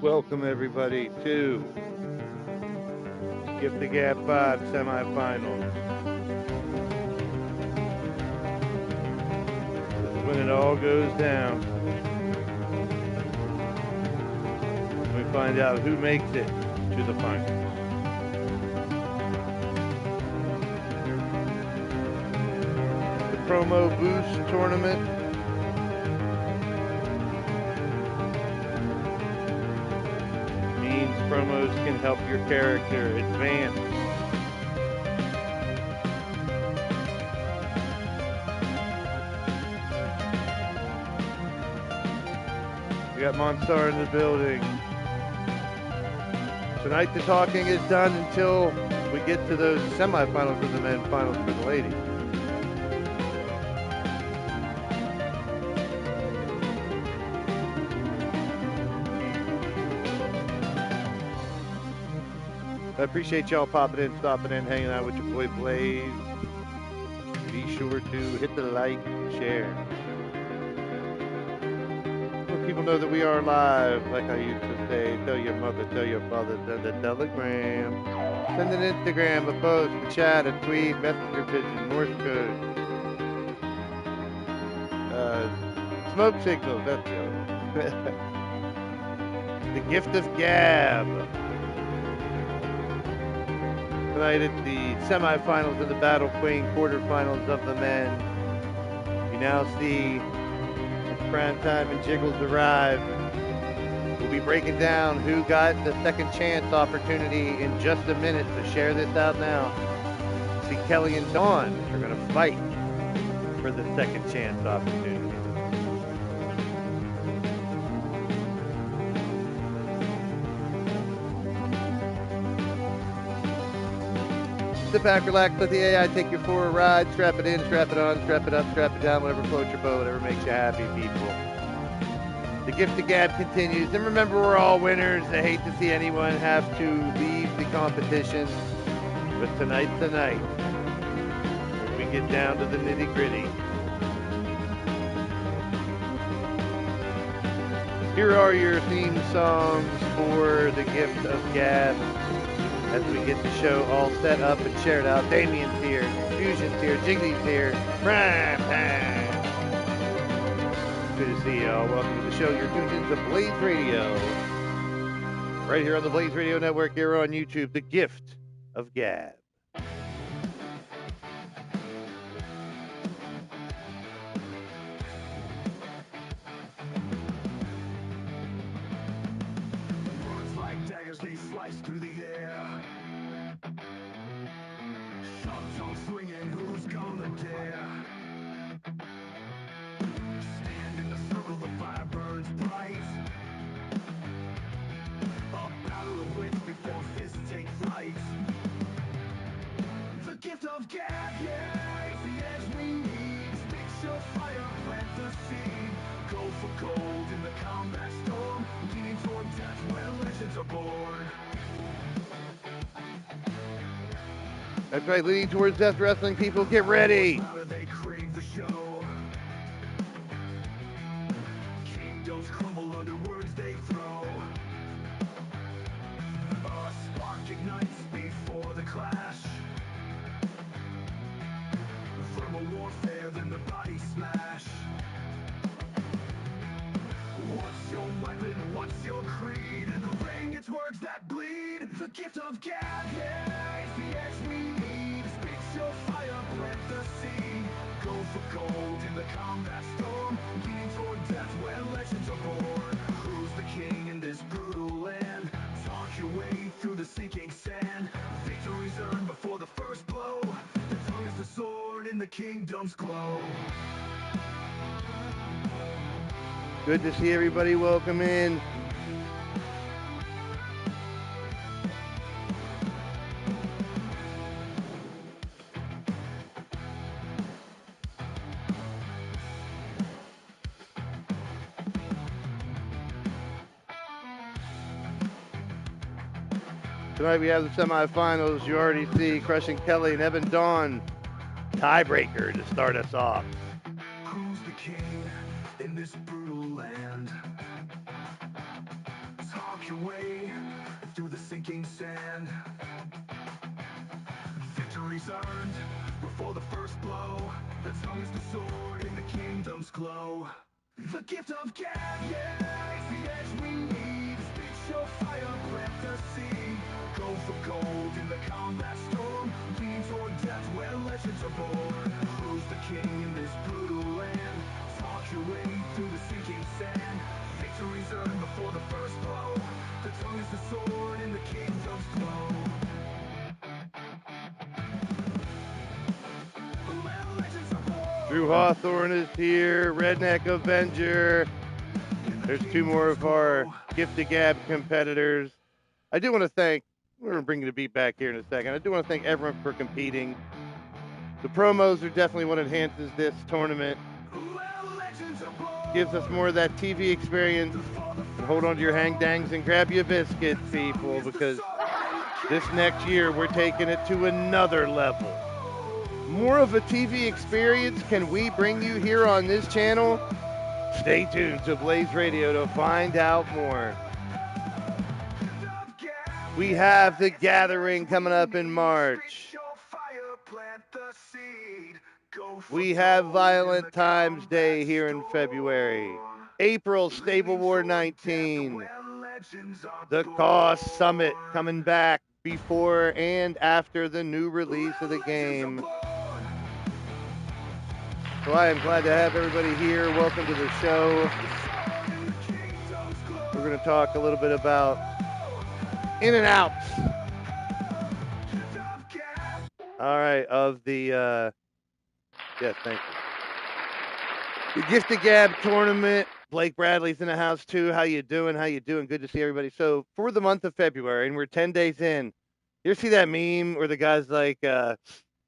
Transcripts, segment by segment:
Welcome everybody to Gift the Gap 5 semifinals. This is when it all goes down. We find out who makes it to the finals. The promo boost tournament means promos can help your character advance. We got Monstar in the building. Tonight the talking is done until we get to those semifinals for the men, finals for the ladies. I appreciate y'all popping in, stopping in, hanging out with your boy Blaise. Be sure to hit the like, share. Let people know that we are live, like I used to say. Tell your mother, tell your father, send a telegram. Send an Instagram, a post, a chat, a tweet, messenger pigeon, Morse code. Smoke signals, that's the other. The gift of gab. Tonight at the semifinals of the Battle Queen, quarterfinals of the men. You now see Prime Time and Jiggles arrive. We'll be breaking down who got the second chance opportunity in just a minute, so share this out now. See, Kelly and Dawn are going to fight for the second chance opportunity. Sit back, relax, let the AI take you for a ride. Strap it in, strap it on, strap it up, strap it down, whatever floats your boat, whatever makes you happy, people. The gift of gab continues. And remember, we're all winners. I hate to see anyone have to leave the competition. But tonight's the night when we get down to the nitty gritty. Here are your theme songs for the gift of gab. As we get the show all set up and shared out. Damien's here, Fusion's here, Jiggly's here. Prime time. Good to see y'all. Welcome to the show. You're tuned into Blaise Radio. Right here on the Blaise Radio Network, here on YouTube, the gift of gab. Words like daggers, they slice through the air. Sharp tongue swinging, who's gonna dare? Stand in the circle, the fire burns bright. A battle of wits before fists take flight. The gift of gab, yeah, it's the edge we need. Speak your fire, plant the seed. Go for gold in the combat storm. Leaning toward death when legends are born. That's right, leading towards death wrestling, people, get ready. Louder they crave the show. Kingdoms crumble under words they throw. A spark ignites before the clash. Verbal warfare, then the body smash. What's your weapon? What's your creed? In the ring, it's words that bleed. The gift of gab, yeah, it's the edge we need. Speak your fire, plant the seed. Go for gold in the combat storm. Leaning toward death when legends are born. Who's the king in this brutal land? Talk your way through the sinking sand. Victory's earned before the first blow. The tongue is the sword in the kingdom's glow. Good to see everybody. Welcome in. Tonight we have the semifinals. You already see Crushing Kelly and Evan Dawn. Tiebreaker to start us off. Who's the king in this brutal land? Talk your sinking sand. Victory's earned before the first blow. The tongue is the sword in the kingdom's glow. The gift of gab, yeah, it's the edge we need. Speak your fire, plant the seed. Go for gold in the combat storm. Lean toward death where legends are born. Who's the king in this brutal land? Talk your way through the sinking sand. Victory's earned before the first blow. The tongue is the sword in the kingdom's glow. Drew Hawthorne is here, Redneck Avenger. There's two more of our Gift of Gab competitors. I do want to thank, we're going to bring the beat back here in a second. I do want to thank everyone for competing. The promos are definitely what enhances this tournament. Gives us more of that TV experience. And hold on to your hang-dangs and grab your biscuits, people, because this next year we're taking it to another level. More of a TV experience can we bring you here on this channel? Stay tuned to Blaise Radio to find out more. We have The Gathering coming up in March. We have Violent Times Day here in February. April, Stable War 19. The Cost Summit coming back before and after the new release of the game. So I am glad to have everybody here. Welcome to the show. We're going to talk a little bit about in and outs. All right, of the, yes, thank you. The Gift of Gab tournament. Blake Bradley's in the house too. How you doing? How you doing? Good to see everybody. So for the month of February, and we're 10 days in, you ever see that meme where the guy's like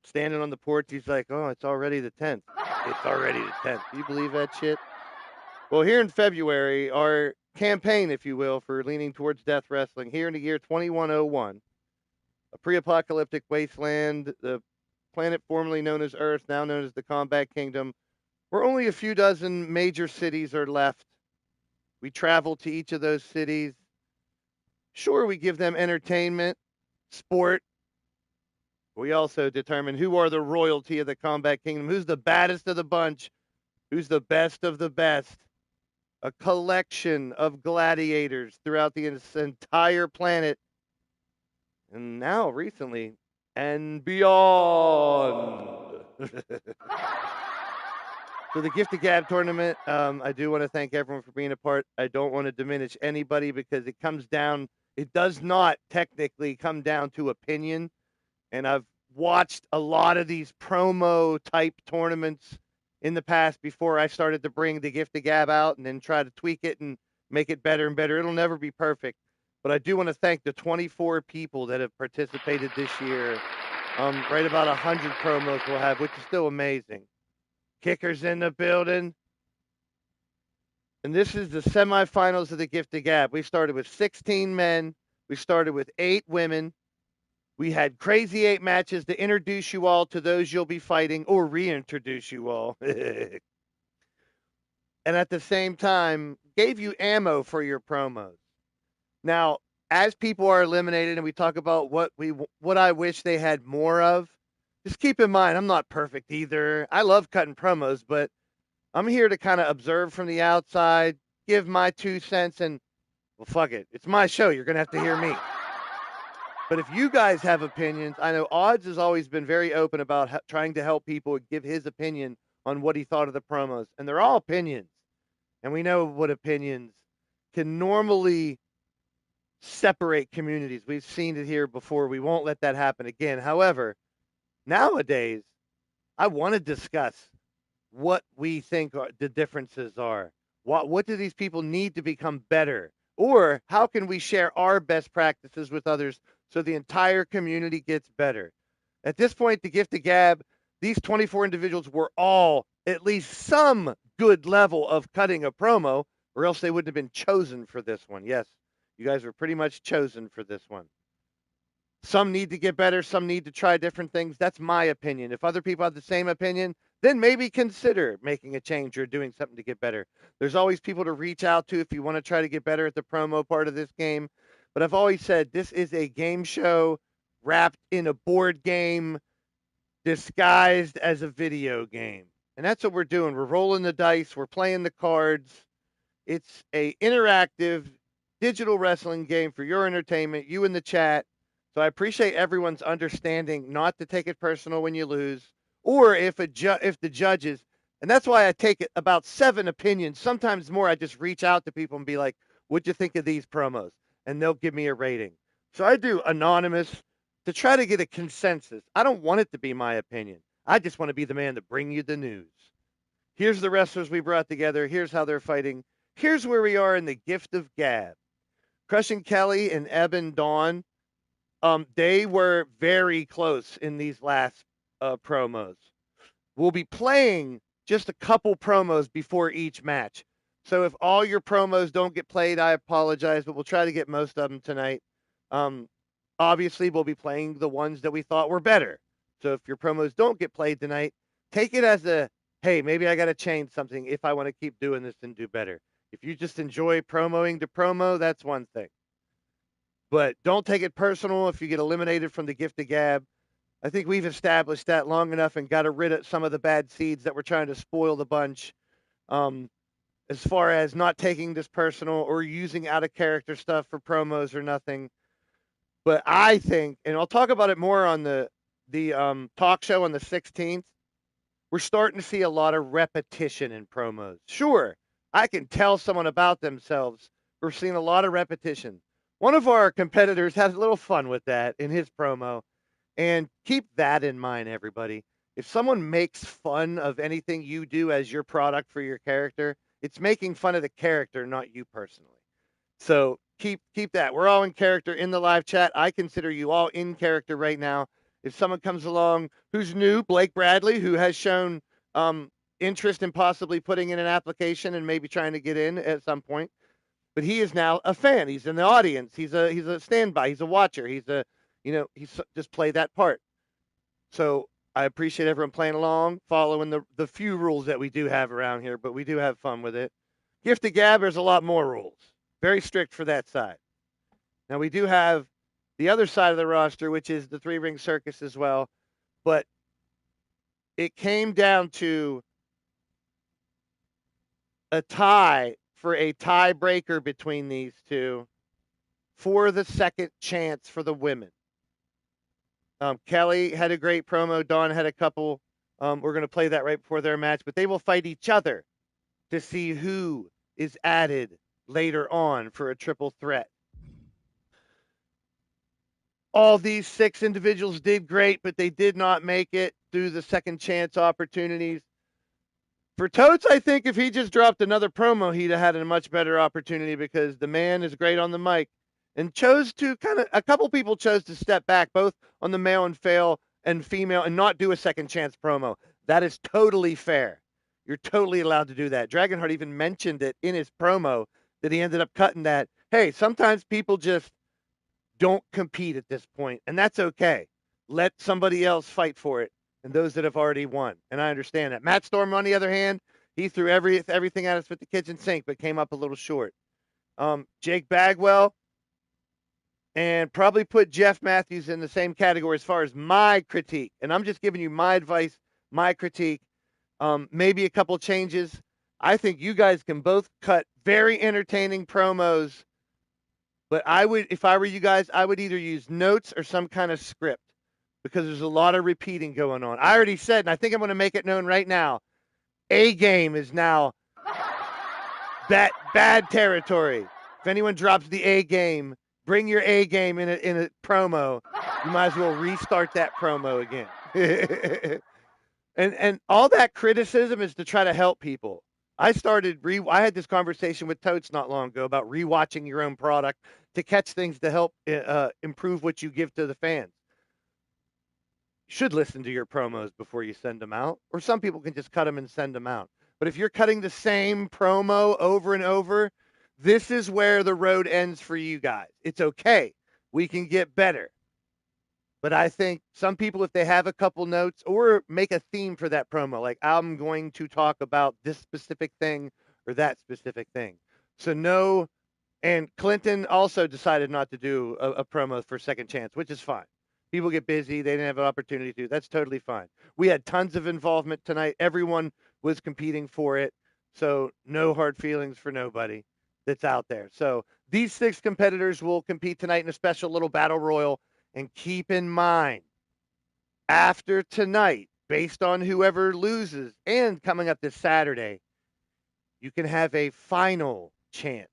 standing on the porch? He's like, oh, it's already the 10th. It's already the 10th. Do you believe that shit? Well, here in February, our campaign, if you will, for leaning towards death wrestling, here in the year 2101, a pre-apocalyptic wasteland, the planet formerly known as Earth, now known as the Combat Kingdom, where only a few dozen major cities are left. We travel to each of those cities. Sure, we give them entertainment, sport. We also determine who are the royalty of the Combat Kingdom, who's the baddest of the bunch, who's the best of the best. A collection of gladiators throughout the entire planet. And now, recently, and beyond. So the Gift of Gab tournament, I do want to thank everyone for being a part. I don't want to diminish anybody because it does not technically come down to opinion. And I've watched a lot of these promo type tournaments in the past before I started to bring the Gift of Gab out and then try to tweak it and make it better and better. It'll never be perfect. But I do want to thank the 24 people that have participated this year. Right about 100 promos we'll have, which is still amazing. Kickers in the building. And this is the semifinals of the Gift of Gab. We started with 16 men. We started with 8 women. We had Crazy 8 matches to introduce you all to those you'll be fighting or reintroduce you all. And at the same time, gave you ammo for your promos. Now, as people are eliminated and we talk about what I wish they had more of, just keep in mind, I'm not perfect either. I love cutting promos, but I'm here to kind of observe from the outside, give my 2 cents, and, well, fuck it. It's my show. You're going to have to hear me. But if you guys have opinions, I know Odds has always been very open about trying to help people give his opinion on what he thought of the promos. And they're all opinions. And we know what opinions can normally separate communities. We've seen it here before. We won't let that happen again. However, nowadays, I want to discuss what we think the differences are. What do these people need to become better? Or how can we share our best practices with others so the entire community gets better? At this point, the Gift of Gab, these 24 individuals were all at least some good level of cutting a promo, or else they wouldn't have been chosen for this one. Yes, you guys were pretty much chosen for this one. Some need to get better. Some need to try different things. That's my opinion. If other people have the same opinion, then maybe consider making a change or doing something to get better. There's always people to reach out to if you want to try to get better at the promo part of this game. but I've always said this is a game show wrapped in a board game disguised as a video game. And that's what we're doing. We're rolling the dice, we're playing the cards. It's a interactive digital wrestling game for your entertainment, you in the chat. So I appreciate everyone's understanding not to take it personal when you lose, or if the judges, and that's why I take it about 7 opinions, sometimes more. I just reach out to people and be like, "What'd you think of these promos?" And they'll give me a rating. So I do anonymous to try to get a consensus. I don't want it to be my opinion. I just want to be the man to bring you the news. Here's the wrestlers we brought together. Here's how they're fighting. Here's where we are in the gift of gab. Crushing Kelly and Eben Dawn, they were very close in these last promos. We'll be playing just a couple promos before each match. So if all your promos don't get played, I apologize, but we'll try to get most of them tonight. Um, Obviously, we'll be playing the ones that we thought were better. So if your promos don't get played tonight, take it as a, hey, maybe I got to change something if I want to keep doing this and do better. If you just enjoy promoing to promo, that's one thing. But don't take it personal if you get eliminated from the gift of gab. I think we've established that long enough and got rid of some of the bad seeds that were trying to spoil the bunch. As far as not taking this personal or using out of character stuff for promos or nothing. But I think, and I'll talk about it more on the talk show on the 16th. We're starting to see a lot of repetition in promos. Sure, I can tell someone about themselves. We're seeing a lot of repetition. One of our competitors has a little fun with that in his promo. And keep that in mind, everybody. If someone makes fun of anything you do as your product for your character, it's making fun of the character, not you personally. So keep that. We're all in character in the live chat. I consider you all in character right now. If someone comes along who's new, Blake Bradley, who has shown interest in possibly putting in an application and maybe trying to get in at some point, but he is now a fan. He's in the audience. He's a standby. He's a watcher. He's just play that part. So I appreciate everyone playing along, following the few rules that we do have around here, but we do have fun with it. Gift of Gab, there's a lot more rules. Very strict for that side. Now we do have the other side of the roster, which is the 3-ring circus as well, but it came down to a tie for a tiebreaker between these two for the second chance for the women. Kelly had a great promo. Dawn had a couple. We're going to play that right before their match, but they will fight each other to see who is added later on for a triple threat. All these 6 individuals did great, but they did not make it through the second chance opportunities. For Totes, I think if he just dropped another promo, he'd have had a much better opportunity because the man is great on the mic and chose to a couple people chose to step back, both on the male and female, and not do a second chance promo. That is totally fair. You're totally allowed to do that. Dragonheart even mentioned it in his promo that he ended up cutting that. Hey, sometimes people just don't compete at this point, and that's okay. Let somebody else fight for it, and those that have already won. And I understand that. Matt Storm, on the other hand, he threw everything at us with the kitchen sink, but came up a little short. Jake Bagwell, and probably put Jeff Matthews in the same category as far as my critique. And I'm just giving you my advice, my critique. Maybe a couple changes. I think you guys can both cut very entertaining promos. But I would, if I were you guys, I would either use notes or some kind of script because there's a lot of repeating going on. I already said, and I think I'm going to make it known right now, A game is now that bad territory. If anyone drops the A game, bring your A game in a promo. You might as well restart that promo again. and all that criticism is to try to help people. I had this conversation with Totes not long ago about rewatching your own product to catch things to help improve what you give to the fans. You should listen to your promos before you send them out, or some people can just cut them and send them out. But if you're cutting the same promo over and over, this is where the road ends for you guys. It's okay. We can get better. But I think some people, if they have a couple notes or make a theme for that promo, like I'm going to talk about this specific thing or that specific thing. So no And Clinton also decided not to do a promo for Second Chance, which is fine. People get busy. They didn't have an opportunity to. That's totally fine. We had tons of involvement tonight. Everyone was competing for it. So no hard feelings for nobody that's out there. So these 6 competitors will compete tonight in a special little battle royal. And keep in mind, after tonight, based on whoever loses and coming up this Saturday, you can have a final chance.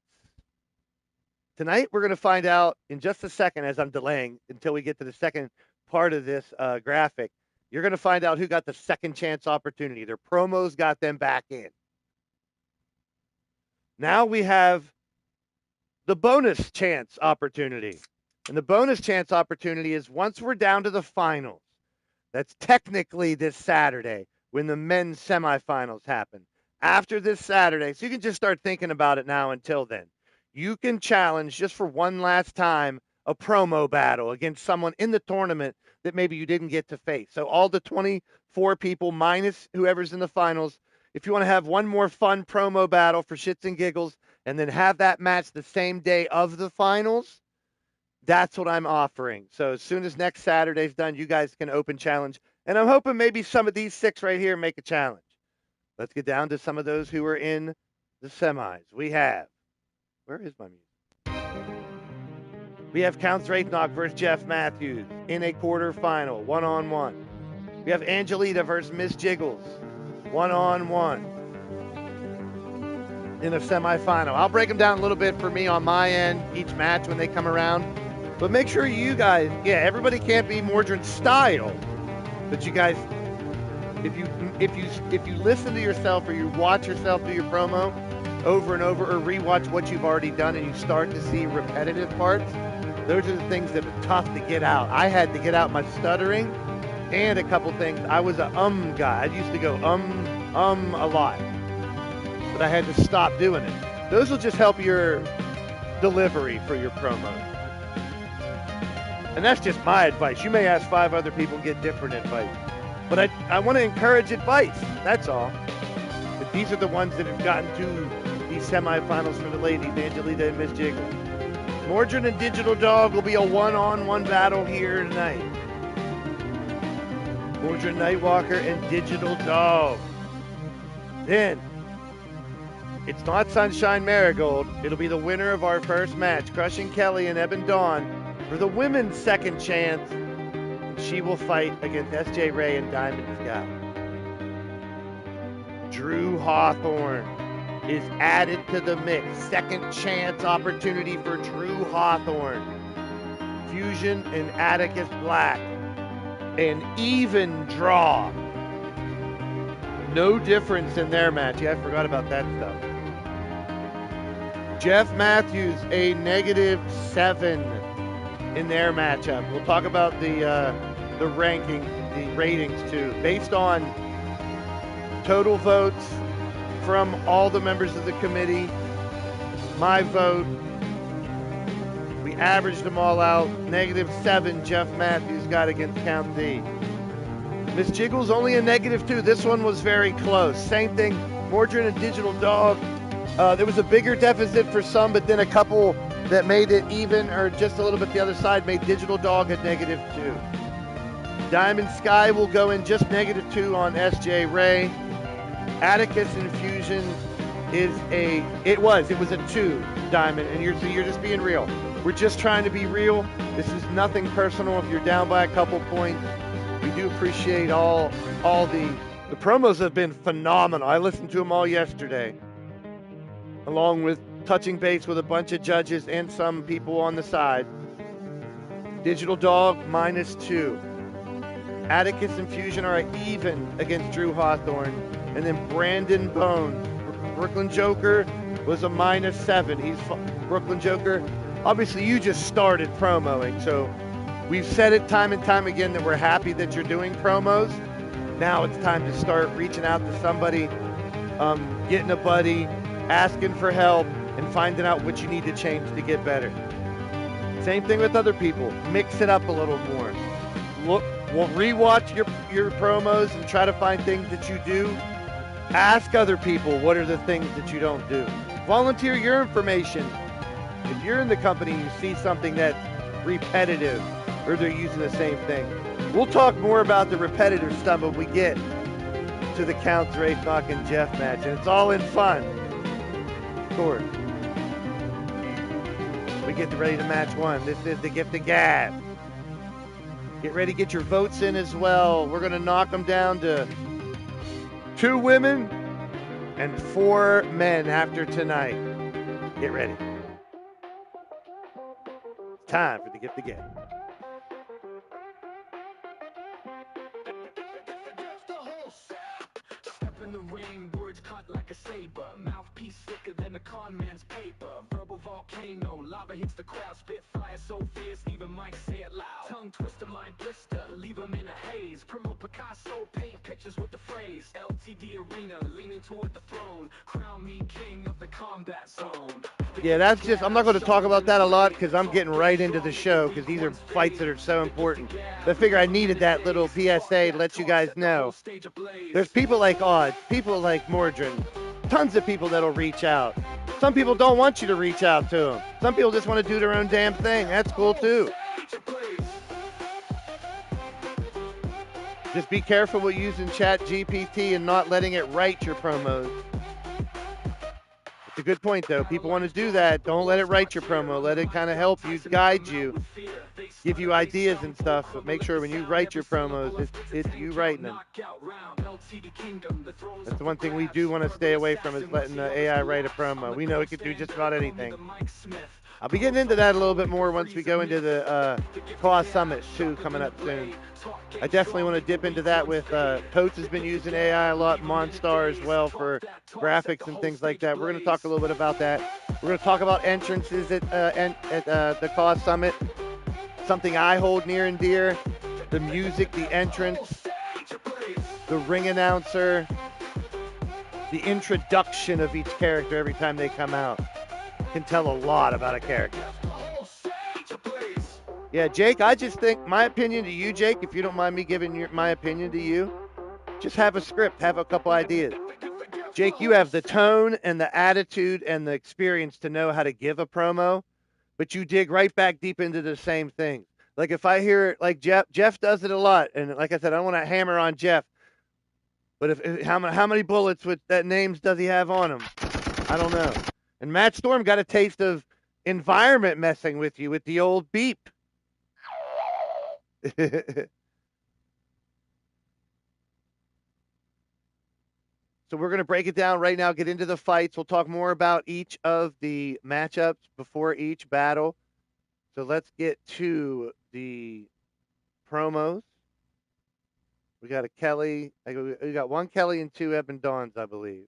Tonight, we're going to find out in just a second as I'm delaying until we get to the second part of this graphic. You're going to find out who got the second chance opportunity. Their promos got them back in. Now we have the bonus chance opportunity. And the bonus chance opportunity is once we're down to the finals. That's technically this Saturday when the men's semifinals happen. After this Saturday, so you can just start thinking about it now until then. You can challenge just for one last time a promo battle against someone in the tournament that maybe you didn't get to face. So all the 24 people minus whoever's in the finals, if you want to have one more fun promo battle for shits and giggles and then have that match the same day of the finals, that's what I'm offering. So as soon as next Saturday's done, you guys can open challenge. And I'm hoping maybe some of these 6 right here make a challenge. Let's get down to some of those who are in the semis. We have, where is my music? We have Counts Raithnock versus Jeff Matthews in a quarterfinal, 1-on-1. We have Angelita versus Miss Jiggles, 1-on-1 in a semifinal. I'll break them down a little bit for me on my end, each match when they come around. But make sure you guys, everybody can't be Mordred's style, but you guys, if you listen to yourself or you watch yourself do your promo over and over or rewatch what you've already done and you start to see repetitive parts, those are the things that are tough to get out. I had to get out my stuttering and a couple things. I was a guy. I used to go a lot, but I had to stop doing it. Those will just help your delivery for your promos. And that's just my advice. You may ask 5 other people and get different advice. But I want to encourage advice. That's all. But these are the ones that have gotten to these semifinals for the ladies, Angelita and Miss Jiggles. Mordred and Digital Dog will be a one-on-one battle here tonight. Mordred Nightwalker and Digital Dog. Then, it's not Sunshine Marigold. It'll be the winner of our first match, Crushing Kelly and Eben Dawn, for the women's second chance. She will fight against S.J. Ray and Diamond Scout. Drew Hawthorne is added to the mix. Second chance opportunity for Drew Hawthorne. Fusion and Atticus Black. An even draw. No difference in their match. Yeah, I forgot about that stuff. Jeff Matthews, a -7 in their matchup. We'll talk about the ranking, the ratings too, based on total votes from all the members of the committee. My vote, we averaged them all out. -7 Jeff Matthews got against Count D. Miss Jiggles only a -2. This one was very close. Same thing, Mordred and Digital Dog. There was a bigger deficit for some, but then a couple that made it even or just a little bit the other side made Digital Dog a -2. Diamond Sky will go in just -2 on S.J. Ray. Atticus Infusion it was a 2, Diamond, and you're just being real. We're just trying to be real. This is nothing personal. If you're down by a couple points, we do appreciate all the promos have been phenomenal. I listened to them all yesterday, along with touching base with a bunch of judges and some people on the side. Digital Dog -2. Atticus and Fusion are even against Drew Hawthorne. And then Brandon Bones. Brooklyn Joker was a -7. He's Brooklyn Joker. Obviously, you just started promoing, so we've said it time and time again that we're happy that you're doing promos. Now it's time to start reaching out to somebody, getting a buddy, asking for help, and finding out what you need to change to get better. Same thing with other people. Mix it up a little more. We'll rewatch your promos and try to find things that you do. Ask other people what are the things that you don't do. Volunteer your information. If you're in the company and you see something that's repetitive or they're using the same thing, we'll talk more about the repetitive stuff when we get to the Counts, Ray Fuck and Jeff match, and it's all in fun. Of course. We get ready to match one. This is the Gift of Gab. Get ready to get your votes in as well. We're going to knock them down to 2 women and 4 men after tonight. Get ready. It's time for the Gift of Gab. Step in the ring, words cut like a saber, mouthpiece thicker than a con man's paper, verbal volcano, lava hits the crowd, spit fire so fierce, even might say it loud, tongue twister, mind blister, leave them in a haze, promote Picasso, paint pictures with the phrase, LTD arena, leaning toward the throne, crown me king of the combat zone. Yeah, that's just, I'm not going to talk about that a lot because I'm getting right into the show because these are fights that are so important. But I figure I needed that little PSA to let you guys know. There's people like Odd, people like Mordrin, tons of people that'll reach out. Some people don't want you to reach out to them. Some people just want to do their own damn thing. That's cool too. Just be careful with using Chat GPT and not letting it write your promos. It's a good point, though. People want to do that. Don't let it write your promo. Let it kind of help you, guide you, give you ideas and stuff. But make sure when you write your promos, it's you writing them. That's the one thing we do want to stay away from is letting the AI write a promo. We know it can do just about anything. I'll be getting into that a little bit more once we go into the Claw Summit, too, coming up soon. I definitely want to dip into that with Totes has been using AI a lot, Monstar as well for graphics and things like that. We're going to talk a little bit about that. We're going to talk about entrances at the Claw Summit, something I hold near and dear, the music, the entrance, the ring announcer, the introduction of each character every time they come out. Can tell a lot about a character. Yeah, Jake, I just think, my opinion to you, Jake, if you don't mind me giving my opinion to you, just have a script, have a couple ideas. Jake, you have the tone and the attitude and the experience to know how to give a promo, but you dig right back deep into the same thing. Like if I hear it, like Jeff does it a lot, and like I said, I don't want to hammer on Jeff, but how many bullets with that names does he have on him? I don't know. And Matt Storm got a taste of environment messing with you with the old beep. So we're going to break it down right now, get into the fights. We'll talk more about each of the matchups before each battle. So let's get to the promos. We got a Kelly. We got 1 Kelly and 2 Eben Dawns, I believe.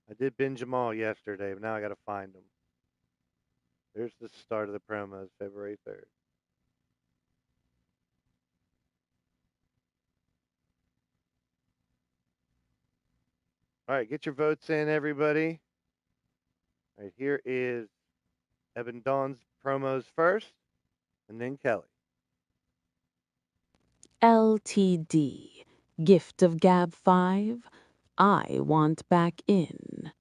I did binge them all yesterday, but now I got to find them. There's the start of the promos, February 3rd. All right, get your votes in, everybody. All right, here is Eben Dawn's promos first, and then Kelly. LTD, Gift of Gab 5, I want back in.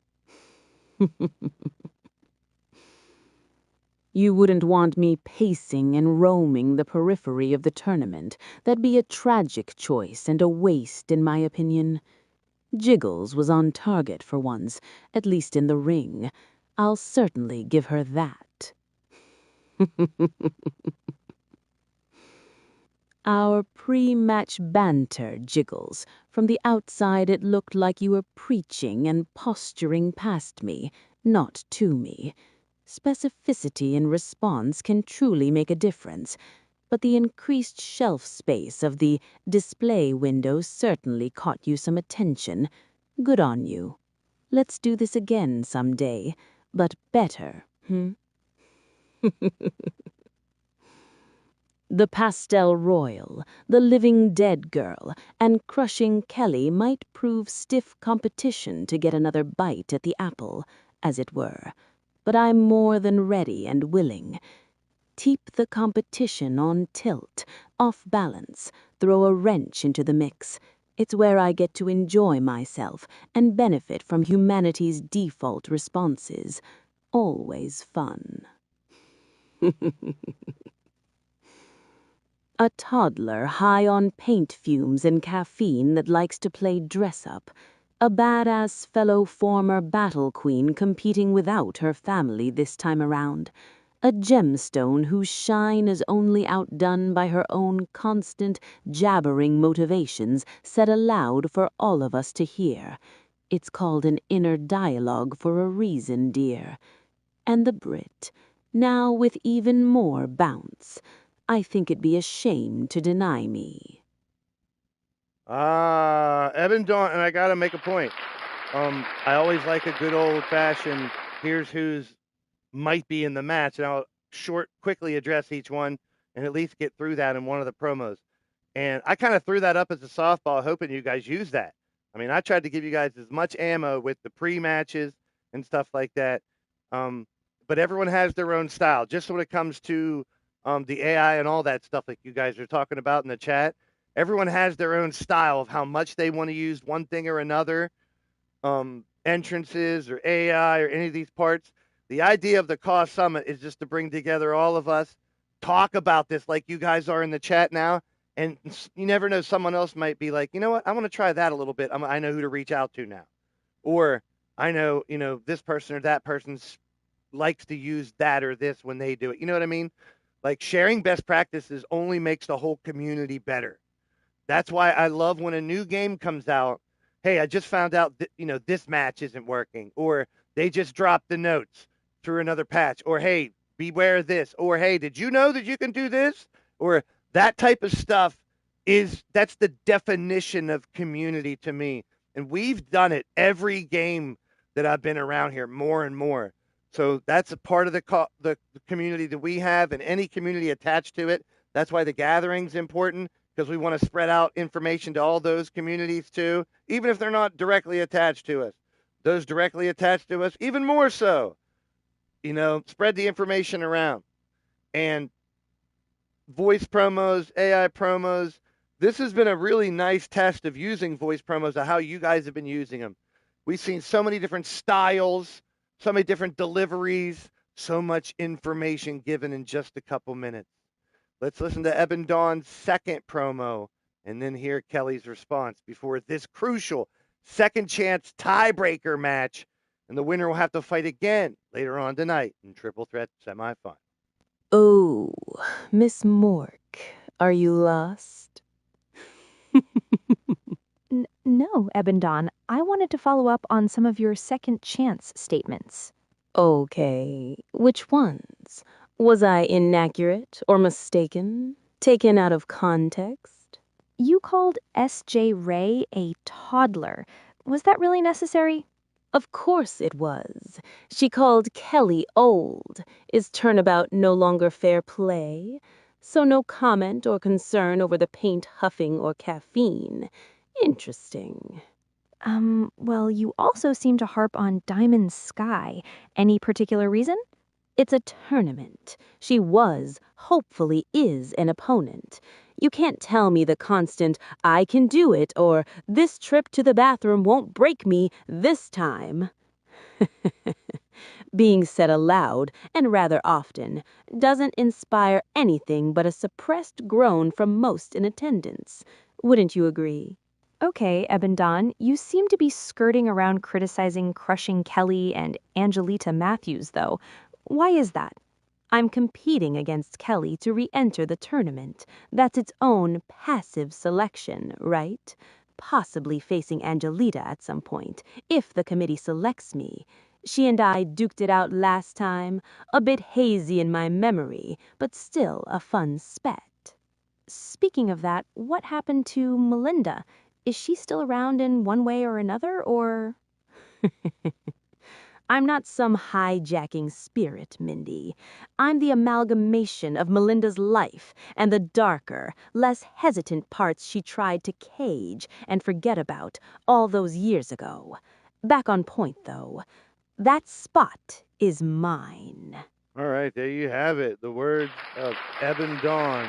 You wouldn't want me pacing and roaming the periphery of the tournament. That'd be a tragic choice and a waste, in my opinion. Jiggles was on target for once, at least in the ring. I'll certainly give her that. Our pre-match banter, Jiggles. From the outside it looked like you were preaching and posturing past me, not to me. Specificity in response can truly make a difference, but the increased shelf space of the display window certainly caught you some attention. Good on you. Let's do this again someday, but better, The Pastel Royal, the Living Dead Girl, and Crushing Kelly might prove stiff competition to get another bite at the apple, as it were. But I'm more than ready and willing. Keep the competition on tilt, off balance, throw a wrench into the mix. It's where I get to enjoy myself and benefit from humanity's default responses. Always fun. A toddler high on paint fumes and caffeine that likes to play dress-up. A badass fellow former battle queen competing without her family this time around. A gemstone whose shine is only outdone by her own constant, jabbering motivations said aloud for all of us to hear. It's called an inner dialogue for a reason, dear. And the Brit, now with even more bounce. I think it'd be a shame to deny me. Evan Dawn, and I gotta make a point. I always like a good old-fashioned, here's who's might be in the match, and I'll quickly address each one and at least get through that in one of the promos. And I kind of threw that up as a softball, hoping you guys use that. I mean, I tried to give you guys as much ammo with the pre-matches and stuff like that. But everyone has their own style. Just when it comes to the AI and all that stuff like you guys are talking about in the chat, everyone has their own style of how much they want to use one thing or another, entrances or AI or any of these parts. The idea of the Cause Summit is just to bring together all of us, talk about this like you guys are in the chat now. And you never know, someone else might be like, you know what, I want to try that a little bit. I know who to reach out to now. Or I know, this person or that person likes to use that or this when they do it. You know what I mean? Like sharing best practices only makes the whole community better. That's why I love when a new game comes out. Hey, I just found out that, this match isn't working. Or they just dropped the notes through another patch. Or, hey, beware of this. Or, hey, did you know that you can do this? Or that type of stuff that's the definition of community to me. And we've done it every game that I've been around here more and more. So that's a part of the community that we have, and any community attached to it. That's why the gathering's important, because we want to spread out information to all those communities too, even if they're not directly attached to us. Those directly attached to us, even more so. Spread the information around. And voice promos, AI promos. This has been a really nice test of using voice promos, of how you guys have been using them. We've seen so many different styles, so many different deliveries, so much information given in just a couple minutes. Let's listen to Eben Dawn's second promo and then hear Kelly's response before this crucial second chance tiebreaker match. And the winner will have to fight again later on tonight in Triple Threat semifinal. Oh, Miss Mork, are you lost? No, Eben Dawn. I wanted to follow up on some of your second chance statements. Okay, which ones? Was I inaccurate or mistaken? Taken out of context? You called S.J. Ray a toddler. Was that really necessary? Of course it was. She called Kelly old. Is turnabout no longer fair play? So no comment or concern over the paint huffing or caffeine. Interesting. Well, you also seem to harp on Diamond Sky. Any particular reason? It's a tournament. She was, hopefully is, an opponent. You can't tell me the constant, I can do it, or this trip to the bathroom won't break me this time. Being said aloud, and rather often, doesn't inspire anything but a suppressed groan from most in attendance. Wouldn't you agree? Okay, Eben Dawn, you seem to be skirting around criticizing Crushing Kelly and Angelita Matthews, though. Why is that? I'm competing against Kelly to re-enter the tournament. That's its own passive selection, right? Possibly facing Angelita at some point, if the committee selects me. She and I duked it out last time, a bit hazy in my memory, but still a fun spat. Speaking of that, what happened to Melinda? Is she still around in one way or another, or... I'm not some hijacking spirit, Mindy. I'm the amalgamation of Melinda's life and the darker, less hesitant parts she tried to cage and forget about all those years ago. Back on point, though. That spot is mine. All right, there you have it. The words of Eben Dawn.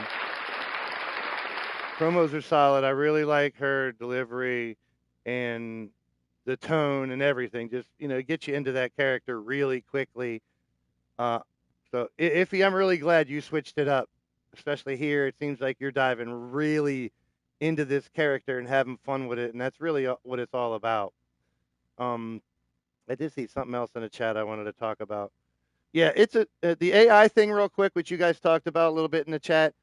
promos are solid. I really like her delivery and the tone and everything. Just, get you into that character really quickly. So, Iffy, I'm really glad you switched it up, especially here. It seems like you're diving really into this character and having fun with it, and that's really what it's all about. Um, I did see something else in the chat I wanted to talk about. Yeah, it's the AI thing real quick, which you guys talked about a little bit in the chat.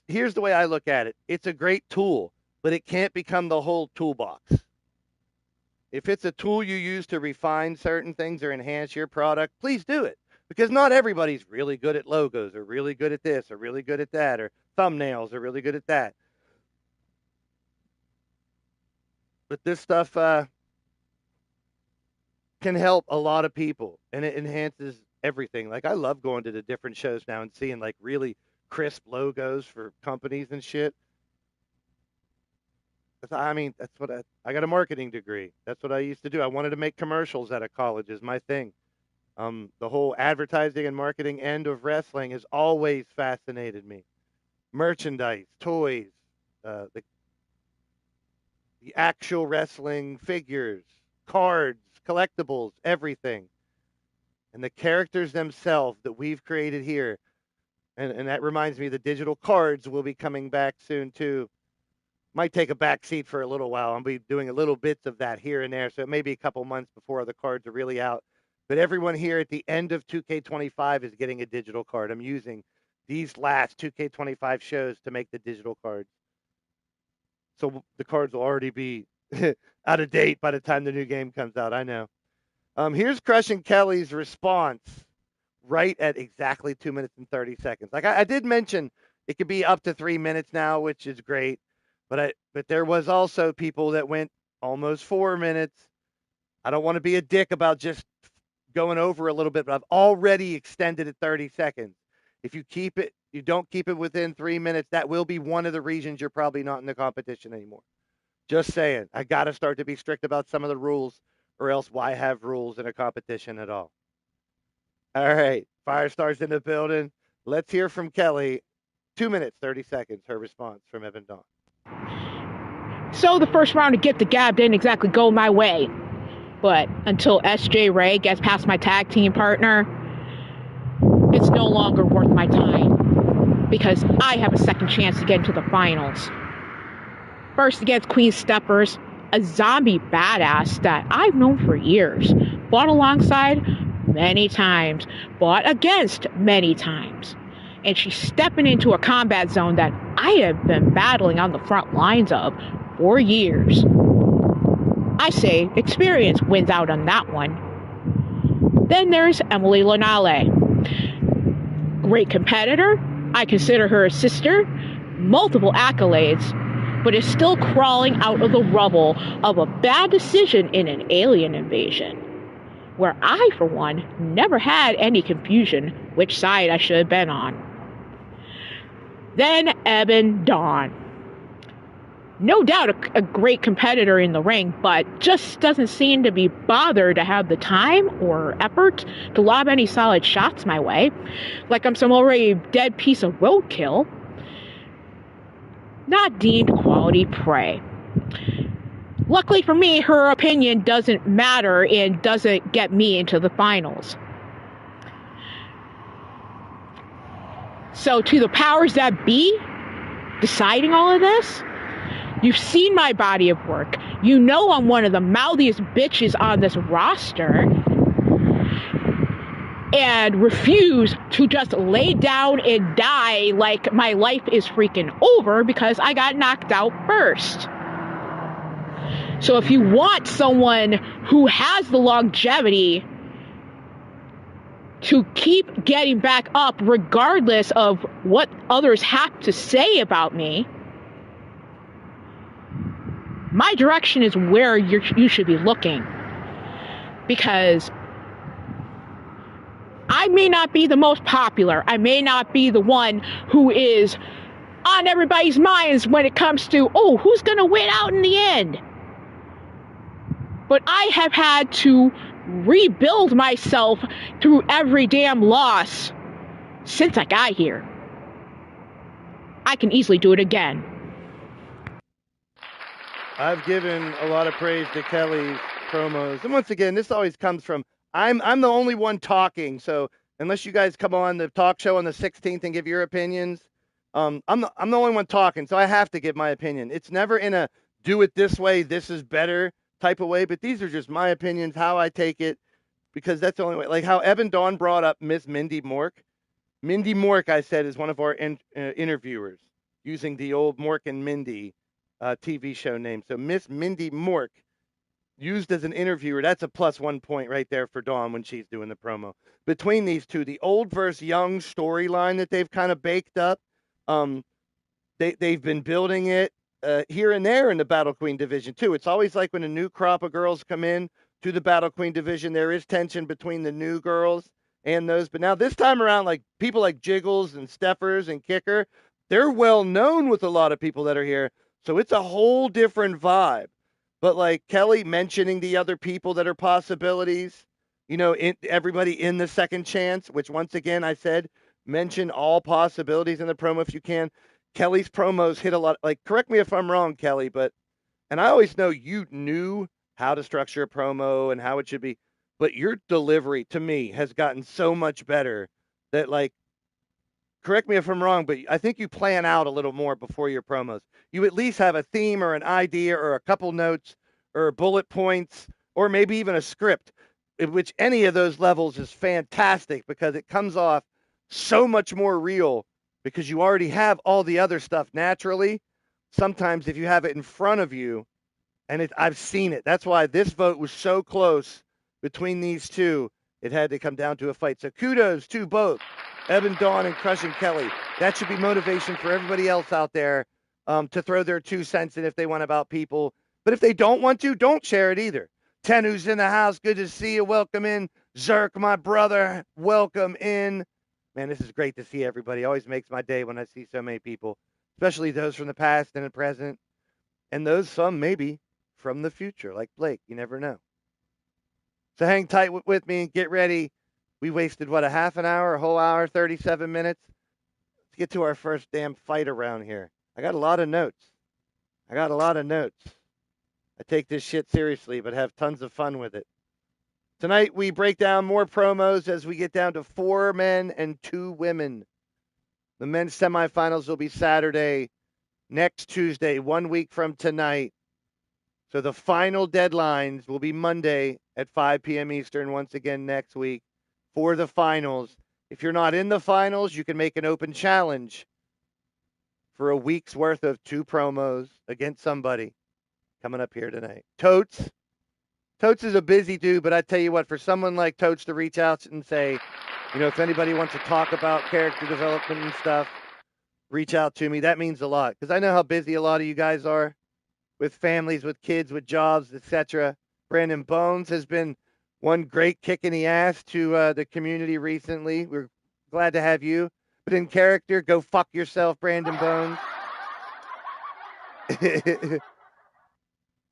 Here's the way I look at it. It's a great tool, but it can't become the whole toolbox. If it's a tool you use to refine certain things or enhance your product, please do it. Because not everybody's really good at logos or really good at this or really good at that or thumbnails or really good at that. But this stuff can help a lot of people, and it enhances everything. Like, I love going to the different shows now and seeing like really crisp logos for companies and shit. I mean, that's what I got a marketing degree. That's what I used to do. I wanted to make commercials out of college is my thing. The whole advertising and marketing end of wrestling has always fascinated me. Merchandise, toys, the actual wrestling figures, cards, collectibles, everything. And the characters themselves that we've created here. And that reminds me, the digital cards will be coming back soon too. Might take a back seat for a little while. I'll be doing a little bits of that here and there. So it may be a couple months before the cards are really out. But everyone here at the end of 2K25 is getting a digital card. I'm using these last 2K25 shows to make the digital cards. So the cards will already be out of date by the time the new game comes out. I know. Here's Crushing Kelly's response right at exactly 2 minutes and 30 seconds. Like I did mention, it could be up to 3 minutes now, which is great. But there was also people that went almost 4 minutes. I don't want to be a dick about just going over a little bit, but I've already extended it 30 seconds. If you don't keep it within 3 minutes, that will be one of the reasons you're probably not in the competition anymore. Just saying. I got to start to be strict about some of the rules, or else why have rules in a competition at all? All right. Firestar's in the building. Let's hear from Kelly. 2 minutes, 30 seconds, her response from Evan Dawn. So the first round to Get the Gab didn't exactly go my way. But until SJ Ray gets past my tag team partner, it's no longer worth my time. Because I have a second chance to get into the finals. First against Queen Steppers, a zombie badass that I've known for years. Fought alongside many times. Fought against many times. And she's stepping into a combat zone that I have been battling on the front lines of for years. I say experience wins out on that one. Then there's Emily Lonale. Great competitor. I consider her a sister. Multiple accolades. But is still crawling out of the rubble of a bad decision in an alien invasion. Where I, for one, never had any confusion which side I should have been on. Then Evan Dawn. No doubt a great competitor in the ring, but just doesn't seem to be bothered to have the time or effort to lob any solid shots my way. Like I'm some already dead piece of roadkill. Not deemed quality prey. Luckily for me, her opinion doesn't matter and doesn't get me into the finals. So to the powers that be, deciding all of this, you've seen my body of work. You know I'm one of the mouthiest bitches on this roster. And refuse to just lay down and die like my life is freaking over because I got knocked out first. So if you want someone who has the longevity to keep getting back up regardless of what others have to say about me, my direction is where you should be looking. Because I may not be the most popular. I may not be the one who is on everybody's minds when it comes to, oh, who's going to win out in the end? But I have had to rebuild myself through every damn loss since I got here. I can easily do it again. I've given a lot of praise to Kelly's promos, and once again, this always comes from I'm the only one talking. So unless you guys come on the talk show on the 16th and give your opinions, I'm the only one talking. So I have to give my opinion. It's never in a do it this way, this is better type of way. But these are just my opinions, how I take it, because that's the only way. Like how Evan Dawn brought up Miss Mindy Mork. Mindy Mork, I said, is one of our interviewers using the old Mork and Mindy TV show name. So Miss Mindy Mork used as an interviewer. That's a plus 1 point right there for Dawn when she's doing the promo. Between these two, the old versus young storyline that they've kind of baked up, um, they've been building it here and there in the Battle Queen division too. It's always like when a new crop of girls come in to the Battle Queen division, there is tension between the new girls and those. But now this time around, like people like Jiggles and Steffers and Kicker, they're well known with a lot of people that are here. So it's a whole different vibe. But like Kelly mentioning the other people that are possibilities, everybody in the second chance, which once again I said, mention all possibilities in the promo if you can. Kelly's promos hit a lot. Like, correct me if I'm wrong, Kelly, and I always know you knew how to structure a promo and how it should be, but your delivery to me has gotten so much better that, like, correct me if I'm wrong, but I think you plan out a little more before your promos. You at least have a theme or an idea or a couple notes or bullet points or maybe even a script, which any of those levels is fantastic because it comes off so much more real because you already have all the other stuff naturally. Sometimes if you have it in front of you, and I've seen it. That's why this vote was so close between these two. It had to come down to a fight. So kudos to both Evan Dawn and Crushing Kelly. That should be motivation for everybody else out there to throw their 2 cents in if they want about people. But if they don't want to, don't share it either. Tenu's in the house. Good to see you. Welcome in. Zerk, my brother, welcome in. Man, this is great to see everybody. Always makes my day when I see so many people, especially those from the past and the present, and those some maybe from the future, like Blake. You never know. So hang tight with me and get ready. We wasted, a half an hour, a whole hour, 37 minutes? Let's get to our first damn fight around here. I got a lot of notes. I take this shit seriously, but have tons of fun with it. Tonight, we break down more promos as we get down to 4 men and 2 women. The men's semifinals will be Saturday, next Tuesday, 1 week from tonight. So the final deadlines will be Monday at 5 p.m. Eastern once again next week for the finals. If you're not in the finals, you can make an open challenge for a week's worth of 2 promos against somebody coming up here tonight. Totes is a busy dude, but I tell you what, for someone like Totes to reach out and say, if anybody wants to talk about character development and stuff, reach out to me. That means a lot because I know how busy a lot of you guys are with families, with kids, with jobs, etc. Brandon Bones has been one great kick in the ass to the community recently. We're glad to have you. But in character, go fuck yourself, Brandon Bones.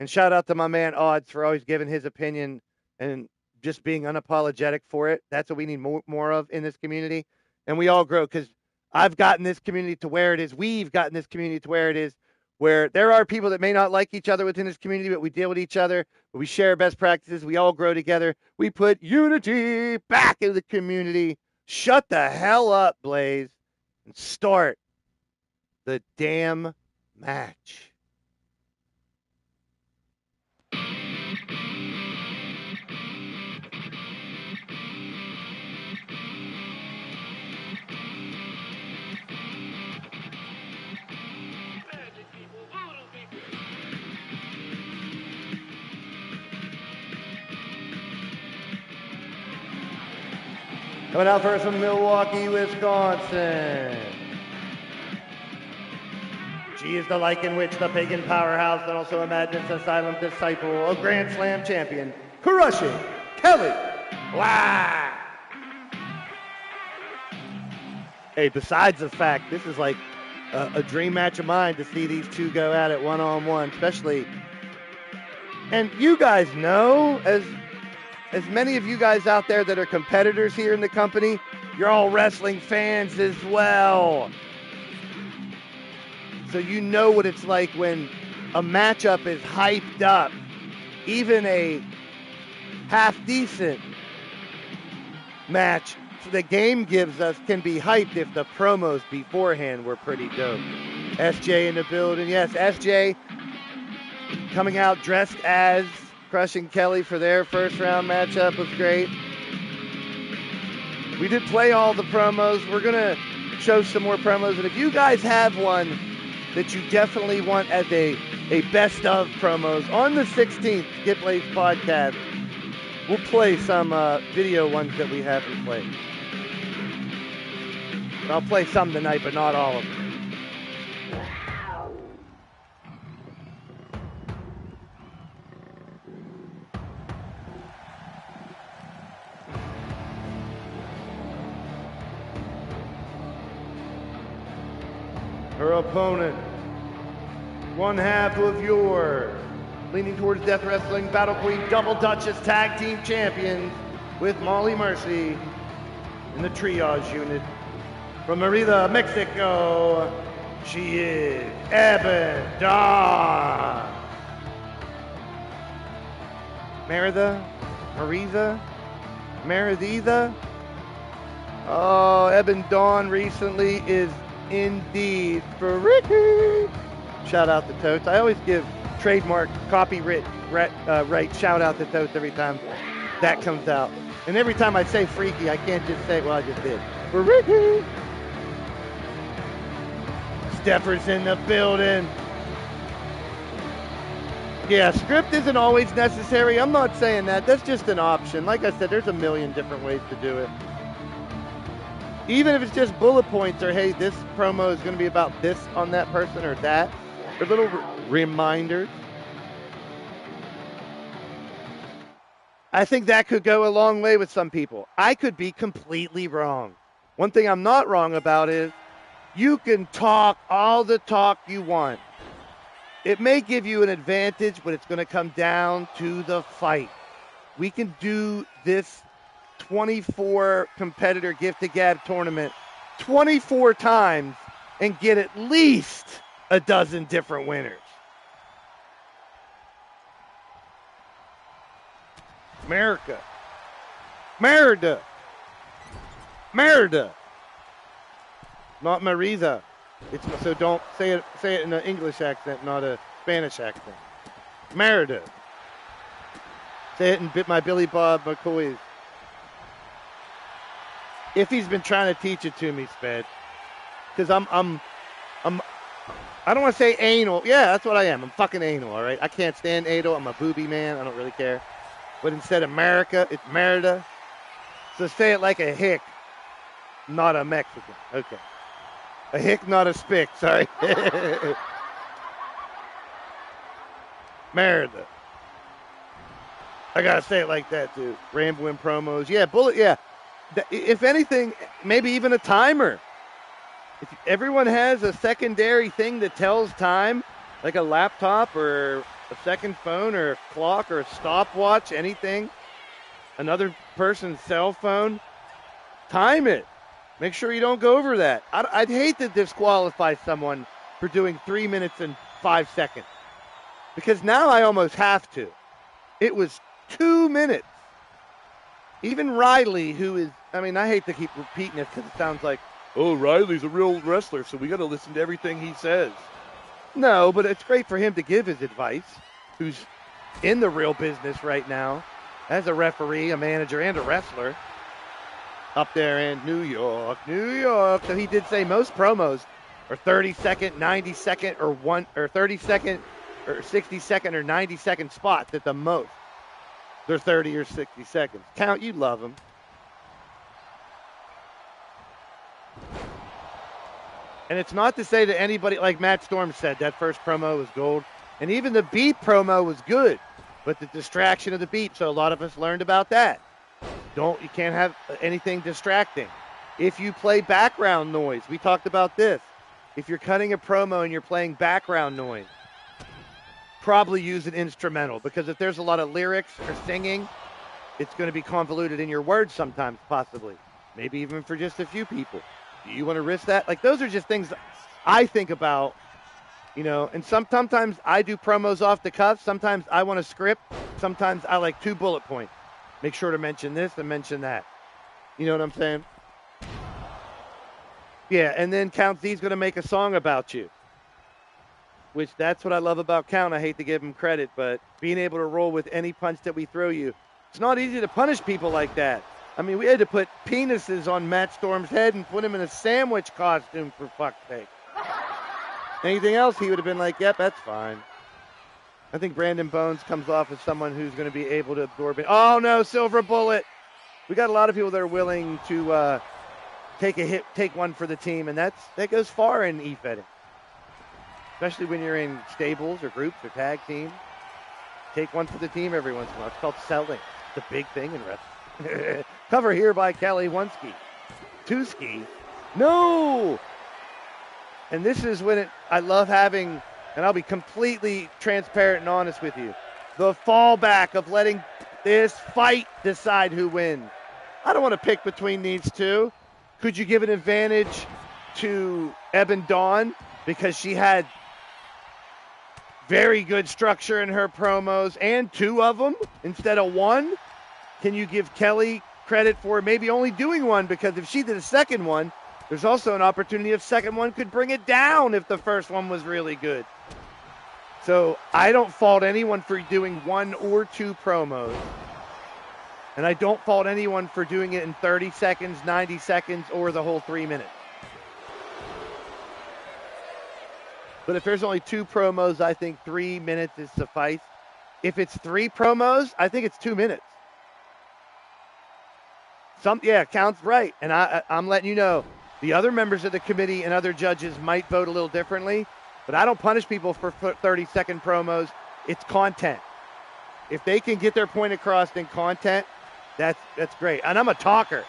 And shout out to my man Odds for always giving his opinion and just being unapologetic for it. That's what we need more of in this community. And we all grow because I've gotten this community to where it is. We've gotten this community to where it is, where there are people that may not like each other within this community, but we deal with each other. We share best practices. We all grow together. We put unity back in the community. Shut the hell up, Blaise, and start the damn match. Coming out first from Milwaukee, Wisconsin. She is the Lycan Witch, the pagan powerhouse, and also a Madness Asylum disciple, a Grand Slam champion, Crushing Kelly. Wow. Hey, besides the fact, this is like a dream match of mine to see these two go at it one-on-one, especially. And you guys know, as many of you guys out there that are competitors here in the company, you're all wrestling fans as well. So you know what it's like when a matchup is hyped up, even a half-decent match the game gives us can be hyped if the promos beforehand were pretty dope. SJ in the building. Yes, SJ coming out dressed as Crushing Kelly for their first round matchup was great. We did play all the promos. We're going to show some more promos. And if you guys have one that you definitely want as a best of promos, on the 16th, Get Blaise podcast, we'll play some video ones that we haven't played. I'll play some tonight, but not all of them. Her opponent, one half of your leaning towards Death Wrestling Battle Queen Double Duchess Tag Team Champions with Molly Mercy in the triage unit. From Merida, Mexico, she is Ebon Dawn. Meriditha? Oh, Ebon Dawn recently is indeed freaky. Shout out to Totes. I always give trademark copyright shout out to Totes every time that comes out. And every time I say freaky, I can't just say, well, I just did. Freaky. Stepper's in the building. Yeah, script isn't always necessary. I'm not saying that. That's just an option. Like I said, there's a million different ways to do it. Even if it's just bullet points or, hey, this promo is going to be about this on that person or that. Or little reminders. I think that could go a long way with some people. I could be completely wrong. One thing I'm not wrong about is you can talk all the talk you want. It may give you an advantage, but it's going to come down to the fight. We can do this 24 competitor gift to gab tournament 24 times and get at least a dozen different winners. Merida. Not Marisa. So don't say it in an English accent, not a Spanish accent. Merida. Say it in my Billy Bob McCoy's. If he's been trying to teach it to me, Sped. Because I don't want to say anal. Yeah, that's what I am. I'm fucking anal, all right? I can't stand anal. I'm a booby man. I don't really care. But instead of America, it's Merida. So say it like a hick, not a Mexican. Okay. A hick, not a spick. Sorry. Merida. I got to say it like that, too. Rambling promos. Yeah, bullet, yeah. If anything, maybe even a timer. If everyone has a secondary thing that tells time, like a laptop or a second phone or a clock or a stopwatch, anything, another person's cell phone, time it. Make sure you don't go over that. I'd hate to disqualify someone for doing 3 minutes and 5 seconds. Because now I almost have to. It was 2 minutes. Even Riley, who is, I hate to keep repeating it because it sounds like, oh, Riley's a real wrestler, so we got to listen to everything he says. No, but it's great for him to give his advice, who's in the real business right now, as a referee, a manager, and a wrestler, up there in New York. So he did say most promos are 30-second, 90-second, or 30-second, or 60-second, or 90-second spots at the most. They're 30 or 60 seconds. Count, you love them. And it's not to say that anybody, like Matt Storm said, that first promo was gold. And even the beat promo was good, but the distraction of the beat. So a lot of us learned about that. You can't have anything distracting. If you play background noise, we talked about this. If you're cutting a promo and you're playing background noise, probably use an instrumental, because if there's a lot of lyrics or singing, it's going to be convoluted in your words sometimes, possibly. Maybe even for just a few people. Do you want to risk that? Like, those are just things I think about And sometimes I do promos off the cuff. Sometimes I want a script. Sometimes I like 2 bullet points. Make sure to mention this and mention that. You know what I'm saying? Yeah, and then Count Z's going to make a song about you. Which that's what I love about Count. I hate to give him credit, but being able to roll with any punch that we throw you. It's not easy to punish people like that. I mean, we had to put penises on Matt Storm's head and put him in a sandwich costume, for fuck's sake. Anything else, he would have been like, yep, that's fine. I think Brandon Bones comes off as someone who's going to be able to absorb it. Oh, no, silver bullet. We got a lot of people that are willing to take a hit, take one for the team, and that goes far in e-fetting. Especially when you're in stables or groups or tag teams. Take one for the team every once in a while. It's called selling. It's a big thing in wrestling. Cover here by Kelly. 1 ski. 2 ski. No! And this is when I love having, and I'll be completely transparent and honest with you, the fallback of letting this fight decide who wins. I don't want to pick between these two. Could you give an advantage to Ebon Dawn because she had very good structure in her promos and 2 of them instead of 1? Can you give Kelly credit for maybe only doing 1? Because if she did a second one, there's also an opportunity if second one could bring it down if the first one was really good. So I don't fault anyone for doing 1 or 2 promos. And I don't fault anyone for doing it in 30 seconds, 90 seconds, or the whole 3 minutes. But if there's only 2 promos, I think 3 minutes is suffice. If it's 3 promos, I think it's 2 minutes. Count's right. And I'm letting you know, the other members of the committee and other judges might vote a little differently, but I don't punish people for 30-second promos. It's content. If they can get their point across in content, that's great. And I'm a talker.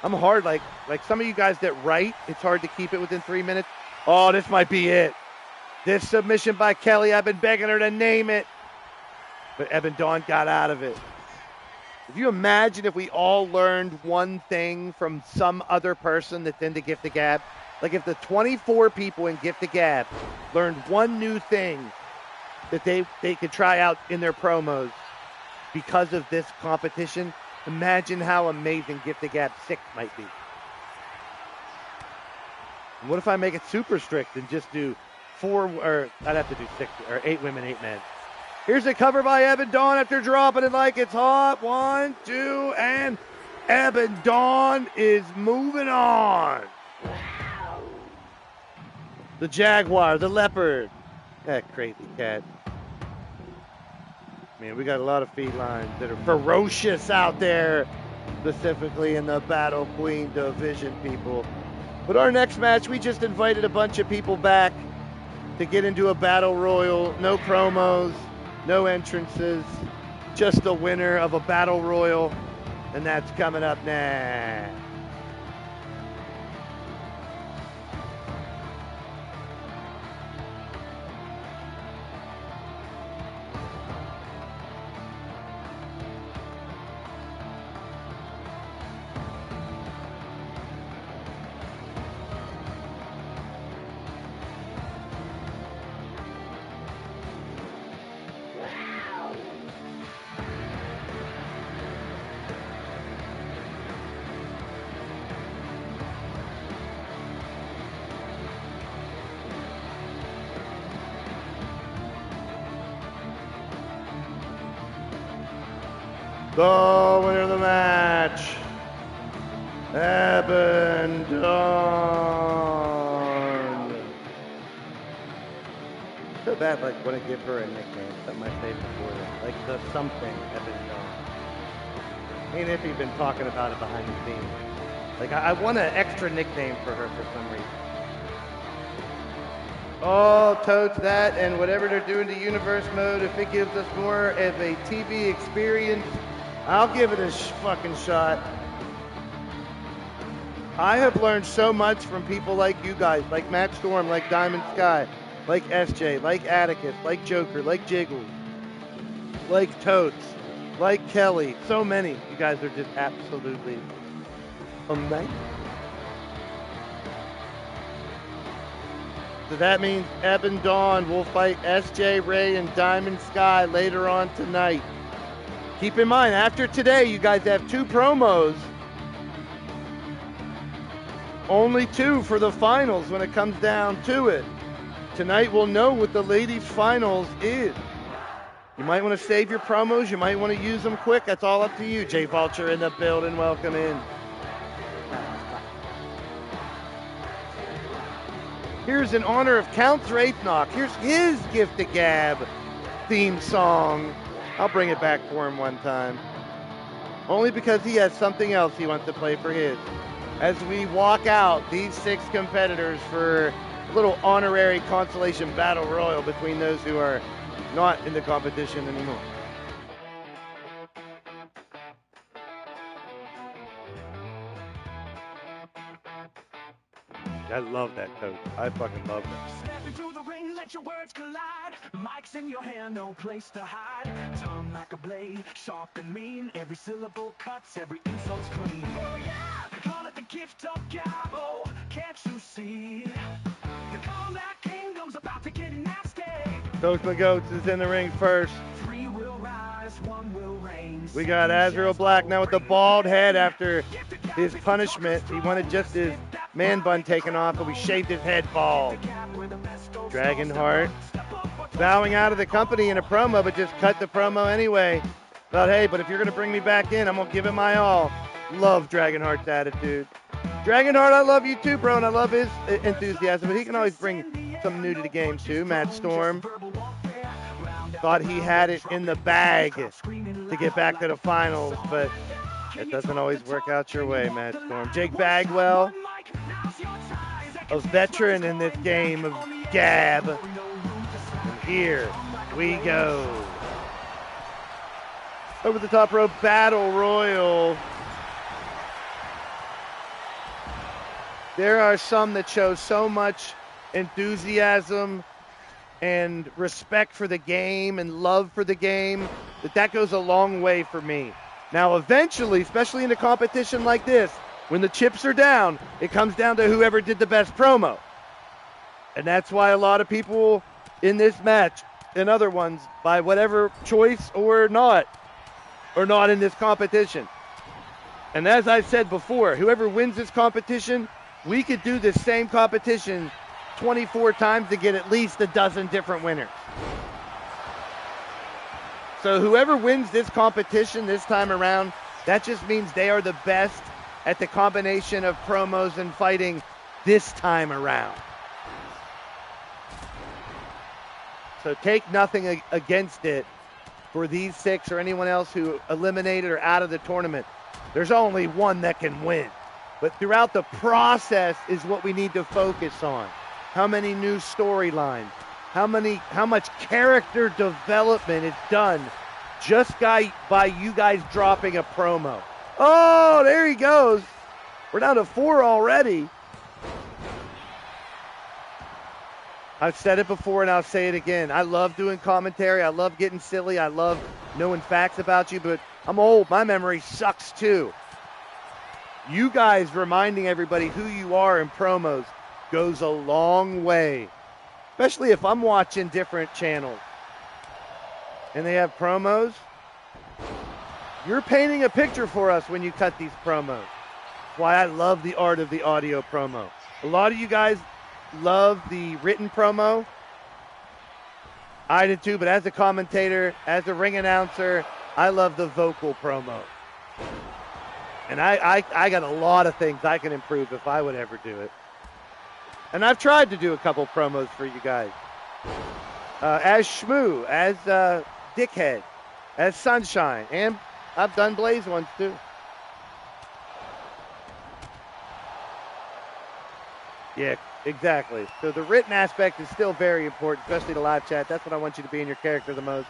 I'm hard. Like some of you guys that write, it's hard to keep it within 3 minutes. Oh, this might be it. This submission by Kelly, I've been begging her to name it. But Ebon Dawn got out of it. If you imagine if we all learned one thing from some other person that's into Gift the Gab, like if the 24 people in Gift the Gab learned one new thing that they could try out in their promos because of this competition, imagine how amazing Gift the Gab 6 might be. And what if I make it super strict and just do 4, or I'd have to do 6, or 8 women, 8 men. Here's a cover by Ebon Dawn after dropping it like it's hot. 1, 2, and Ebon Dawn is moving on. The Jaguar, the Leopard. That crazy cat. Man, we got a lot of felines that are ferocious out there, specifically in the Battle Queen division, people. But our next match, we just invited a bunch of people back to get into a battle royal. No promos, no entrances, just the winner of a battle royal, and that's coming up next. The winner of the match, Ebon Dawn. So bad, like, want to give her a nickname, something I say before that. Like the something Ebon Dawn. Me and Iffy have been talking about it behind the scenes. Like, I want an extra nickname for her for some reason. Oh, totes that, and whatever they're doing to universe mode, if it gives us more of a TV experience, I'll give it a fucking shot. I have learned so much from people like you guys, like Matt Storm, like Diamond Sky, like SJ, like Atticus, like Joker, like Jiggles, like Totes, like Kelly. So many. You guys are just absolutely amazing. So that means Ebb and Dawn will fight SJ, Ray, and Diamond Sky later on tonight. Keep in mind, after today, you guys have 2 promos. Only 2 for the finals when it comes down to it. Tonight we'll know what the ladies' finals is. You might want to save your promos. You might want to use them quick. That's all up to you. Jay Vulture in the building. Welcome in. Here's in honor of Count Wraithnock. Here's his Gift to Gab theme song. I'll bring it back for him one time. Only because he has something else he wants to play for his. As we walk out these 6 competitors for a little honorary consolation battle royal between those who are not in the competition anymore. I love that coach. I fucking love it. Step into the ring, let your words collide. Mic's in your hand, no place to hide. Tongue like a blade, sharp and mean. Every syllable cuts, every insult's clean. Oh yeah, call it the gift of gab. Oh, can't you see? The combat kingdom's about to get nasty. Coach McGoats is in the ring first. 3 will rise, 1 will reign. We got Azrael Black now with the bald head after his punishment. He wanted just his man bun taken off, but we shaved his head bald. Dragonheart bowing out of the company in a promo, but just cut the promo anyway. But hey, but if you're going to bring me back in, I'm going to give it my all. Love Dragonheart's attitude. Dragonheart, I love you too, bro, and I love his enthusiasm, but he can always bring something new to the game too. Matt Storm thought he had it in the bag to get back to the finals, but it doesn't always work out your way, Matt Storm. Jake Bagwell, a veteran in this game of gab. And here we go. Over the top rope battle royal. There are some that show so much enthusiasm and respect for the game and love for the game that goes a long way for me. Now, eventually, especially in a competition like this, when the chips are down, it comes down to whoever did the best promo. And that's why a lot of people in this match and other ones, by whatever choice or not in this competition. And as I said before, whoever wins this competition, we could do this same competition 24 times to get at least a dozen different winners. So whoever wins this competition this time around, that just means they are the best at the combination of promos and fighting this time around. So take nothing against it for these 6 or anyone else who eliminated or out of the tournament. There's only one that can win. But throughout the process is what we need to focus on. How many new storylines? How much character development is done just by you guys dropping a promo? Oh, there he goes. We're down to 4 already. I've said it before and I'll say it again. I love doing commentary. I love getting silly. I love knowing facts about you, but I'm old. My memory sucks too. You guys reminding everybody who you are in promos goes a long way, especially if I'm watching different channels and they have promos. You're painting a picture for us when you cut these promos. That's why I love the art of the audio promo. A lot of you guys love the written promo. I did too, but as a commentator, as a ring announcer, I love the vocal promo. And I got a lot of things I can improve if I would ever do it. And I've tried to do a couple promos for you guys. As Shmoo, as Dickhead, as Sunshine, and I've done Blaise ones too. Yeah, exactly. So the written aspect is still very important, especially the live chat. That's what I want you to be in your character the most.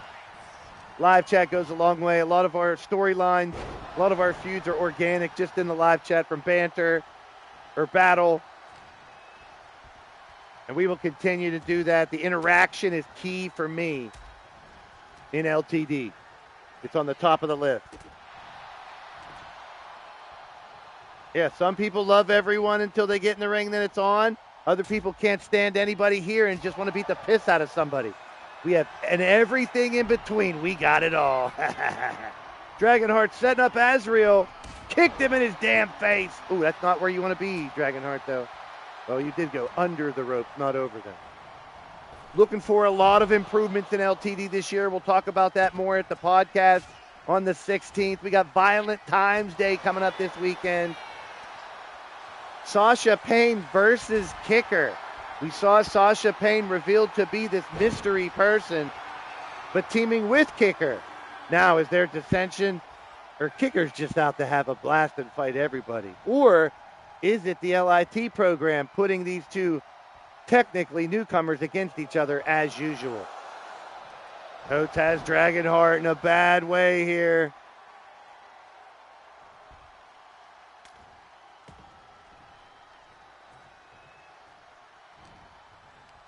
Live chat goes a long way. A lot of our storylines, a lot of our feuds are organic just in the live chat from banter or battle. And we will continue to do that. The interaction is key for me in LTD. It's on the top of the list. Yeah, some people love everyone until they get in the ring, then it's on. Other people can't stand anybody here and just want to beat the piss out of somebody. We have, and everything in between. We got it all. Dragonheart setting up Azrael. Kicked him in his damn face. Ooh, that's not where you want to be, Dragonheart, though. Well, you did go under the ropes, not over them. Looking for a lot of improvements in LTD this year. We'll talk about that more at the podcast on the 16th. We got Violent Times Day coming up this weekend. Sasha Payne versus Kicker. We saw Sasha Payne revealed to be this mystery person, but teaming with Kicker. Now, is there dissension? Or Kicker's just out to have a blast and fight everybody? Or is it the LIT program putting these two technically newcomers against each other as usual? Coates has Dragonheart in a bad way here.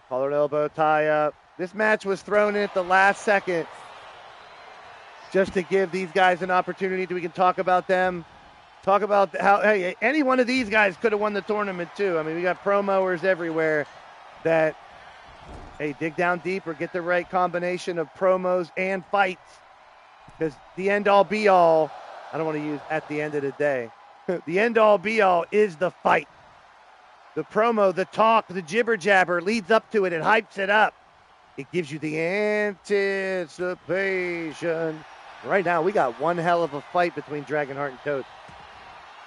Collared elbow tie up. This match was thrown in at the last second just to give these guys an opportunity we can talk about them. Talk about how, hey, any one of these guys could have won the tournament too. I mean, we got promoters everywhere that, hey, dig down deep or get the right combination of promos and fights. Because the end-all, be-all, I don't want to use at the end of the day. The end-all, be-all is the fight. The promo, the talk, the jibber-jabber leads up to it. It hypes it up. It gives you the anticipation. Right now, we got one hell of a fight between Dragonheart and Toad.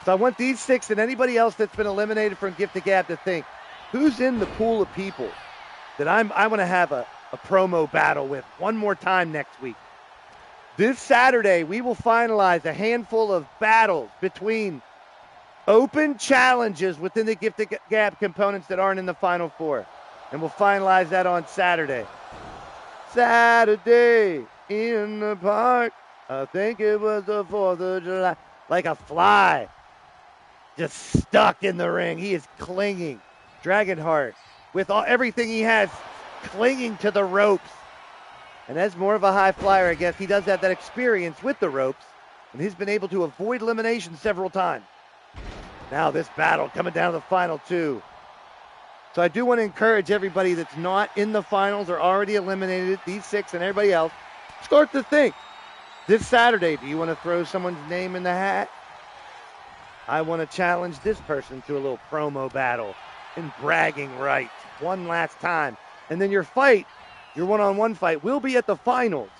So I want these six and anybody else that's been eliminated from Gift of Gab to think, who's in the pool of people that I want to have a promo battle with one more time next week. This Saturday, we will finalize a handful of battles between open challenges within the Gift of Gab components that aren't in the Final Four. And we'll finalize that on Saturday. Saturday in the park. I think it was the 4th of July. Like a fly. Just stuck in the ring. He is clinging. Dragonheart, with everything he has, clinging to the ropes. And as more of a high flyer, I guess, he does have that experience with the ropes. And he's been able to avoid elimination several times. Now this battle coming down to the final two. So I do want to encourage everybody that's not in the finals or already eliminated, these six and everybody else, start to think. This Saturday, do you want to throw someone's name in the hat? I want to challenge this person to a little promo battle and bragging rights one last time. And then your fight, your one-on-one fight, will be at the finals.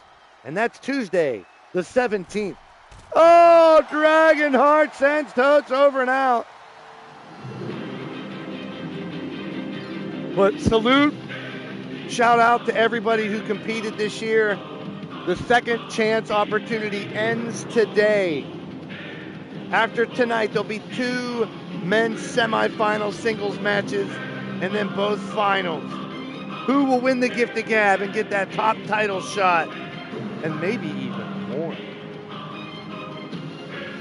And that's Tuesday, the 17th. Oh, Dragonheart sends Totes over and out. But salute, shout out to everybody who competed this year. The second chance opportunity ends today. After tonight, there'll be 2 men's semifinal singles matches and then both finals. Who will win the Gift of Gab and get that top title shot? And maybe even more.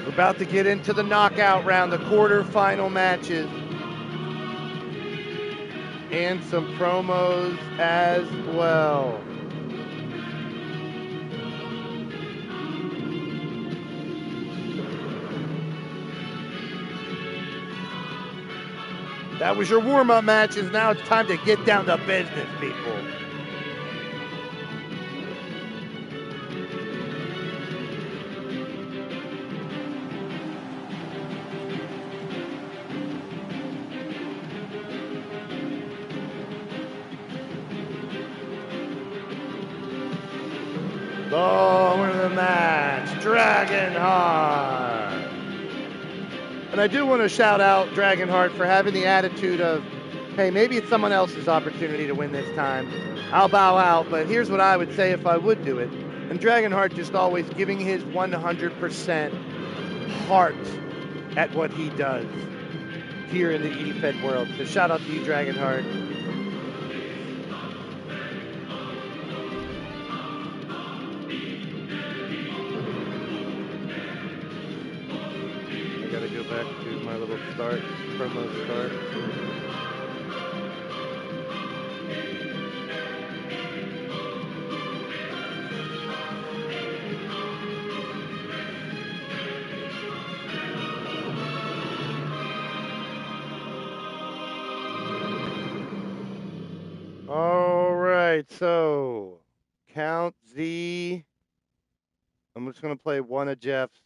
We're about to get into the knockout round, the quarterfinal matches. And some promos as well. That was your warm-up matches. Now it's time to get down to business, people. The winner of the match, Dragonheart. And I do want to shout out Dragonheart for having the attitude of, hey, maybe it's someone else's opportunity to win this time. I'll bow out, but here's what I would say if I would do it. And Dragonheart just always giving his 100% heart at what he does here in the EFED world. So shout out to you, Dragonheart. Back to my little start, promo start. right, so count the. I'm just gonna play one of Jeff's.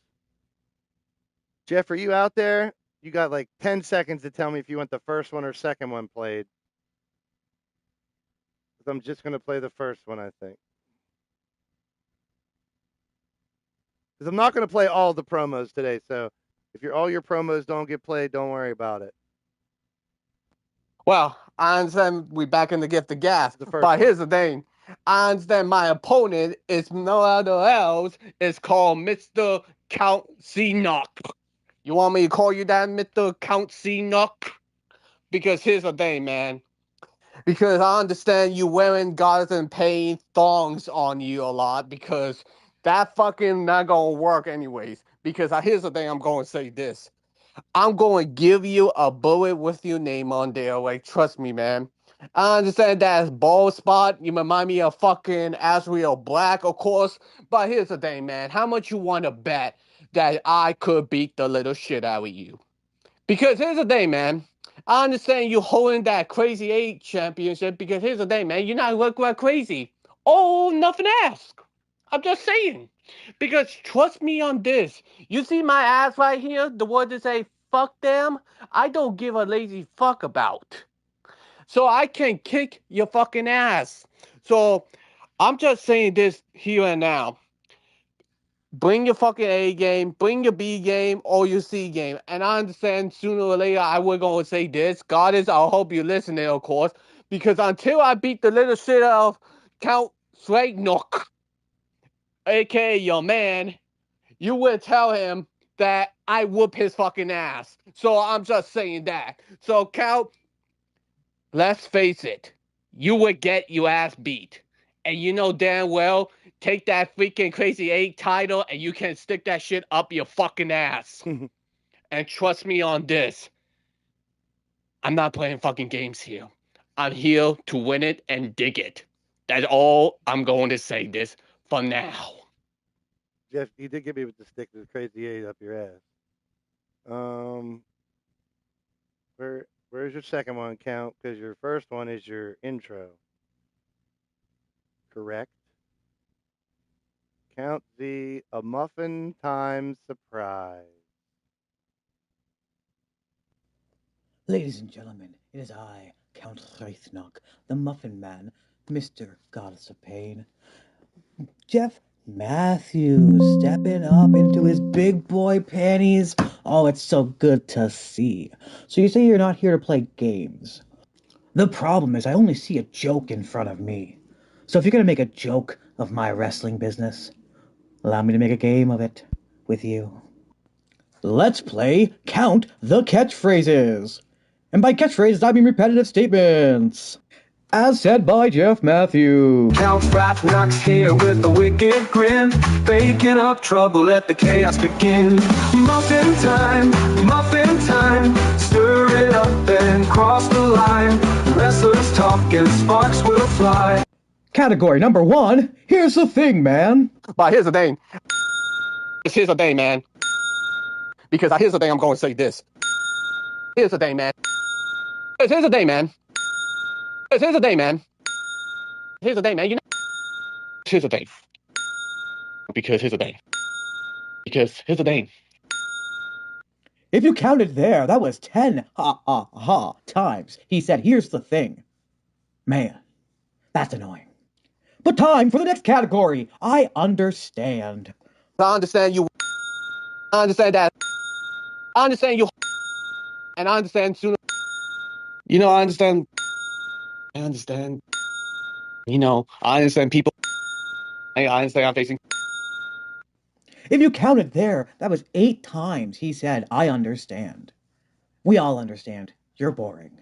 Jeff, are you out there? You got like 10 seconds to tell me if you want the first one or second one played. Because I'm just gonna play the first one, I think. Because I'm not gonna play all the promos today, so if all your promos don't get played, don't worry about it. Well, I understand we back in the gift of gas, The first but one. here's the thing. I understand my opponent is no other else. It's called Mr. Count C. Knock. You want me to call you that, Mr. Count C. Knock? Because here's the thing, man. Because I understand you wearing Goddess in Pain thongs on you a lot, because that fucking not gonna work anyways. Because here's the thing, I'm gonna say this. I'm going to give you a bullet with your name on there. Like, trust me, man. I understand that bald spot. You remind me of fucking Azrael Black, of course. But here's the thing, man. How much you want to bet that I could beat the little shit out of you? Because here's the thing, man. I understand you holding that Crazy 8 championship. Because here's the thing, man. You're not looking like crazy. Oh, nothing to ask. I'm just saying. Because trust me on this. You see my ass right here? The word to say, fuck them? I don't give a lazy fuck about. So I can kick your fucking ass. So I'm just saying this here and now. Bring your fucking A game, bring your B game, or your C game. And I understand sooner or later I will going to say this. Goddess, I hope you're listening, of course. Because until I beat the little shit out of Count Svegnok, aka your man, you will tell him that I whoop his fucking ass. So I'm just saying that. So Count, let's face it, you would get your ass beat. And you know damn well, take that freaking Crazy 8 title and you can stick that shit up your fucking ass. And trust me on this, I'm not playing fucking games here. I'm here to win it and dig it. That's all I'm going to say this for now. Jeff, you did get me with the stick of the Crazy 8 up your ass. Where's your second one, Count? Because your first one is your intro. Correct? Count the A Muffin Time Surprise. Ladies and gentlemen, it is I, Count Reithnok, the Muffin Man, Mr. Goddess of Pain. Jeff Matthews stepping up into his big boy panties. Oh, it's so good to see. So you say you're not here to play games. The problem is I only see a joke in front of me. So if you're going to make a joke of my wrestling business, allow me to make a game of it with you. Let's play Count the Catchphrases. And by catchphrases, I mean repetitive statements. As said by Jeff Matthews. Count Rathnok's here with a wicked grin, baking up trouble, let the chaos begin. Muffin time, stir it up and cross the line. Wrestlers talk and sparks will fly. Category number 1, here's the thing, man. But here's the thing. Here's the thing, man. Because here's the thing, I'm going to say this. Here's the thing, man. Here's the thing, man. Here's the thing, man. Here's the thing, man. You know. Here's the thing. Because here's the thing. Because here's the thing. If you counted there, that was 10 times he said, here's the thing. Man, that's annoying. But time for the next category. I understand. I understand you. I understand that. I understand you. And I understand sooner. You know, I understand. I understand. You know, I understand people. I understand I'm facing. If you counted there, that was 8 times he said, I understand. We all understand. You're boring.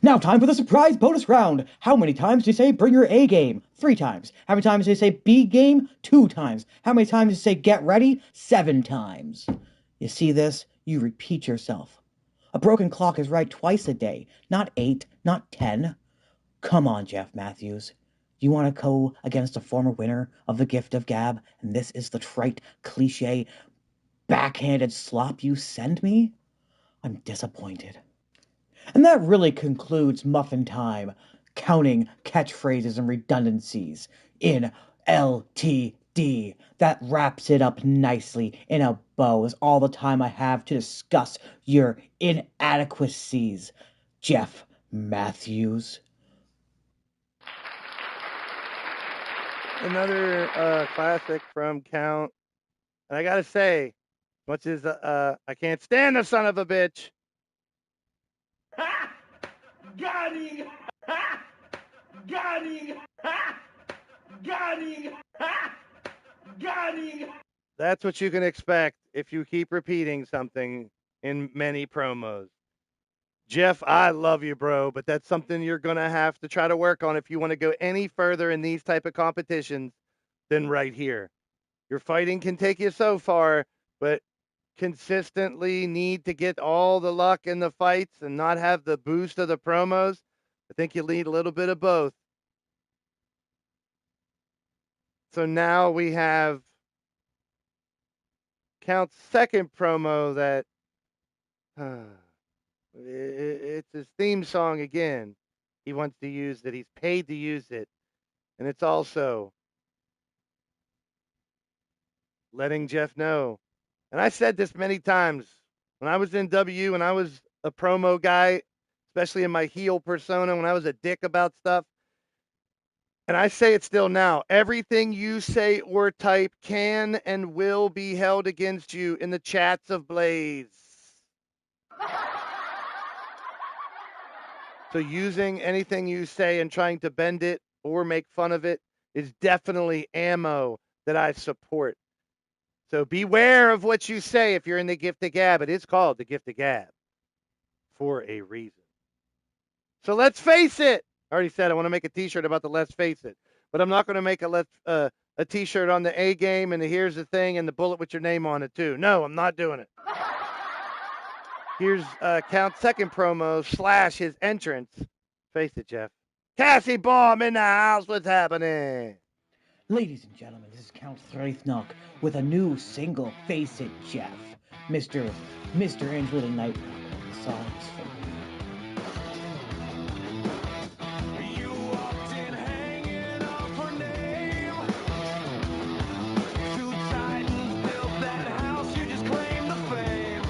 Now time for the surprise bonus round. How many times do you say bring your A game? 3 times. How many times do you say B game? 2 times. How many times do you say get ready? 7 times. You see this? You repeat yourself. A broken clock is right twice a day. Not 8, not 10. Come on, Jeff Matthews. You want to go against a former winner of the gift of gab, and this is the trite, cliche, backhanded slop you send me? I'm disappointed. And that really concludes Muffin Time. counting catchphrases and redundancies in LTD. That wraps it up nicely in a bow is all the time I have to discuss your inadequacies, Jeff Matthews. Another classic from Count. And I gotta say, much as I can't stand the son of a bitch. Ha! Got him! Ha! Got him! Ha! Got him! Ha! Got him! That's what you can expect if you keep repeating something in many promos. Jeff, I love you, bro, but that's something you're going to have to try to work on if you want to go any further in these type of competitions than right here. Your fighting can take you so far, but consistently need to get all the luck in the fights and not have the boost of the promos. I think you need a little bit of both. So now we have Count's second promo that it's his theme song again. He wants to use it. He's paid to use it. And it's also letting Jeff know. And I said this many times when I was in W, when I was a promo guy, especially in my heel persona, when I was a dick about stuff. And I say it still now. Everything you say or type can and will be held against you in the chats of Blaise. So using anything you say and trying to bend it or make fun of it is definitely ammo that I support. So beware of what you say if you're in the gift of gab. It is called the gift of gab for a reason. So let's face it. I already said I want to make a T-shirt about the let's face it, but I'm not going to make a T-shirt on the A game and the here's the thing and the bullet with your name on it too. No, I'm not doing it. Here's Count's second promo / his entrance. Face it, Jeff. Cassie Bomb in the house. What's happening? Ladies and gentlemen, this is Count Thraithnock with a new single, Face It, Jeff. Mr. Angela Knight, the song's for you. You walked in hanging off her name. Two titans built that house, you just claimed the fame.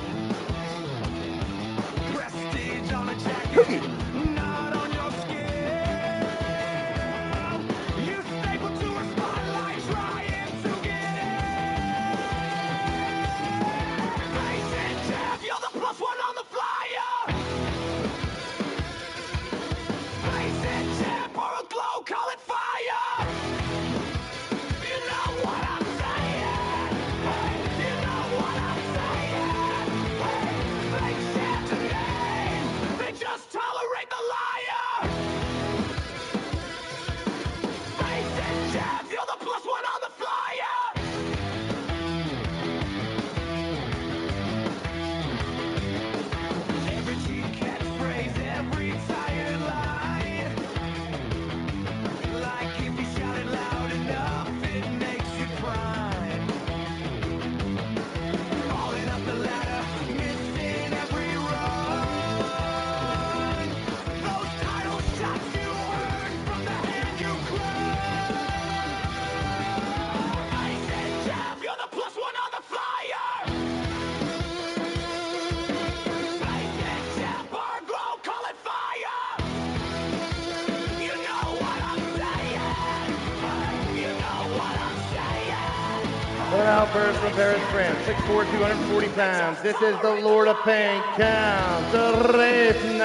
Prestige on a jacket, not on your skin. You stapled to her spotlight, trying to get in. Face it, Jeff, you're the +1 on the flyer. Face it, Jeff, or a glow, call it fire. You know what I'm saying. Hey, you know what I'm saying. Hey, they chant a name. They just tolerate the liar. Face it, Jeff, you're the +1 on the flyer. Every cheap catchphrase, every tired line. Like if you shout it loud enough, it makes you cry. Falling up the ladder, missing every run. Those title shots you earned from the hand you cried. Face it, Jeff, you're the +1 on the flyer. Face it, Jeff, or glow, call it fire. You know what I'm saying. You know what I'm saying. One outburst from Paris, France. 6'4", 240 pounds. This is the Lord of Pain, Count Thraithnock.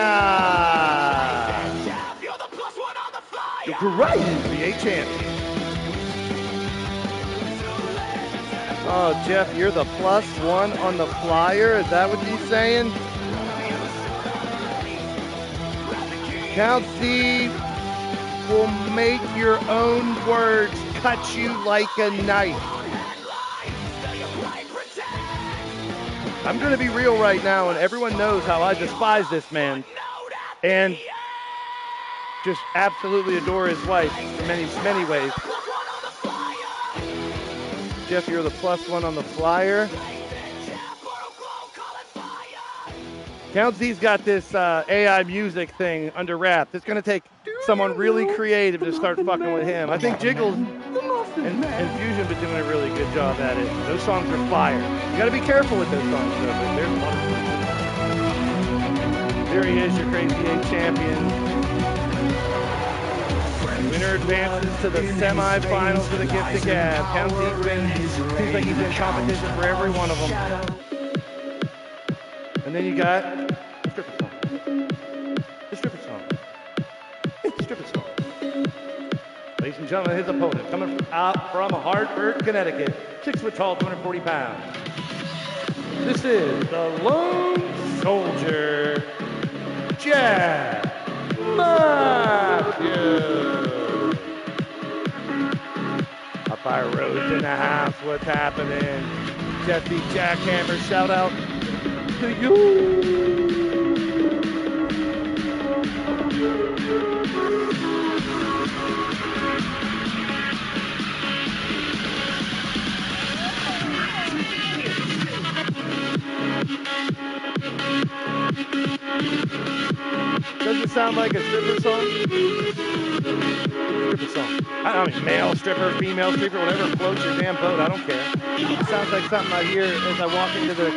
Jeff, you're the +1 on the flyer. Your great NBA champion. Oh, Jeff, you're the +1 on the flyer? Is that what he's saying? Count C will make your own words cut you like a knife. I'm going to be real right now, and everyone knows how I despise this man and just absolutely adore his wife in many, many ways. Jeff, you're the +1 on the flyer. Count Z's got this AI music thing under wraps. It's going to take someone really creative to start fucking with him. I think Jiggles and Fusion been doing a really good job at it. Those songs are fire. You got to be careful with those songs, though. But there's a lot of fun. There he is, your Crazy 8 champion. Winner advances to the semifinals of the Gift to Gab. Count Z's seems like he's in competition for every one of them. And then you got the stripper song. The stripper song. It's the stripper song. Ladies and gentlemen, his opponent coming out from Hartford, Connecticut. 6 foot tall, 240 pounds. This is the Lone Soldier, Jeff Matthews. Fire Rose in the house. What's happening? Jesse Jackhammer, shout out to you. Does it sound like a stripper song? Stripper song. I mean, male stripper, female stripper, whatever floats your damn boat. I don't care. It sounds like something I hear as I walk into the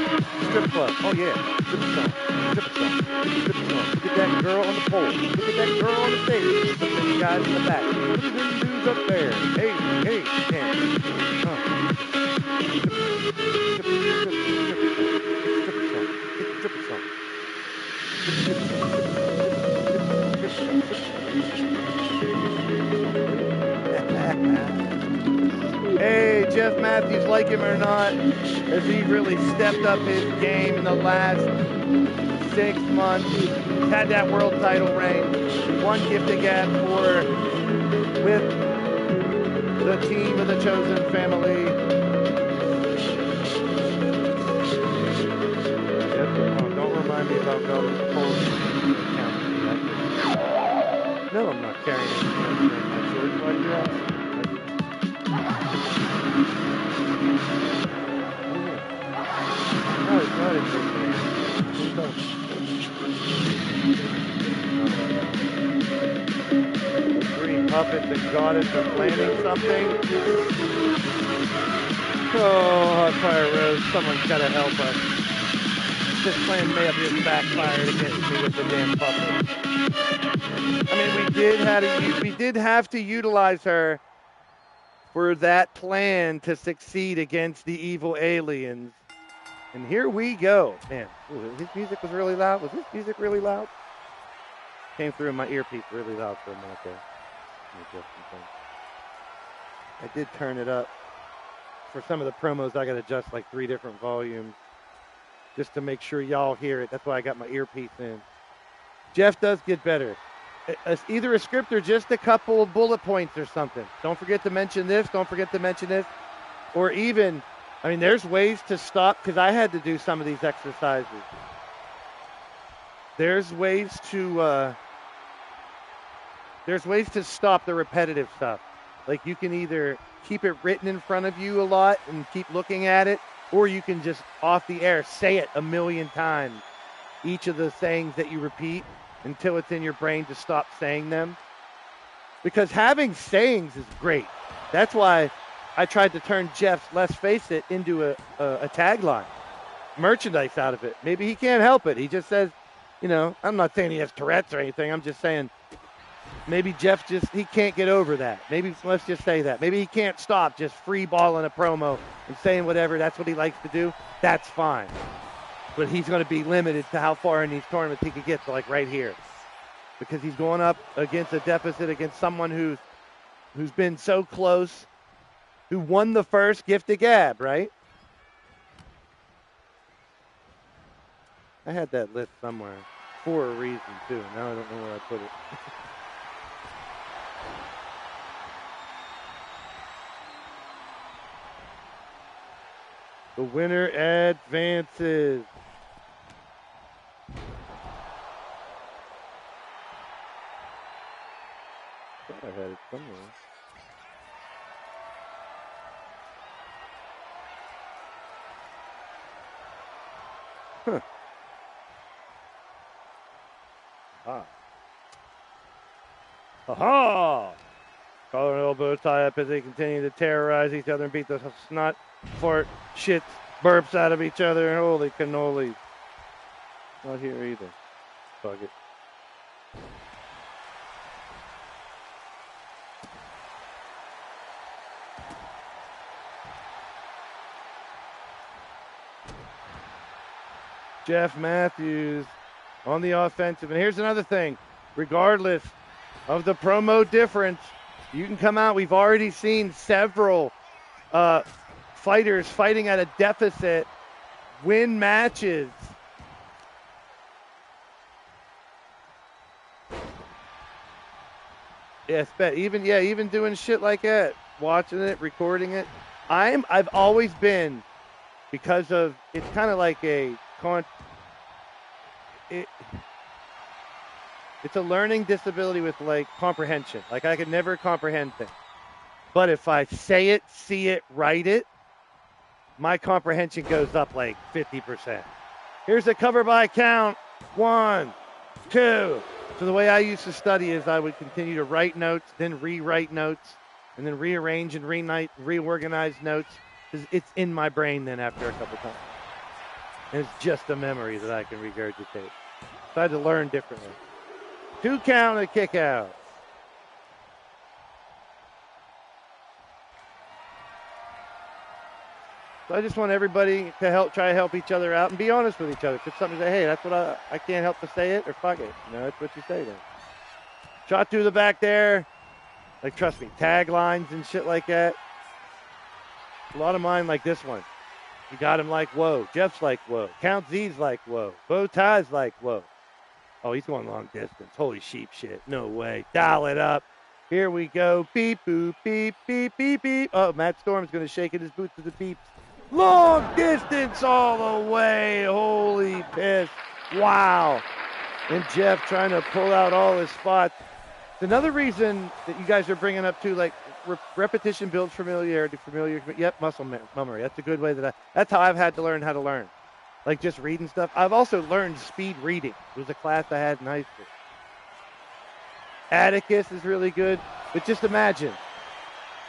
strip club. Oh yeah, stripper song, stripper song, stripper song. Look at that girl on the pole. Look at that girl on the stage. Look at the guys in the back. Look at them dudes up there. Hey, hey, damn. Stripper song. Stripper song. Hey, Jeff Matthews, like him or not, as he really stepped up his game in the last 6 months. He's had that world title reign. One Gift to Gab for with the team of the Chosen family. Don't remind me about going to the No, I'm not carrying anything in my shorts. Why do you ask? No, it's not in the green puppet, the goddess of planning something. Oh, Hot Fire Rose, someone's got to help us. This plan may have just backfired against me with the damn puppet. I mean, we did have to utilize her for that plan to succeed against the evil aliens. And here we go. Man, his music was really loud. Was his music really loud? Came through in my earpiece really loud for a minute there. I did turn it up. For some of the promos, I got to adjust like 3 different volumes just to make sure y'all hear it. That's why I got my earpiece in. Jeff does get better. Either a script or just a couple of bullet points or something. Don't forget to mention this. Don't forget to mention this. Or even, I mean, there's ways to stop, because I had to do some of these exercises. There's ways to stop the repetitive stuff. Like you can either keep it written in front of you a lot and keep looking at it, or you can just off the air say it a million times. Each of the sayings that you repeat until it's in your brain to stop saying them. Because having sayings is great. That's why I tried to turn Jeff's Let's Face It into a tagline. Merchandise out of it. Maybe he can't help it. He just says, you know, I'm not saying he has Tourette's or anything. I'm just saying maybe Jeff he can't get over that. Maybe let's just say that. Maybe he can't stop just free balling a promo and saying whatever. That's what he likes to do. That's fine. But he's going to be limited to how far in these tournaments he could get to, like right here. Because he's going up against a deficit against someone who's been so close, who won the first Gift to Gab, right? I had that list somewhere for a reason, too. Now I don't know where I put it. The winner advances. I thought I had it somewhere. Huh. Ha-ha! Collar and elbow tie up as they continue to terrorize each other and beat the snot, fart, shit, burps out of each other. Holy cannoli. Not here either. Fuck it. Jeff Matthews on the offensive. And here's another thing. Regardless of the promo difference, you can come out. We've already seen several fighters fighting at a deficit win matches. Yes, bet. Even doing shit like that, watching it, recording it. I've always been, because of, it's kind of like it's a learning disability with like comprehension. Like I could never comprehend things. But if I say it, see it, write it, my comprehension goes up like 50%. Here's a cover by count. 1, 2. So the way I used to study is I would continue to write notes, then rewrite notes, and then rearrange and reorganize notes, because it's in my brain then after a couple times. And it's just a memory that I can regurgitate. So I had to learn differently. 2 count and a kick out. So I just want everybody to try to help each other out and be honest with each other. If it's something to say, hey, that's what I can't help to say it, or fuck it. That's what you say then. Shot through the back there. Like, trust me, taglines and shit like that. A lot of mine like this one. You got him like, whoa. Jeff's like, whoa. Count Z's like, whoa. Bow Tie's like, whoa. Oh, he's going long distance. Holy sheep shit. No way. Dial it up. Here we go. Beep, boop, beep, beep, beep, beep. Oh, Matt Storm's going to shake in his boots to the beeps. Long distance all the way. Holy piss. Wow. And Jeff trying to pull out all his spots. It's another reason that you guys are bringing up, too, like repetition builds familiarity. Yep, muscle memory. That's a good way that's how I've had to learn how to learn. Like just reading stuff. I've also learned speed reading. It was a class I had in high school. Atticus is really good. But just imagine,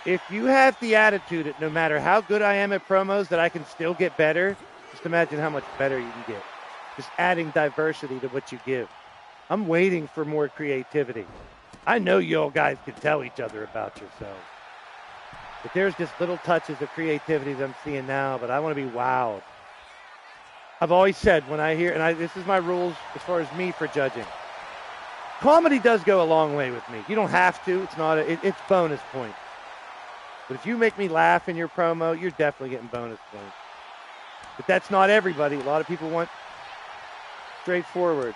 if you have the attitude that no matter how good I am at promos that I can still get better, just imagine how much better you can get. Just adding diversity to what you give. I'm waiting for more creativity. I know you all guys can tell each other about yourselves. But there's just little touches of creativity that I'm seeing now, but I want to be wowed. I've always said when I hear, and this is my rules as far as me for judging. Comedy does go a long way with me. You don't have to. It's not. It's bonus points. But if you make me laugh in your promo, you're definitely getting bonus points. But that's not everybody. A lot of people want straightforward.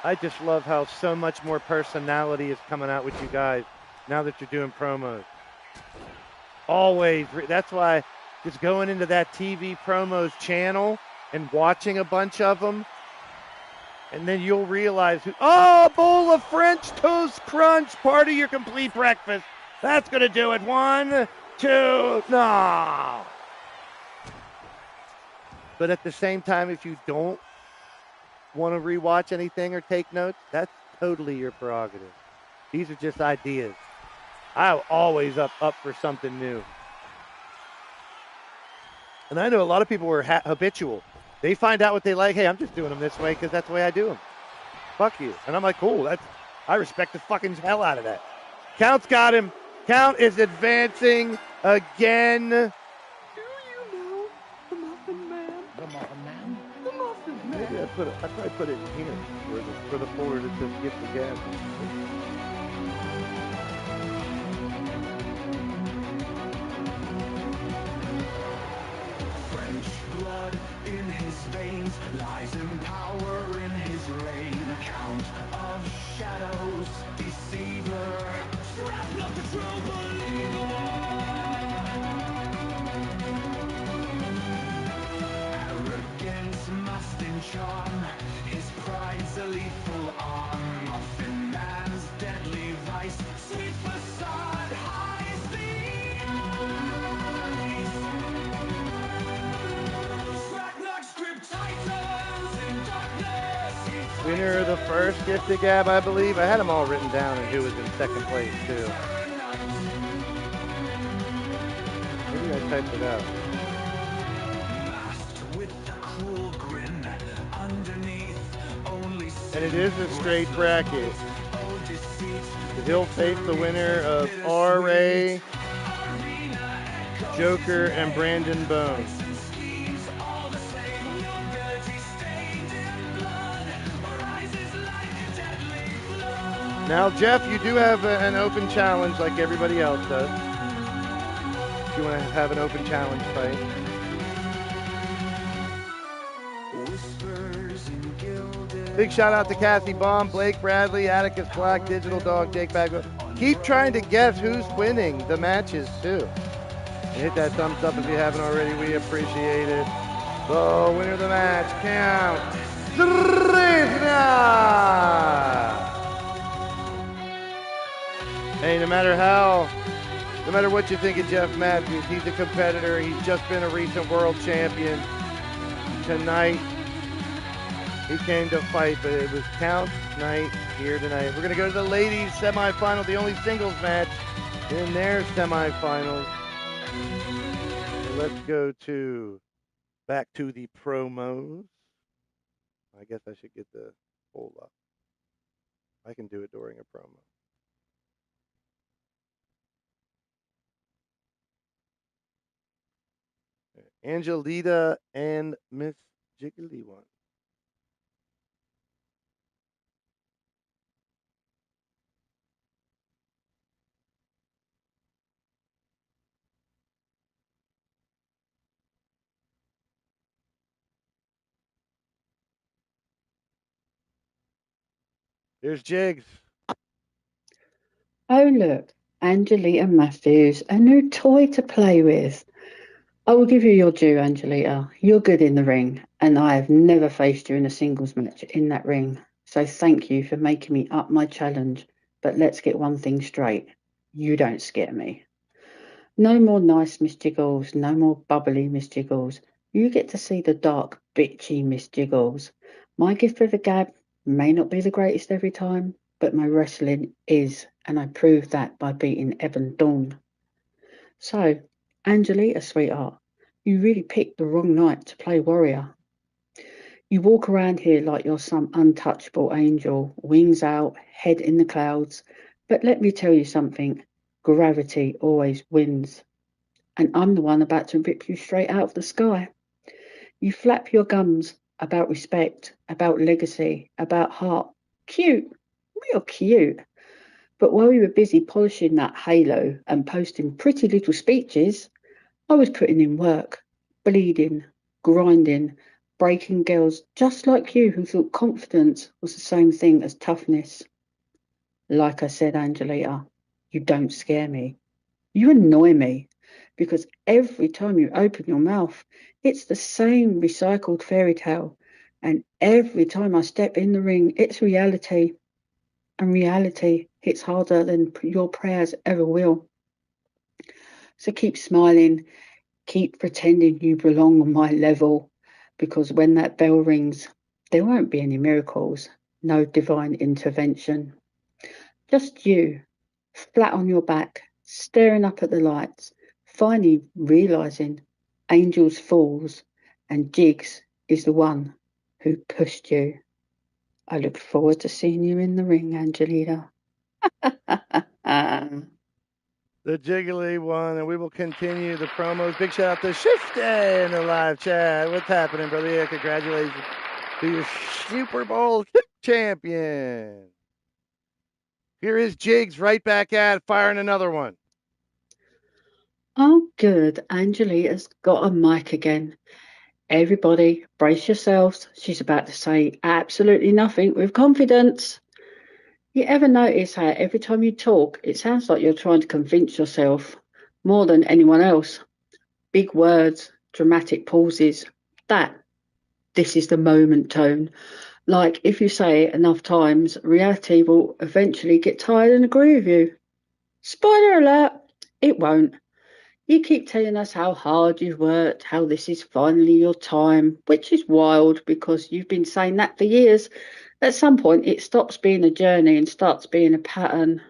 I just love how so much more personality is coming out with you guys now that you're doing promos. Always. That's why just going into that TV promos channel and watching a bunch of them, and then you'll realize, a bowl of French toast crunch, part of your complete breakfast. That's going to do it. 1, 2, no. But at the same time, if you don't want to rewatch anything or take notes, that's totally your prerogative. These are just ideas. I'm always up for something new. And I know a lot of people were habitual. They find out what they like. Hey, I'm just doing them this way because that's the way I do them. Fuck you. And I'm like, cool. I respect the fucking hell out of that. Count's got him. Count is advancing again. Do you know the Muffin Man? The Muffin Man? The Muffin Man. Maybe I probably put it here for the forward that says get the gas. French blood in his veins, lies and power in his reign. Count of shadows, deceiver, strapped up the true believer. Arrogance must charm, his pride's a lethal arm. Muffin Man's deadly vice, sweet facade hides the eyes. Winner of the first gifted gab, I believe. I had them all written down and who was in second place, too. Maybe I typed it out. And it is a straight bracket. He'll face the winner of R.A., Joker, and Brandon Bone. Now, Jeff, you do have an open challenge like everybody else does. If you want to have an open challenge fight. Big shout out to Cassie Baum, Blake Bradley, Atticus Black, Digital Dog, Jake Bagwell. Keep trying to guess who's winning the matches, too. And hit that thumbs up if you haven't already. We appreciate it. The winner of the match, Count Drezna. Hey, no matter what you think of Jeff Matthews, he's a competitor. He's just been a recent world champion. Tonight, he came to fight, but it was Count's night here tonight. We're going to go to the ladies' semifinal, the only singles match in their semifinals. So let's go back to the promos. I guess I should get the poll up. I can do it during a promo. Angelita and Miss Jiggly One. Here's Jigs. Oh, look, Angelita Matthews, a new toy to play with. I will give you your due, Angelita. You're good in the ring, and I have never faced you in a singles match in that ring. So thank you for making me up my challenge. But let's get one thing straight. You don't scare me. No more nice Miss Jiggles, no more bubbly Miss Jiggles. You get to see the dark, bitchy Miss Jiggles. My gift for the gab may not be the greatest every time, but my wrestling is, and I proved that by beating Evan Dawn. So, Angelita, sweetheart, you really picked the wrong night to play warrior. You walk around here like you're some untouchable angel, wings out, head in the clouds. But let me tell you something, gravity always wins. And I'm the one about to rip you straight out of the sky. You flap your gums about respect, about legacy, about heart. Cute, real cute. But while you were busy polishing that halo and posting pretty little speeches, I was putting in work, bleeding, grinding, breaking girls just like you who thought confidence was the same thing as toughness. Like I said, Angelita, you don't scare me. You annoy me because every time you open your mouth, it's the same recycled fairy tale. And every time I step in the ring, it's reality. And reality hits harder than your prayers ever will. So keep smiling, keep pretending you belong on my level, because when that bell rings, there won't be any miracles, no divine intervention. Just you, flat on your back, staring up at the lights, finally realizing angels falls and Jigs is the one who pushed you. I look forward to seeing you in the ring, Angelita. The Jiggly One, and we will continue the promos. Big shout out to Shifty in the live chat. What's happening, brother? Yeah, congratulations to your Super Bowl champion. Here is Jigs right back at firing another one. Oh, good. Angelita's got a mic again. Everybody, brace yourselves. She's about to say absolutely nothing with confidence. You ever notice how every time you talk, it sounds like you're trying to convince yourself more than anyone else? Big words, dramatic pauses. This is the moment tone. Like if you say it enough times, reality will eventually get tired and agree with you. Spoiler alert, it won't. You keep telling us how hard you've worked, how this is finally your time, which is wild because you've been saying that for years. At some point, it stops being a journey and starts being a pattern.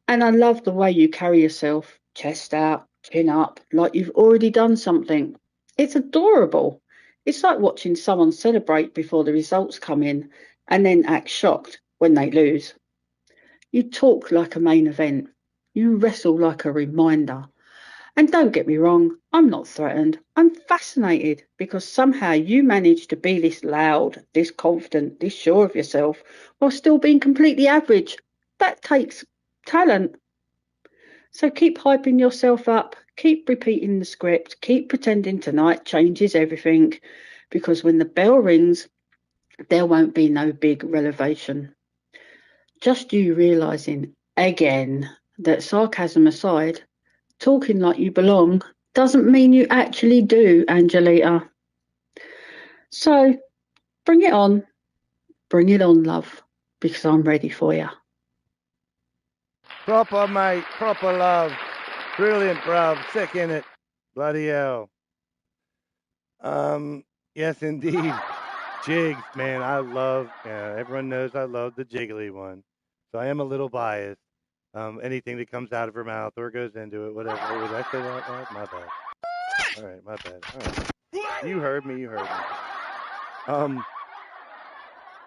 And I love the way you carry yourself, chest out, chin up, like you've already done something. It's adorable. It's like watching someone celebrate before the results come in and then act shocked when they lose. You talk like a main event. You wrestle like a reminder. And don't get me wrong, I'm not threatened. I'm fascinated because somehow you manage to be this loud, this confident, this sure of yourself while still being completely average. That takes talent. So keep hyping yourself up, keep repeating the script, keep pretending tonight changes everything because when the bell rings, there won't be no big revelation. Just you realising again that sarcasm aside, talking like you belong doesn't mean you actually do, Angelita. So bring it on, love, because I'm ready for you. Proper, mate. Proper love. Brilliant, bruv. Sick in it. Bloody hell. Yes, indeed. Jigs, man, everyone knows I love the jiggly one. So I am a little biased. Anything that comes out of her mouth or goes into it, whatever. Oh, did I say that right? My bad. All right, my bad. All right. You heard me.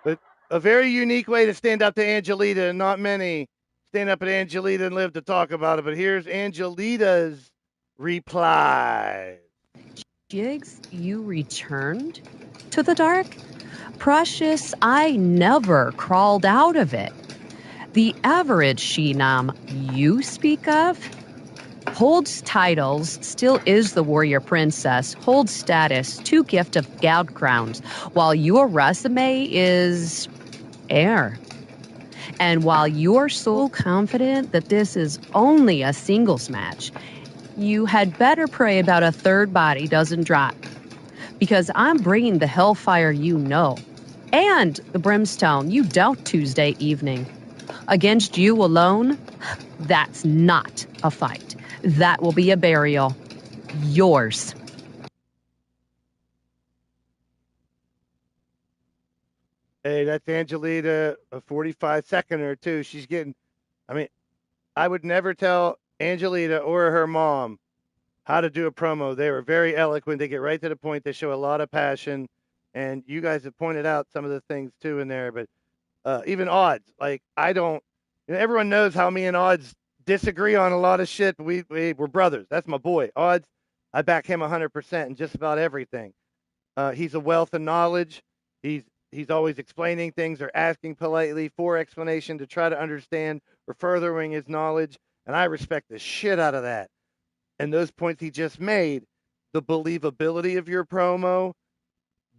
But a very unique way to stand up to Angelita, and not many stand up at Angelita and live to talk about it. But here's Angelita's reply. Jigs, you returned to the dark? Precious, I never crawled out of it. The average Shinam you speak of holds titles, still is the warrior princess, holds status, 2 gift of gab crowns, while your resume is air. And while you're so confident that this is only a singles match, you had better pray about a third body doesn't drop. Because I'm bringing the hellfire you know, and the brimstone you doubt Tuesday evening. Against you alone, that's not a fight. That will be a burial. Yours. Hey, that's Angelita, a 45-seconder, too. She's getting, I mean, I would never tell Angelita or her mom how to do a promo. They were very eloquent. They get right to the point. They show a lot of passion. And you guys have pointed out some of the things, too, in there. But even odds, like, I don't, everyone knows how me and odds disagree on a lot of shit. But we're brothers. That's my boy. Odds, I back him 100% in just about everything. He's a wealth of knowledge. He's always explaining things or asking politely for explanation to try to understand or furthering his knowledge. And I respect the shit out of that. And those points he just made, the believability of your promo,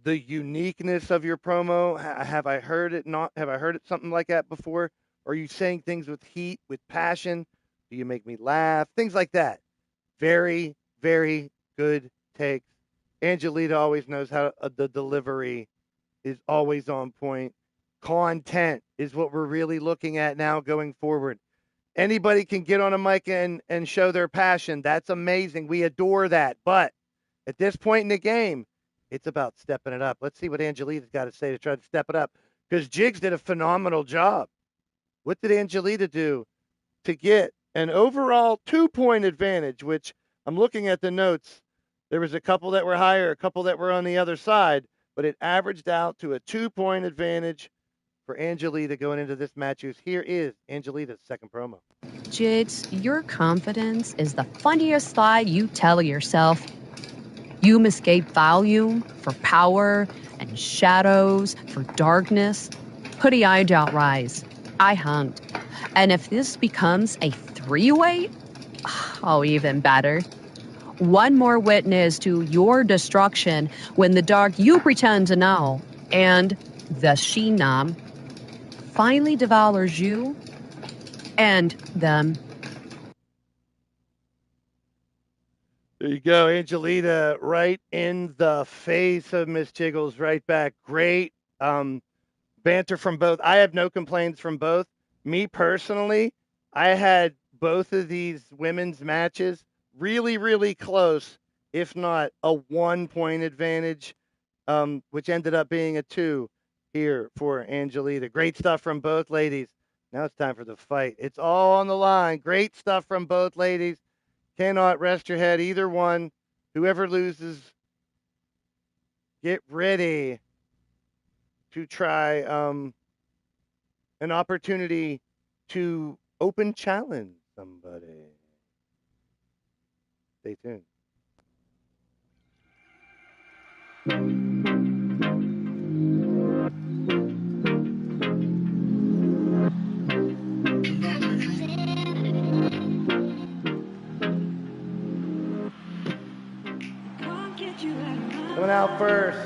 the uniqueness of your promo. Have I heard it not? Have I heard it something like that before? Are you saying things with heat, with passion? Do you make me laugh? Things like that. Very, very good takes. Angelita always knows how the delivery is always on point. Content is what we're really looking at now going forward. Anybody can get on a mic and show their passion. That's amazing. We adore that. But at this point in the game, it's about stepping it up. Let's see what Angelita's got to say to try to step it up. Because Jigs did a phenomenal job. What did Angelita do to get an overall 2-point advantage, which I'm looking at the notes. There was a couple that were higher, a couple that were on the other side, but it averaged out to a 2-point advantage for Angelita going into this match. Here is Angelita's second promo. Jigs, your confidence is the funniest lie you tell yourself. You mistake volume for power and shadows for darkness. Hoodie eyebrow rise. I hunged. And if this becomes a 3-way, oh, even better. One more witness to your destruction when the dark you pretend to know and the Shinam finally devours you and them. There you go, Angelita, right in the face of Miss Jiggles, right back. Great banter from both. I have no complaints from both. Me personally, I had both of these women's matches really, really close, if not a 1-point advantage, which ended up being a 2. here for Angelita. Great stuff from both ladies. Now it's time for the fight. It's all on the line. Great stuff from both ladies. Cannot rest your head, either one. Whoever loses, get ready to try an opportunity to open challenge somebody. Stay tuned. Coming out first,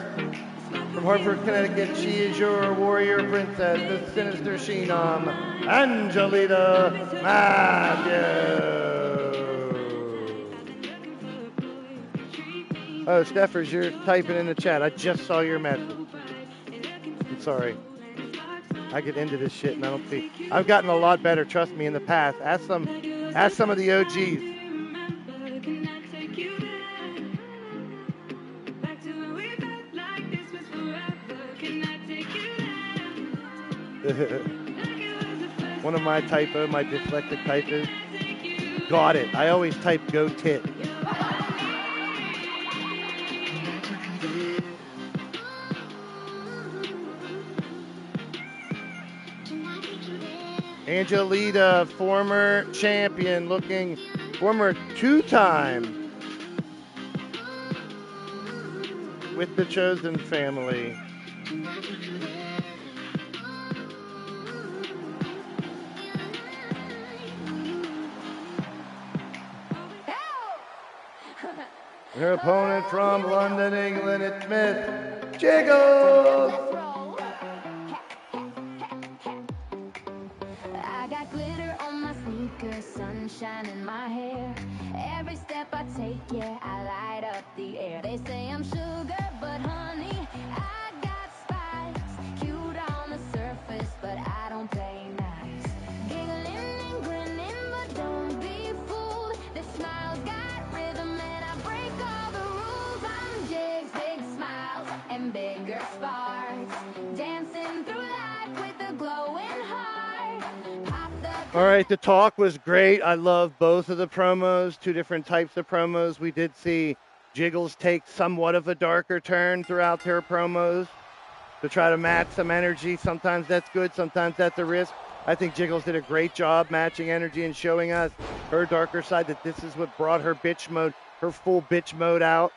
from Hartford, Connecticut, she is your warrior princess, the sinister Sheenom, Angelita Matthews. Oh, Steffers, you're typing in the chat. I just saw your message. I'm sorry. I get into this shit and I don't see. I've gotten a lot better, trust me, in the past. Ask some of the OGs. One of my typo, my dyslexic typos. Got it. I always type go tit. Angelita, former champion, former two-time with the Chosen family. Her opponent from London, England, it's Miss Jiggles. I got glitter on my sneakers, sunshine in my hair. Every step I take, yeah, I light up the air. They say I'm sugar, but honey, I got spice. Cute on the surface, but I don't play nice. Giggling and grinning, but don't be fooled. This smile's got rhythm and I break all the rules. I'm Jigs, big smiles and bigger sparks. Dancing through life with a glowing heart. All right, the talk was great. I love both of the promos, two different types of promos. We did see Jiggles take somewhat of a darker turn throughout her promos to try to match some energy. Sometimes that's good, sometimes that's a risk. I think Jiggles did a great job matching energy and showing us her darker side, that this is what brought her bitch mode, her full bitch mode out,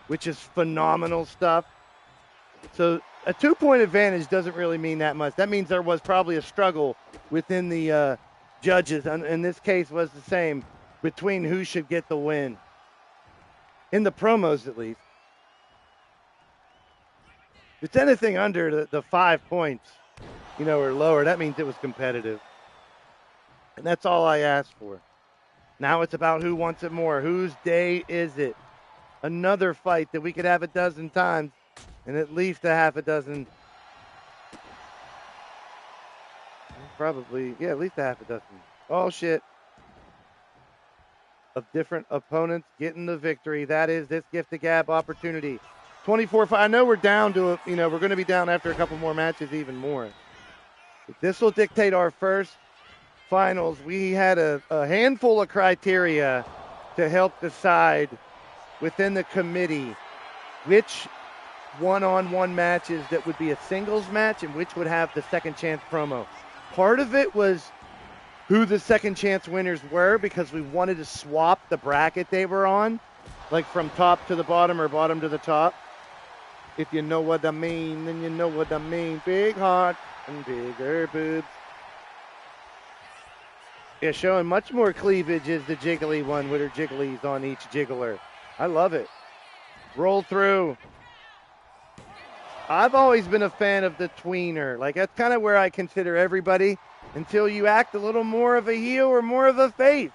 which is phenomenal stuff. So a 2-point advantage doesn't really mean that much. That means there was probably a struggle within the judges, and in this case was the same, between who should get the win. In the promos, at least. If it's anything under the 5 points, or lower, that means it was competitive. And that's all I asked for. Now it's about who wants it more. Whose day is it? Another fight that we could have a dozen times, and at least a half a dozen. Probably, yeah, at least a half a dozen. Oh, shit. Of different opponents getting the victory. That is this gift to gab opportunity. 24-5. I know we're down to, we're going to be down after a couple more matches even more. But this will dictate our first finals. We had a handful of criteria to help decide within the committee which one-on-one matches that would be a singles match and which would have the second chance promo. Part of it was who the second chance winners were, because we wanted to swap the bracket they were on, like from top to the bottom or bottom to the top. If you know what I mean, then you know what I mean. Big heart and bigger boobs. Yeah, showing much more cleavage is the jiggly one with her jigglies on each jiggler. I love it. Roll through. I've always been a fan of the tweener. Like, that's kind of where I consider everybody until you act a little more of a heel or more of a face.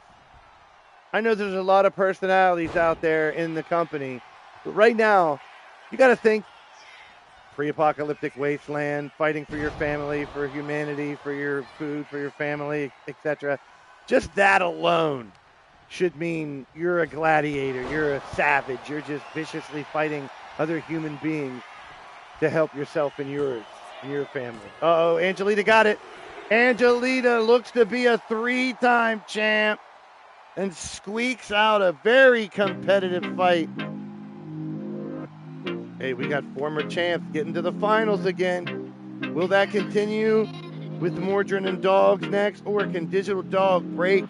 I know there's a lot of personalities out there in the company, but right now, you got to think pre-apocalyptic wasteland, fighting for your family, for humanity, for your food, for your family, etc. Just that alone should mean you're a gladiator, you're a savage, you're just viciously fighting other human beings. to help yourself and yours and your family. Uh-oh, Angelita got it. Angelita looks to be a 3-time champ and squeaks out a very competitive fight. Hey, we got former champs getting to the finals again. Will that continue with Mordrin and Dogs next, or can Digital Dog break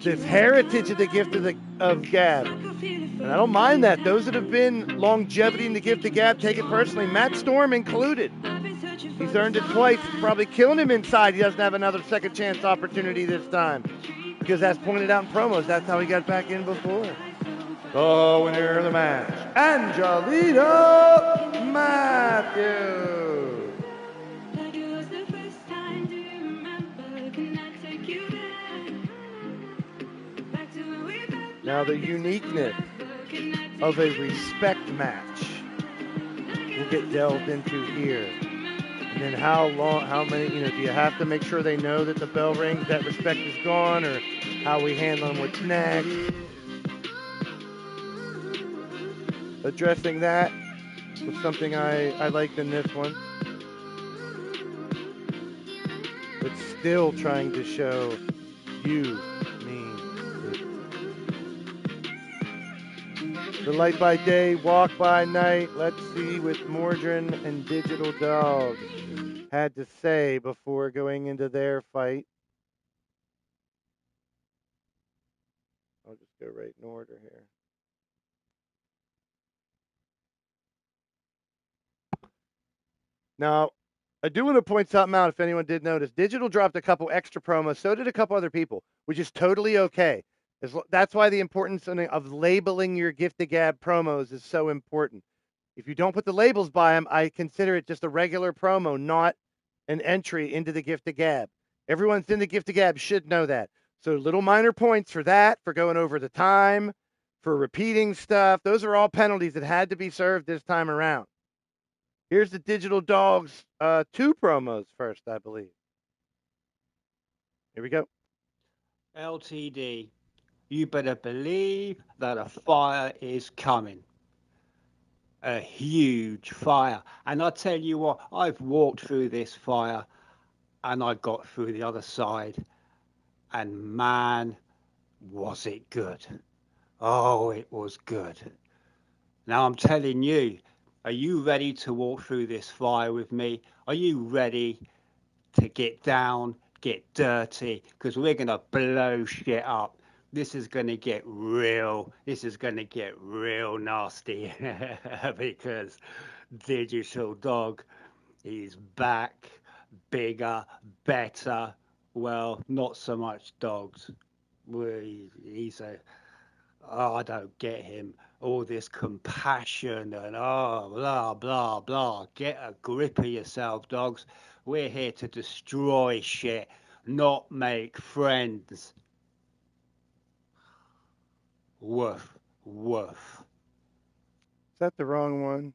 this heritage of the gift of gab? And I don't mind that. Those that have been longevity in the gift of gab take it personally. Matt Storm included. He's earned it twice. It's probably killing him inside. He doesn't have another second chance opportunity this time. Because as pointed out in promos, that's how he got back in before. The winner of the match, Angelita Matthews. Now the uniqueness of a respect match will get delved into here. And then how many, do you have to make sure they know that the bell rings, that respect is gone, or how we handle them what's next? Addressing that was something I liked in this one. But still trying to show you mean it. The light by day, walk by night. Let's see what Mordrin and Digital Dog had to say before going into their fight. I'll just go right in order here. Now, I do want to point something out if anyone did notice. Digital dropped a couple extra promos. So did a couple other people, which is totally okay. That's why the importance of labeling your gift of gab promos is so important. If you don't put the labels by them, I consider it just a regular promo, not an entry into the gift of gab. Everyone's in the gift of gab should know that. So little minor points for that, for going over the time, for repeating stuff. Those are all penalties that had to be served this time around. Here's the Digital Dogs 2 promos first, I believe. Here we go. LTD, you better believe that a fire is coming. A huge fire. And I tell you what, I've walked through this fire and I got through the other side. And man, was it good. Oh, it was good. Now I'm telling you, are you ready to walk through this fire with me? Are you ready to get down, get dirty? Because we're going to blow shit up. This is going to get real. This is going to get real nasty because Digital Dog is back, bigger, better. Well, not so much dogs. He's a... Oh, I don't get him. All this compassion and blah, blah, blah. Get a grip of yourself, dogs. We're here to destroy shit, not make friends. Woof, woof. Is that the wrong one?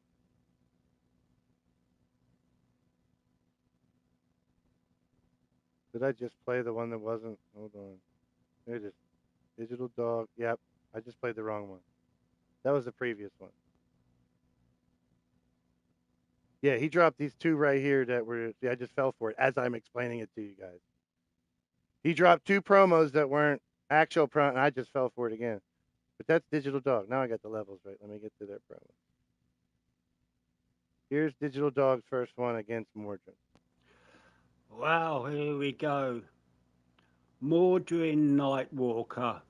Did I just play the one that wasn't? Hold on. There it is. Digital Dog. Yep. I just played the wrong one. That was the previous one. Yeah, he dropped these two right here that were, see, I just fell for it as I'm explaining it to you guys. He dropped 2 promos that weren't actual promos, and I just fell for it again. But that's Digital Dog. Now I got the levels right. Let me get to their promo. Here's Digital Dog's first one against Mordrin. Well, here we go. Mordrin Nightwalker.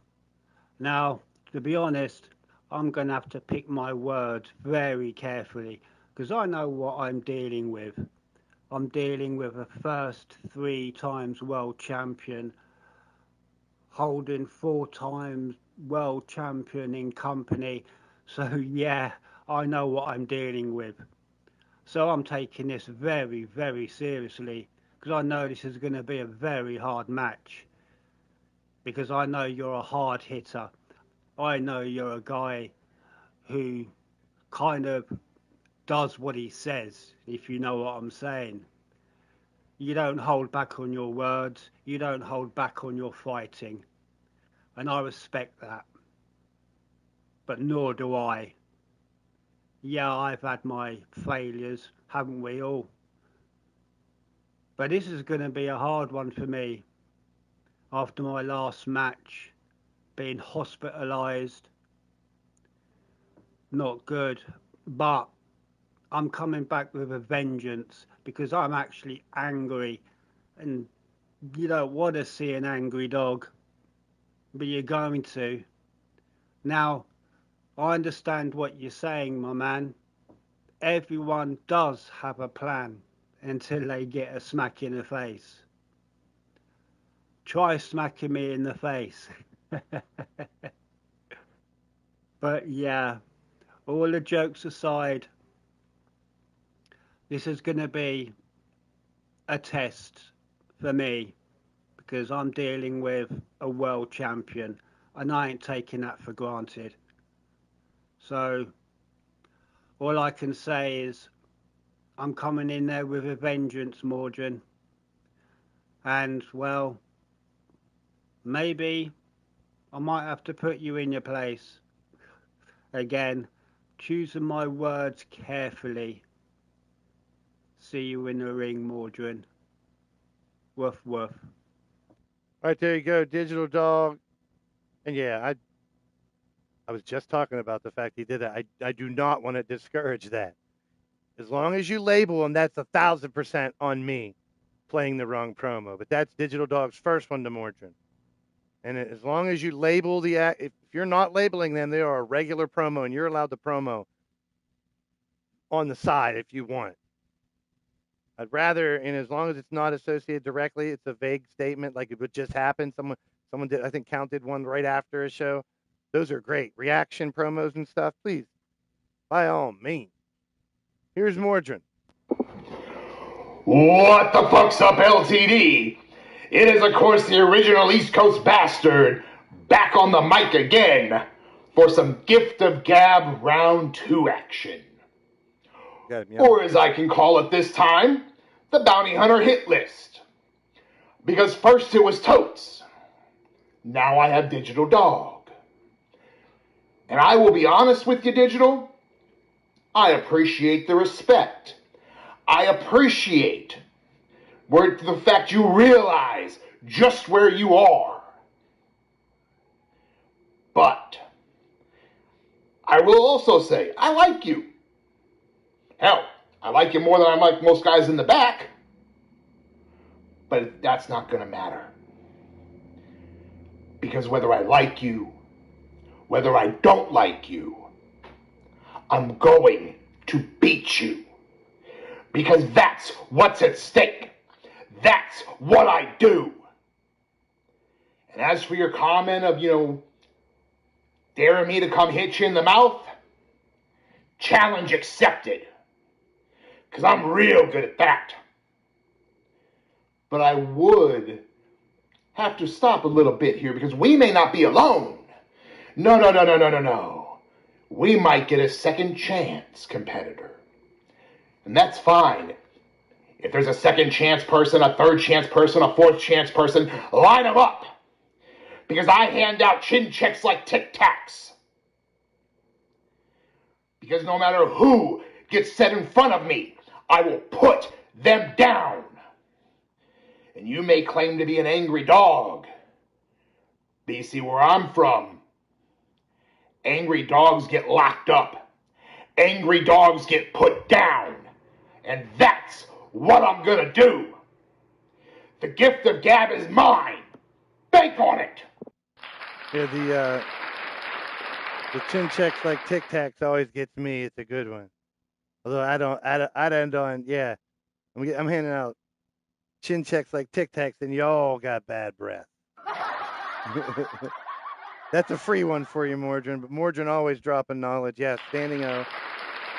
Now, to be honest, I'm going to have to pick my words very carefully because I know what I'm dealing with. I'm dealing with a first 3 times world champion, holding 4 times world champion in company. So yeah, I know what I'm dealing with. So I'm taking this very, very seriously because I know this is going to be a very hard match. Because I know you're a hard hitter. I know you're a guy who kind of does what he says, if you know what I'm saying. You don't hold back on your words. You don't hold back on your fighting. And I respect that. But nor do I. Yeah, I've had my failures, haven't we all? But this is going to be a hard one for me after my last match, being hospitalised. Not good. But I'm coming back with a vengeance because I'm actually angry. And you don't want to see an angry dog, but you're going to. Now, I understand what you're saying, my man. Everyone does have a plan until they get a smack in the face. Try smacking me in the face. But yeah, all the jokes aside, this is going to be a test for me because I'm dealing with a world champion and I ain't taking that for granted. So all I can say is I'm coming in there with a vengeance, Mordrin. And well, maybe I might have to put you in your place. Again, choosing my words carefully. See you in the ring, Mordrin. Woof woof. All right, there you go, Digital Dog. And yeah, I was just talking about the fact he did that. I do not want to discourage that. As long as you label him, that's 1,000% on me playing the wrong promo. But that's Digital Dog's first one to Mordrin. And as long as you label the act, if you're not labeling them, they are a regular promo, and you're allowed to promo on the side if you want. I'd rather, and as long as it's not associated directly, it's a vague statement like it would just happen. Someone did, I think, Count did one right after a show. Those are great reaction promos and stuff. Please, by all means. Here's Mordrin. What the fuck's up, LTD? It is, of course, the original East Coast bastard, back on the mic again for some Gift of Gab Round 2 action. Or as I can call it this time, the Bounty Hunter hit list. Because first it was Totes, now I have Digital Dog. And I will be honest with you, Digital, I appreciate the respect. I appreciate the fact you realize just where you are. But I will also say, I like you. Hell, I like you more than I like most guys in the back. But that's not going to matter. Because whether I like you, whether I don't like you, I'm going to beat you. Because that's what's at stake. That's what I do. And as for your comment of, daring me to come hit you in the mouth, challenge accepted. Because I'm real good at that. But I would have to stop a little bit here because we may not be alone. No. We might get a second chance competitor. And that's fine. If there's a second chance person, a third chance person, a fourth chance person, line them up. Because I hand out chin checks like Tic Tacs. Because no matter who gets set in front of me, I will put them down. And you may claim to be an angry dog. But you see where I'm from, angry dogs get locked up. Angry dogs get put down. And that's what I'm gonna do. The gift of gab is mine. Bank on it. Yeah, the chin checks like Tic Tacs always gets me. It's a good one. Although I'd end on, yeah. I'm handing out chin checks like Tic Tacs, and y'all got bad breath. That's a free one for you, Mordrin. But Mordrin always dropping knowledge. Yeah, standing O.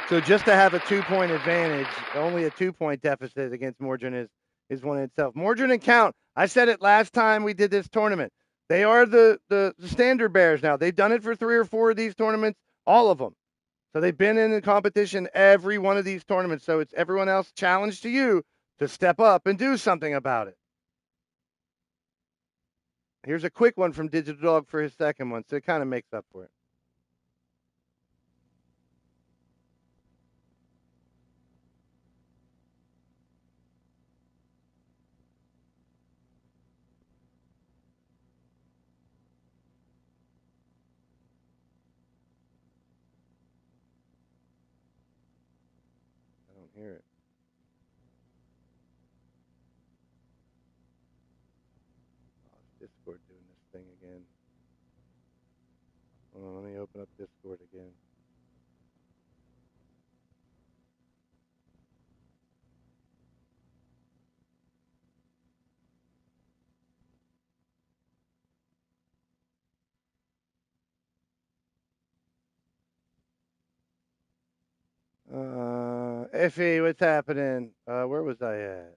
So just to have a 2-point advantage, only a 2-point deficit against Mordrin is one in itself. Mordrin and Count, I said it last time we did this tournament. They are the standard bearers now. They've done it for 3 or 4 of these tournaments, all of them. So they've been in the competition every one of these tournaments. So it's everyone else challenge to you to step up and do something about it. Here's a quick one from Digital Dog for his second one, so it kind of makes up for it. hear it. Oh, it's Discord doing this thing again. Hold on, let me open up Discord again. Effie, what's happening? Where was I at?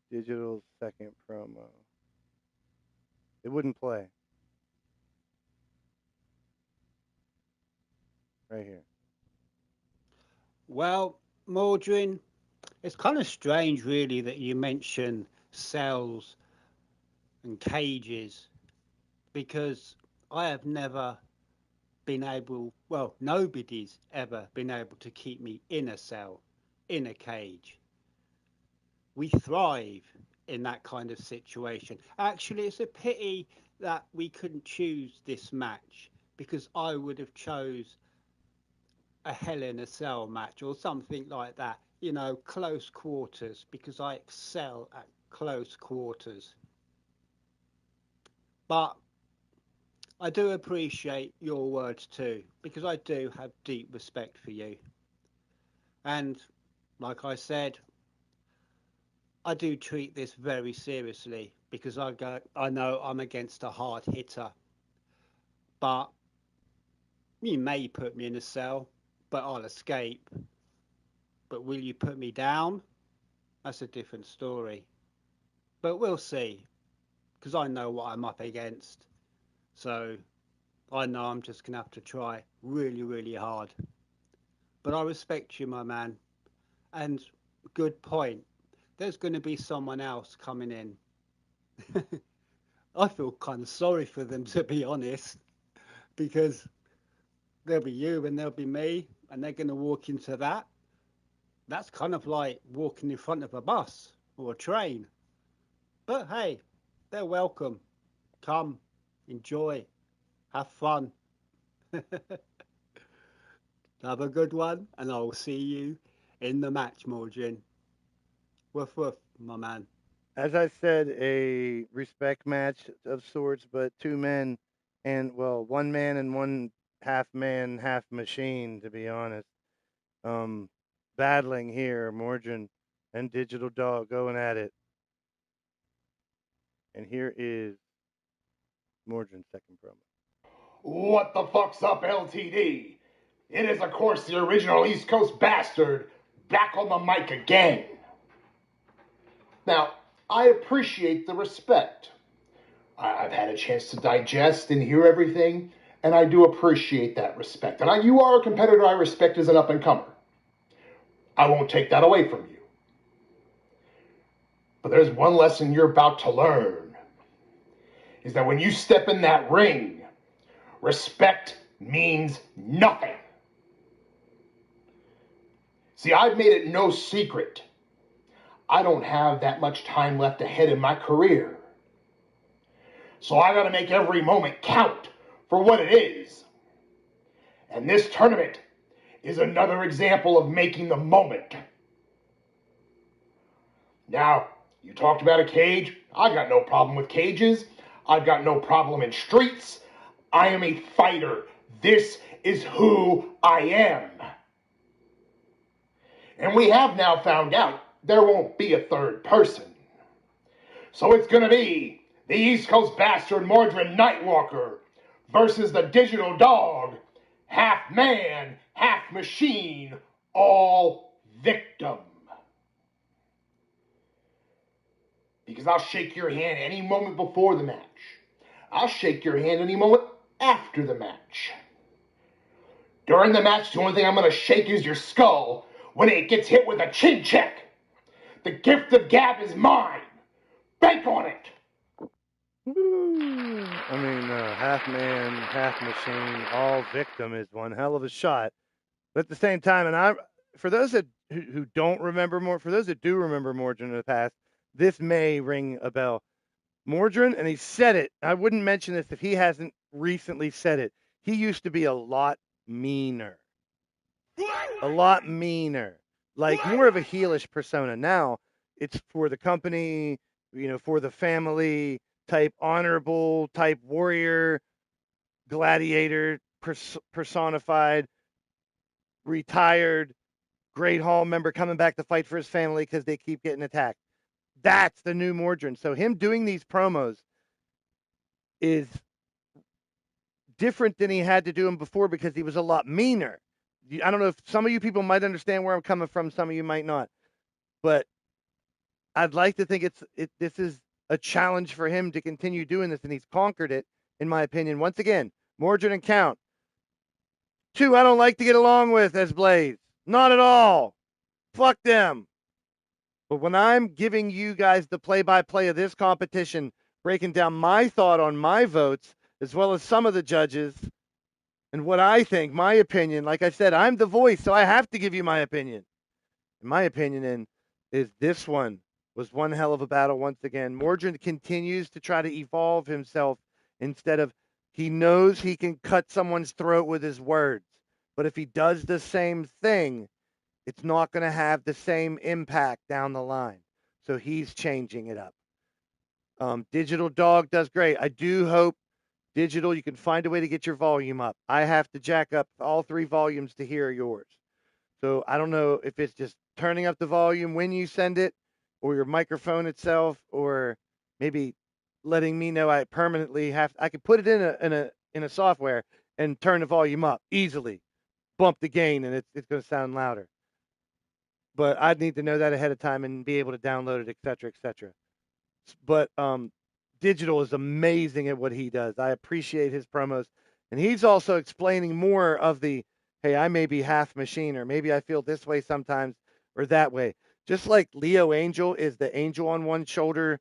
Digital second promo. It wouldn't play. Right here. Well, Mordrin, it's kind of strange, really, that you mention cells and cages, because I have never been able, well, nobody's ever been able to keep me in a cell, in a cage. We thrive in that kind of situation. Actually, it's a pity that we couldn't choose this match, because I would have chose a Hell in a Cell match or something like that, you know, close quarters, because I excel at close quarters. But I do appreciate your words too, because I do have deep respect for you. And like I said, I do treat this very seriously, because I know I'm against a hard hitter. But you may put me in a cell, but I'll escape. But will you put me down? That's a different story. But we'll see, because I know what I'm up against. So I know I'm just going to have to try really, really hard. But I respect you, my man. And good point. There's going to be someone else coming in. I feel kind of sorry for them, to be honest, because there'll be you and there'll be me, and they're going to walk into that. That's kind of like walking in front of a bus or a train. But hey, they're welcome. Come, enjoy, have fun. Have a good one, and I'll see you in the match, Mordrin. Woof woof, my man. As I said, a respect match of sorts, but two men and, well, one man and one half man, half machine, to be honest. Um, Battling here, Morgan and Digital Dog going at it. And here is Morgan's second promo. What the fuck's up, LTD? It is, of course, the original East Coast bastard, back on the mic again. Now, I appreciate the respect. I've had a chance to digest and hear everything, and I do appreciate that respect. And you are a competitor I respect as an up-and-comer. I won't take that away from you. But there's one lesson you're about to learn, is that when you step in that ring, respect means nothing. See, I've made it no secret. I don't have that much time left ahead in my career. So I gotta make every moment count for what it is. And this tournament is another example of making the moment. Now, you talked about a cage. I got no problem with cages. I've got no problem in streets. I am a fighter. This is who I am. And we have now found out there won't be a third person. So it's gonna be the East Coast bastard Mordrin Nightwalker versus the Digital Dog, half man, half machine, all victim. Because I'll shake your hand any moment before the match. I'll shake your hand any moment after the match. During the match, the only thing I'm going to shake is your skull when it gets hit with a chin check. The gift of gab is mine. Bank on it. I mean, half man, half machine, all victim is one hell of a shot. But at the same time, and for those that who don't remember more, for those that do remember Mordrin in the past, this may ring a bell. Mordrin, and he said it. I wouldn't mention this if he hasn't recently said it. He used to be a lot meaner. A lot meaner. like more of a heelish persona. Now it's for the company, for the family type, honorable type warrior, gladiator personified, retired, Great Hall member coming back to fight for his family because they keep getting attacked. That's the new Mordrin. So him doing these promos is different than he had to do them before because he was a lot meaner. I don't know if some of you people might understand where I'm coming from, some of you might not. But I'd like to think this is a challenge for him to continue doing this, and he's conquered it, in my opinion. Once again, Mordrin and Count. 2 I don't like to get along with as Blaise. Not at all. Fuck them. But when I'm giving you guys the play-by-play of this competition, breaking down my thought on my votes, as well as some of the judges, and what I think, my opinion, like I said, I'm the voice, so I have to give you my opinion. And my opinion is this one was one hell of a battle once again. Mordrin continues to try to evolve himself instead of he knows he can cut someone's throat with his words. But if he does the same thing, it's not going to have the same impact down the line. So he's changing it up. Digital Dog does great. I do hope, Digital, you can find a way to get your volume up. I have to jack up all 3 volumes to hear yours. So I don't know if it's just turning up the volume when you send it, or your microphone itself, or maybe letting me know I permanently I could put it in a software and turn the volume up easily, bump the gain, and it's going to sound louder. But I'd need to know that ahead of time and be able to download it, et cetera, et cetera. But Digital is amazing at what he does. I appreciate his promos, and he's also explaining more of the, hey, I may be half machine, or maybe I feel this way sometimes or that way. Just like Leo Angel is the angel on one shoulder,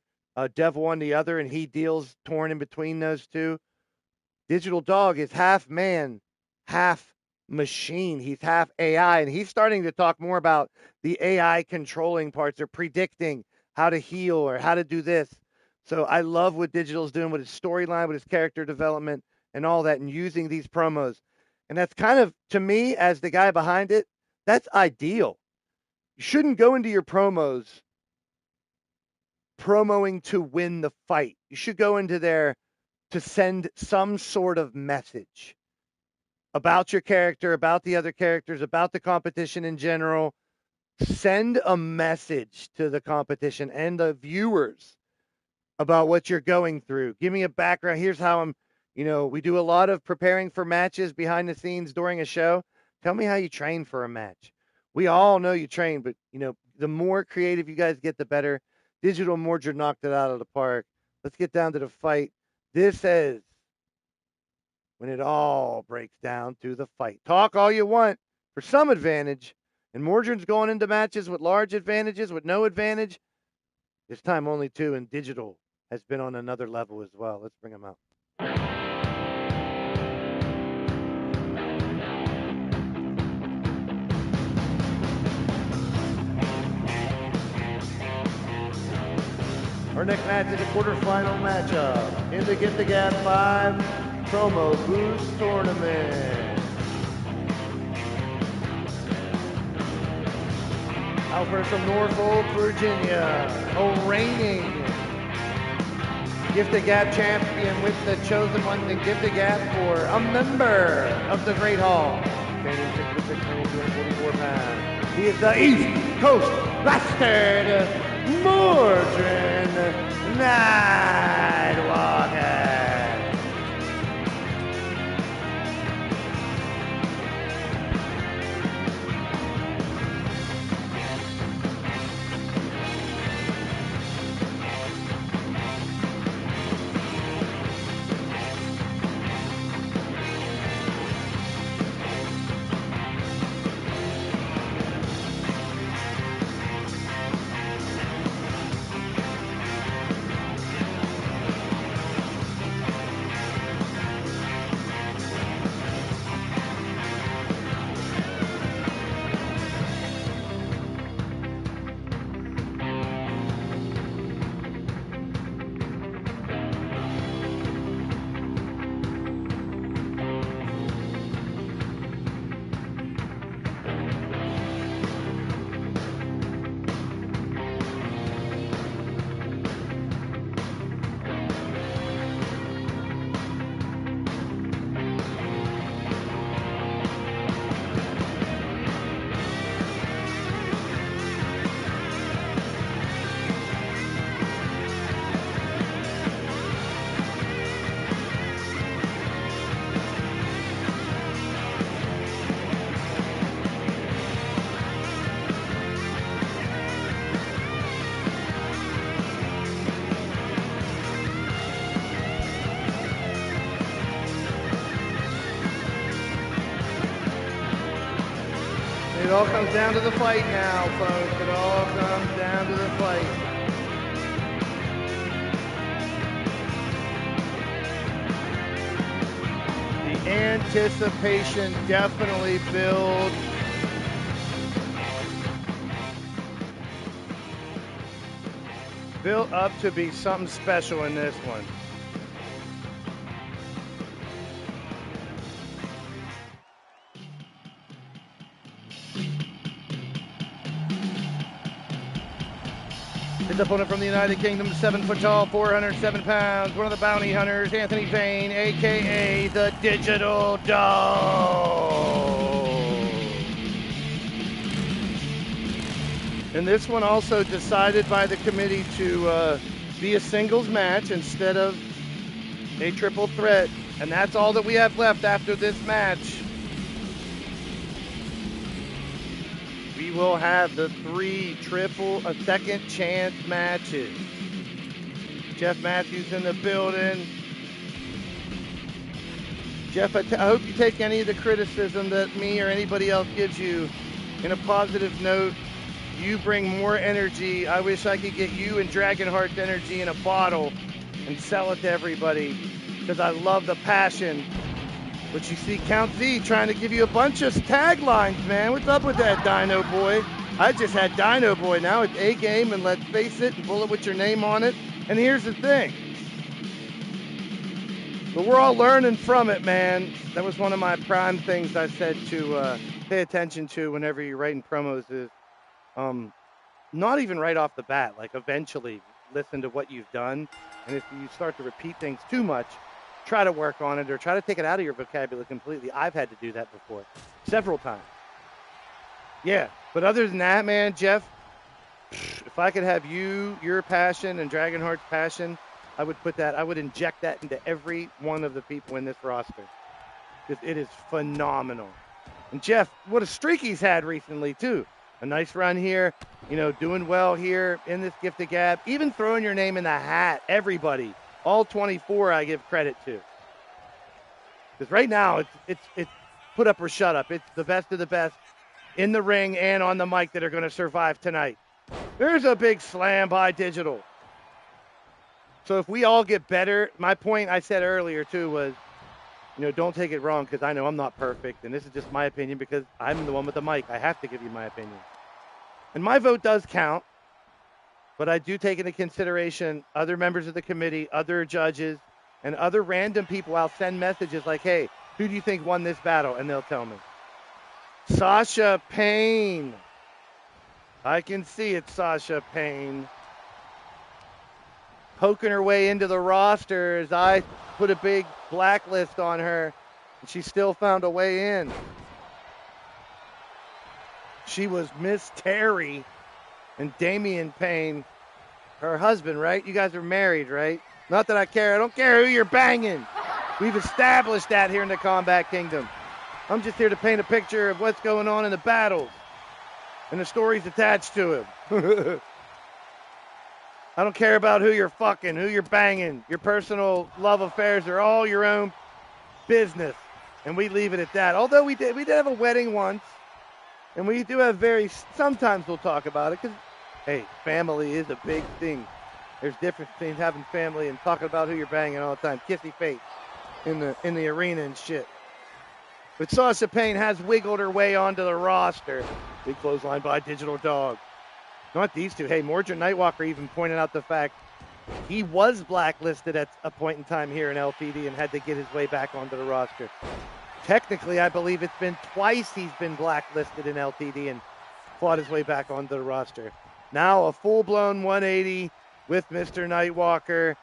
devil on the other, and he deals torn in between those two. Digital Dog is half man, half machine. He's half AI, and he's starting to talk more about the AI controlling parts or predicting how to heal or how to do this. So I love what Digital's doing with his storyline, with his character development, and all that, and using these promos. And that's kind of, to me, as the guy behind it, that's ideal. You shouldn't go into your promos promoing to win the fight. You should go into there to send some sort of message about your character, about the other characters, about the competition in general. Send a message to the competition and the viewers about what you're going through. Give me a background. Here's how I'm, we do a lot of preparing for matches behind the scenes during a show. Tell me how you train for a match. We all know you train, but, the more creative you guys get, the better. Digital Mordred knocked it out of the park. Let's get down to the fight. This is when it all breaks down to the fight. Talk all you want for some advantage. And Mordred's going into matches with large advantages, with no advantage. This time only 2, and Digital has been on another level as well. Let's bring him out. Our next match is a quarterfinal matchup in the Get the Gab 5 Promo Boost Tournament. Out first from Norfolk, Virginia, a reigning Gift the Gab champion with the chosen one to Gift the Gab for a member of the Great Hall. Standing 6'6", 244 pounds. He is the East Coast Bastard, Mordrin Nightwalker. all comes down to the fight now, folks. It all comes down to the fight. The anticipation definitely builds. Built up to be something special in this one. His opponent from the United Kingdom, 7 foot tall, 407 pounds, one of the bounty hunters, Anthony Payne, a.k.a. the Digital Dog. And this one also decided by the committee to be a singles match instead of a triple threat. And that's all that we have left after this match. We will have the 3 second chance matches. Jeff Matthews in the building. Jeff, I hope you take any of the criticism that me or anybody else gives you in a positive note. You bring more energy. I wish I could get you and Dragonheart's energy in a bottle and sell it to everybody because I love the passion. But you see Count Z trying to give you a bunch of taglines, man. What's up with that, Dino Boy? I just had Dino Boy. Now it's A-game and let's face it and bullet with your name on it. And here's the thing. But we're all learning from it, man. That was one of my prime things I said to pay attention to whenever you're writing promos is not even right off the bat. Like eventually listen to what you've done. And if you start to repeat things too much, try to work on it or try to take it out of your vocabulary completely. I've had to do that before, several times. Yeah, but other than that, man, Jeff, if I could have your passion and Dragonheart's passion, I would inject that into every one of the people in this roster. Because it is phenomenal. And Jeff, what a streak he's had recently, too. A nice run here, doing well here in this Gift of Gab, even throwing your name in the hat, everybody. All 24 I give credit to. Because right now, it's put up or shut up. It's the best of the best in the ring and on the mic that are going to survive tonight. There's a big slam by Digital. So if we all get better, my point I said earlier, too, was, don't take it wrong because I know I'm not perfect. And this is just my opinion because I'm the one with the mic. I have to give you my opinion. And my vote does count. But I do take into consideration other members of the committee, other judges, and other random people. I'll send messages like, hey, who do you think won this battle? And they'll tell me. Sasha Payne. I can see it, Sasha Payne. Poking her way into the roster as I put a big blacklist on her, and she still found a way in. She was Miss Terry. And Damian Payne, her husband, right? You guys are married, right? Not that I care. I don't care who you're banging. We've established that here in the Combat Kingdom. I'm just here to paint a picture of what's going on in the battles and the stories attached to them. I don't care about who you're fucking, who you're banging. Your personal love affairs are all your own business, and we leave it at that. Although we did have a wedding once, and we do have sometimes we'll talk about it because, hey, family is a big thing. There's difference between having family and talking about who you're banging all the time. Kissy face in the arena and shit. But Sasha Payne has wiggled her way onto the roster. Big clothesline by Digital Dog. Not these two. Hey, Mordred Nightwalker even pointed out the fact he was blacklisted at a point in time here in LTD and had to get his way back onto the roster. Technically, I believe it's been twice he's been blacklisted in LTD and fought his way back onto the roster. Now a full-blown 180 with Mr. Nightwalker,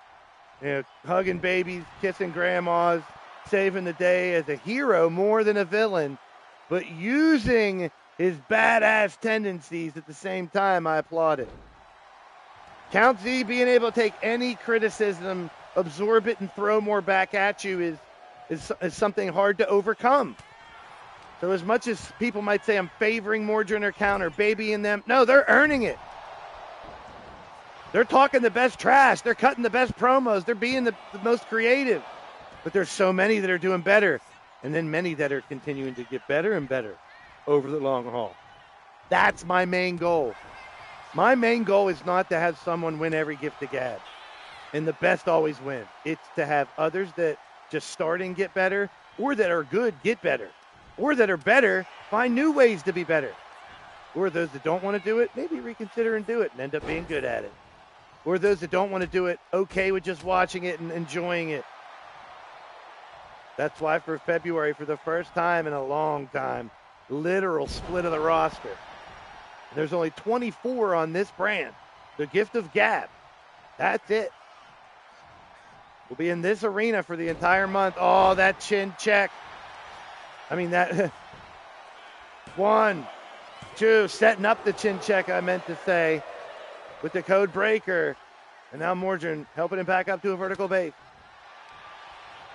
hugging babies, kissing grandmas, saving the day as a hero more than a villain, but using his badass tendencies at the same time. I applaud it. Count Z being able to take any criticism, absorb it, and throw more back at you is something hard to overcome. So as much as people might say I'm favoring Mordred or Count or babying them, no, they're earning it. They're talking the best trash. They're cutting the best promos. They're being the most creative. But there's so many that are doing better, and then many that are continuing to get better and better over the long haul. That's my main goal. My main goal is not to have someone win every gift of gab, and the best always win. It's to have others that just start and get better, or that are good get better, or that are better find new ways to be better, or those that don't want to do it maybe reconsider and do it and end up being good at it, or those that don't want to do it okay with just watching it and enjoying it. That's why for February, for the first time in a long time, literal split of the roster. There's only 24 on this brand. The gift of gab. That's it. We'll be in this arena for the entire month. Oh, that chin check. I mean, that 1, 2, setting up the chin check, I meant to say, with the code breaker. And now Mordrin helping him back up to a vertical base.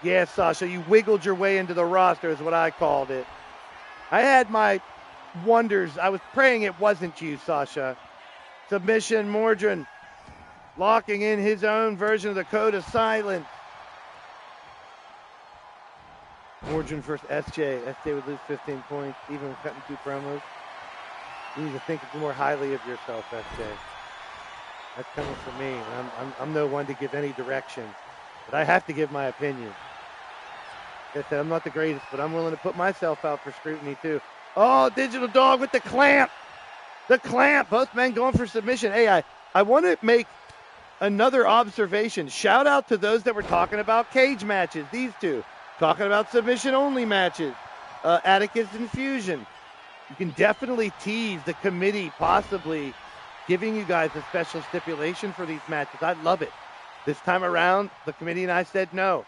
Yeah, Sasha, you wiggled your way into the roster is what I called it. I had my wonders. I was praying it wasn't you, Sasha. Submission, Mordrin locking in his own version of the code of silence. Mordrin versus SJ. SJ would lose 15 points, even with cutting 2 promos. You need to think more highly of yourself, SJ. That's coming from me. I'm no one to give any direction, but I have to give my opinion. Like I said, I'm not the greatest, but I'm willing to put myself out for scrutiny too. Oh, Digital Dog with the clamp. The clamp. Both men going for submission. Hey, I want to make another observation. Shout out to those that were talking about cage matches. These two. Talking about submission-only matches. Atticus and Fusion. You can definitely tease the committee possibly giving you guys a special stipulation for these matches. I love it. This time around, the committee and I said no.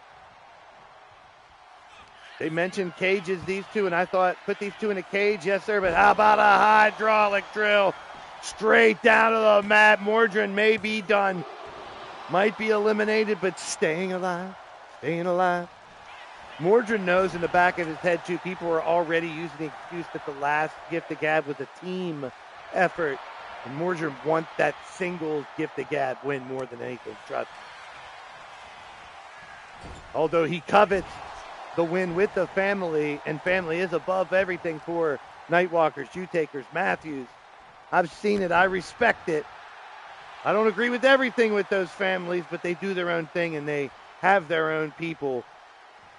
They mentioned cages, these two, and I thought, put these two in a cage, yes, sir, but how about a hydraulic drill? Straight down to the mat. Mordrin may be done. Might be eliminated, but staying alive, staying alive. Mordrin knows in the back of his head, too, people are already using the excuse that the last gift of gab was a team effort. And Mordrin wants that single gift of gab win more than anything, trust me. Although he covets the win with the family, and family is above everything for Nightwalkers, Shoetakers, Matthews. I've seen it. I respect it. I don't agree with everything with those families, but they do their own thing, and they have their own people,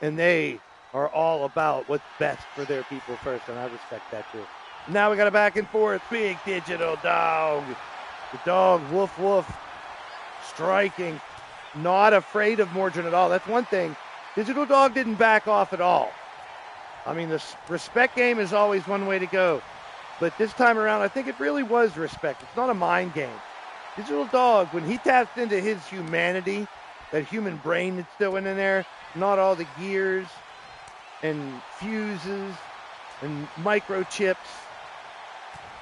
and they are all about what's best for their people first, and I respect that too. Now we got a back and forth. Big Digital Dog. The dog, woof, woof, striking. Not afraid of Mordrin at all. That's one thing. Digital Dog didn't back off at all. I mean, the respect game is always one way to go. But this time around, I think it really was respect. It's not a mind game. Digital Dog, when he taps into his humanity, that human brain that's still in there, not all the gears and fuses and microchips.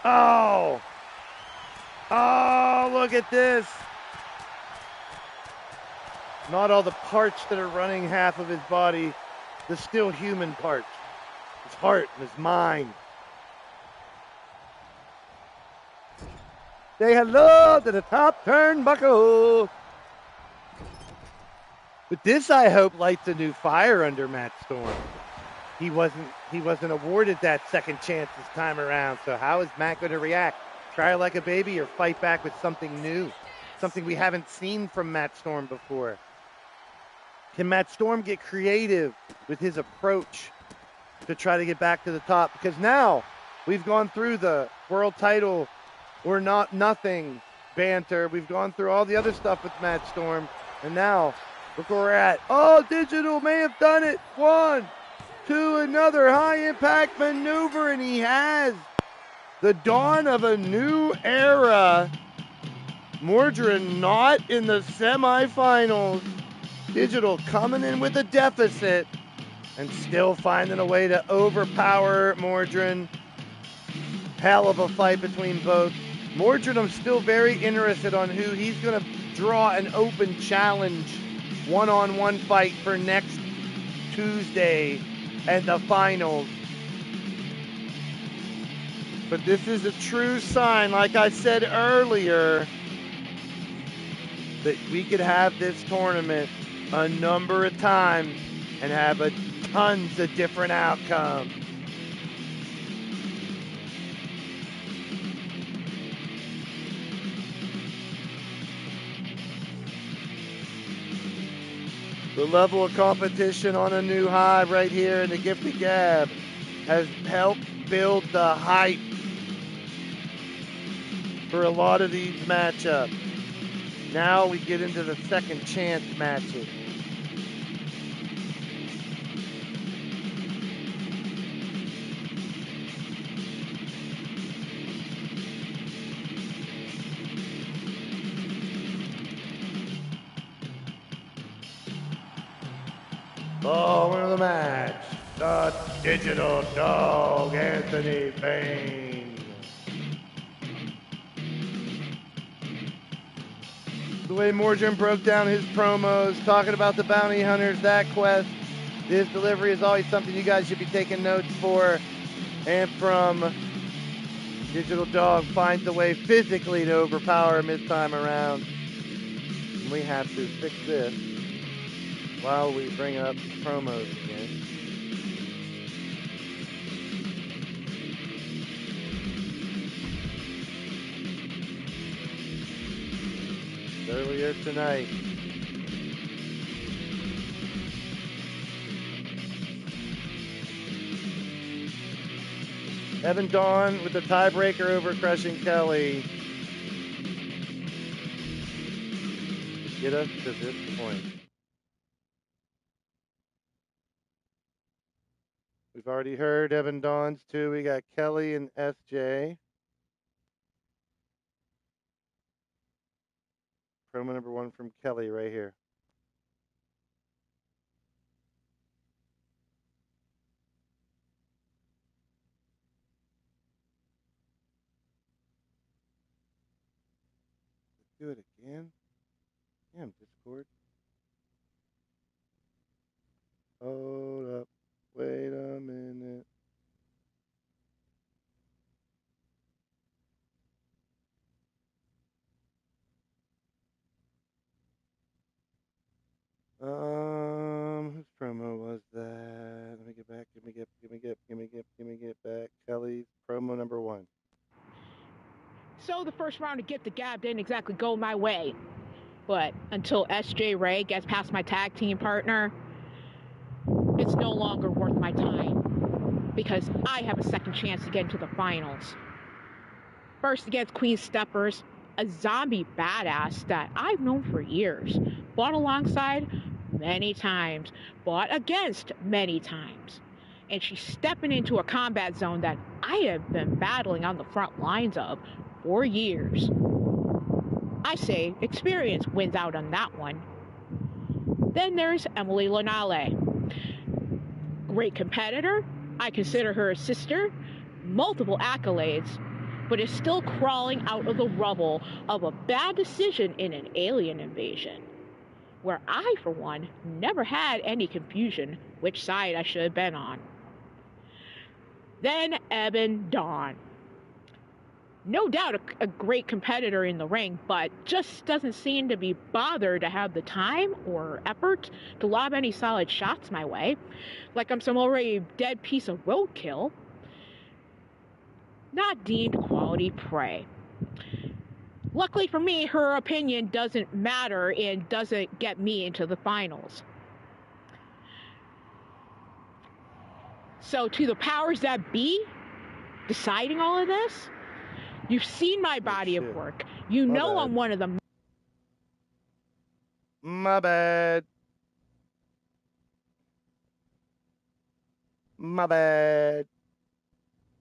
Oh, look at this. Not all the parts that are running half of his body, the still human parts. His heart and his mind. Say hello to the top turnbuckle. But this, I hope, lights a new fire under Matt Storm. He wasn't awarded that second chance this time around. So how is Matt going to react? Try like a baby or fight back with something new? Something we haven't seen from Matt Storm before. Can Matt Storm get creative with his approach to try to get back to the top? Because now we've gone through the world title or not nothing banter. We've gone through all the other stuff with Matt Storm. And now, look where we're at. Oh, Digital may have done it. 1, 2, another high-impact maneuver, and he has. The dawn of a new era. Mordrin not in the semifinals. Digital coming in with a deficit and still finding a way to overpower Mordrin. Hell of a fight between both. Mordrin, I'm still very interested on who he's going to draw an open challenge one-on-one fight for next Tuesday and the finals. But this is a true sign, like I said earlier, that we could have this tournament a number of times and have tons of different outcomes. The level of competition on a new high right here in the Gift of Gab has helped build the hype for a lot of these matchups. Now we get into the second chance matches. Oh, winner of the match, the Digital Dog, Anthony Bain. The way Morgan broke down his promos, talking about the bounty hunters, that quest, this delivery is always something you guys should be taking notes for. And from Digital Dog finds a way physically to overpower him this time around. And we have to fix this while we bring up promos again. Earlier tonight, Evan Dawn with the tiebreaker over Crushing Kelly to get us to this point. We've already heard Evan Dawn's too. We got Kelly and SJ. Promo number 1 from Kelly right here. Let's do it again. Damn, Discord. Hold up. Wait a minute. Whose promo was that? Let me get back. Give me get back. Kelly's promo number 1. So the first round to get the gab didn't exactly go my way. But until SJ Ray gets past my tag team partner, it's no longer worth my time. Because I have a second chance to get into the finals. First against Queen Steppers, a zombie badass that I've known for years. Fought alongside many times. Fought against many times. And she's stepping into a combat zone that I have been battling on the front lines of for years. I say experience wins out on that one. Then there's Emily Lonale. Great competitor. I consider her a sister. Multiple accolades. But is still crawling out of the rubble of a bad decision in an alien invasion. Where I, for one, never had any confusion which side I should have been on. Then Evan Dawn. No doubt a great competitor in the ring, but just doesn't seem to be bothered to have the time or effort to lob any solid shots my way, like I'm some already dead piece of roadkill. Not deemed quality prey. Luckily for me, her opinion doesn't matter and doesn't get me into the finals. So to the powers that be, deciding all of this, you've seen my body of work. You know I'm one of the... My bad. My bad.